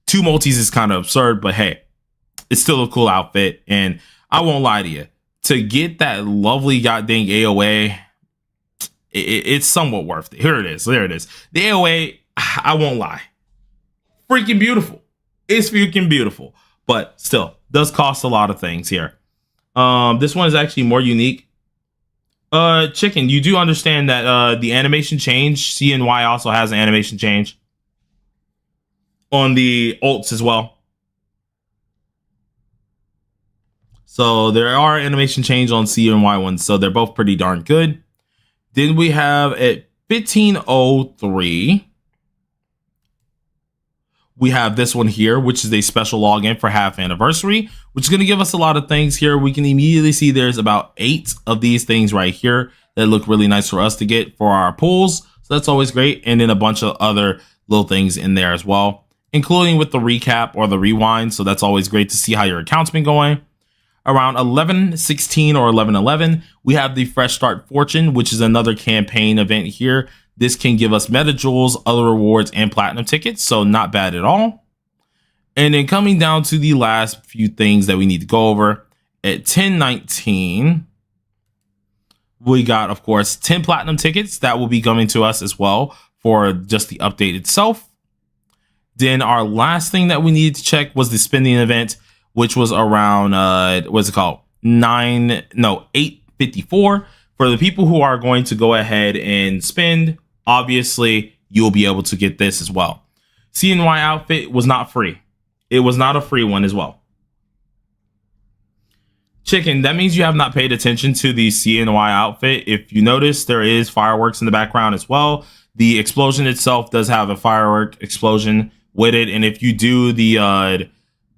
2 multis is kind of absurd, but hey, it's still a cool outfit, and I won't lie to you. To get that lovely goddamn AOA, it's somewhat worth it. Here it is. There it is. The AOA, I won't lie. Freaking beautiful. It's freaking beautiful, but still does cost a lot of things here. This one is actually more unique. Chicken, you do understand that the animation change, CNY also has an animation change on the ults as well. So there are animation change on CNY ones, so they're both pretty darn good. Then we have at 1503, we have this one here, which is a special login for half anniversary, which is going to give us a lot of things here. We can immediately see there's about 8 of these things right here that look really nice for us to get for our pools. So that's always great. And then a bunch of other little things in there as well, including with the recap or the rewind. So that's always great to see how your account's been going. Around 11:16 or 11:11, we have the Fresh Start Fortune, which is another campaign event here. This can give us metajoules, other rewards, and platinum tickets, so not bad at all. And then coming down to the last few things that we need to go over, at 10:19, we got, of course, 10 platinum tickets that will be coming to us as well for just the update itself. Then our last thing that we needed to check was the spending event, which was around, what's it called? 8:54. For the people who are going to go ahead and spend, obviously, you'll be able to get this as well. CNY outfit was not free. It was not a free one as well. Chicken, that means you have not paid attention to the CNY outfit. If you notice, there is fireworks in the background as well. The explosion itself does have a firework explosion with it. And if you do the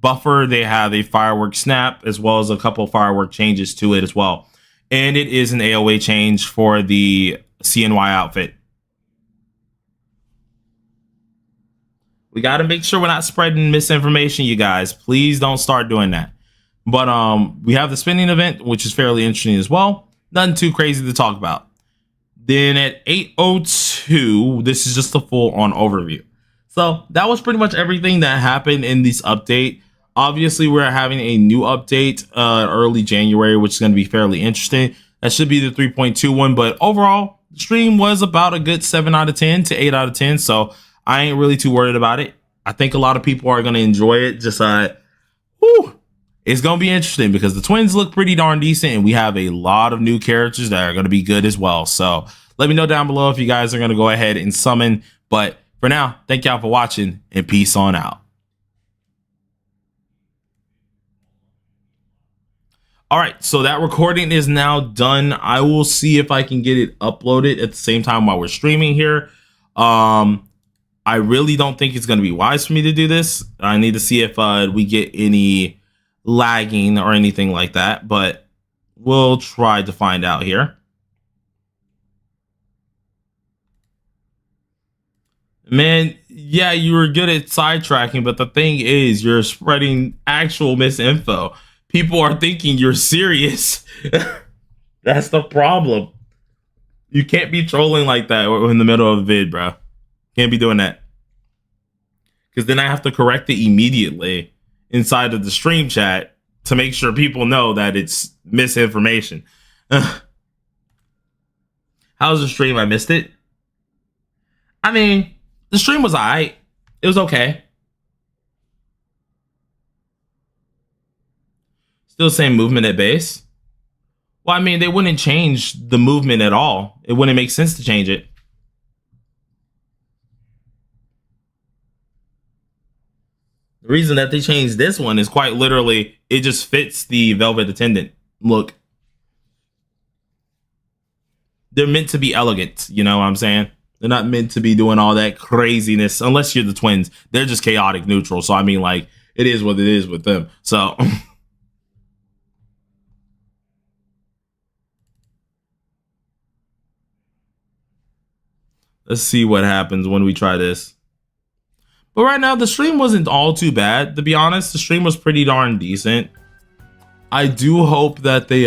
buffer, they have a firework snap as well as a couple firework changes to it as well. And it is an AOA change for the CNY outfit. We got to make sure we're not spreading misinformation, you guys. Please don't start doing that. But we have the spending event, which is fairly interesting as well. Nothing too crazy to talk about. Then at 8:02, this is just a full-on overview. So that was pretty much everything that happened in this update. Obviously, we're having a new update early January, which is going to be fairly interesting. That should be the 3.2 one. But overall, the stream was about a good 7 out of 10 to 8 out of 10. So I ain't really too worried about it. I think a lot of people are going to enjoy it. Just, it's going to be interesting because the twins look pretty darn decent. And we have a lot of new characters that are going to be good as well. So let me know down below if you guys are going to go ahead and summon. But for now, thank y'all for watching and peace on out. All right, so that recording is now done. I will see if I can get it uploaded at the same time while we're streaming here. I really don't think it's going to be wise for me to do this. I need to see if we get any lagging or anything like that, but we'll try to find out here. Man, yeah, you were good at sidetracking, but the thing is, you're spreading actual misinfo. People are thinking you're serious. That's the problem. You can't be trolling like that in the middle of a vid, bro. Can't be doing that. Because then I have to correct it immediately inside of the stream chat to make sure people know that it's misinformation. How's the stream? I missed it. I mean, the stream was alright. It was okay. Still same movement at base. Well, I mean, they wouldn't change the movement at all. It wouldn't make sense to change it. The reason that they changed this one is quite literally, it just fits the Velvet Attendant look. They're meant to be elegant, you know what I'm saying? They're not meant to be doing all that craziness, unless you're the twins. They're just chaotic neutral. So, I mean, like, it is what it is with them. So, let's see what happens when we try this. But right now, the stream wasn't all too bad, to be honest. The stream was pretty darn decent. I do hope that they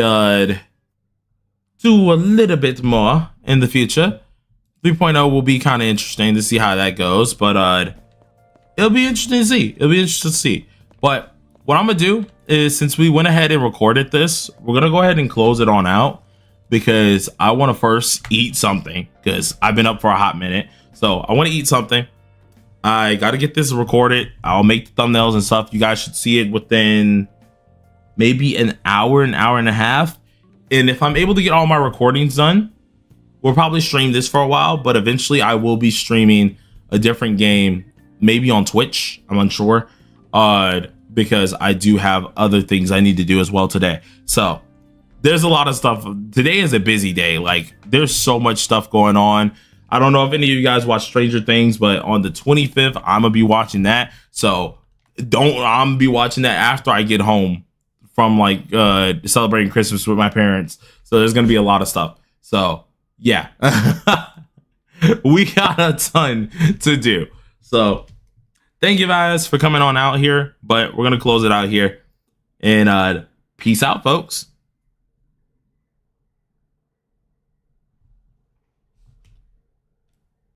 do a little bit more in the future. 3.0 will be kind of interesting to see how that goes, but it'll be interesting to see. It'll be interesting to see. But what I'm gonna do is, since we went ahead and recorded this, we're gonna go ahead and close it on out because I want to first eat something because I've been up for a hot minute. So I want to eat something. I got to get this recorded. I'll make the thumbnails and stuff. You guys should see it within maybe an hour and a half. And if I'm able to get all my recordings done, we'll probably stream this for a while, but eventually I will be streaming a different game, maybe on Twitch. I'm unsure, because I do have other things I need to do as well today. So there's a lot of stuff. Today is a busy day. Like, there's so much stuff going on. I don't know if any of you guys watch Stranger Things, but on the 25th, I'm gonna be watching that. So I'm gonna be watching that after I get home from like celebrating Christmas with my parents. So there's gonna be a lot of stuff. So yeah, we got a ton to do. So thank you guys for coming on out here, but we're gonna close it out here, and peace out, folks.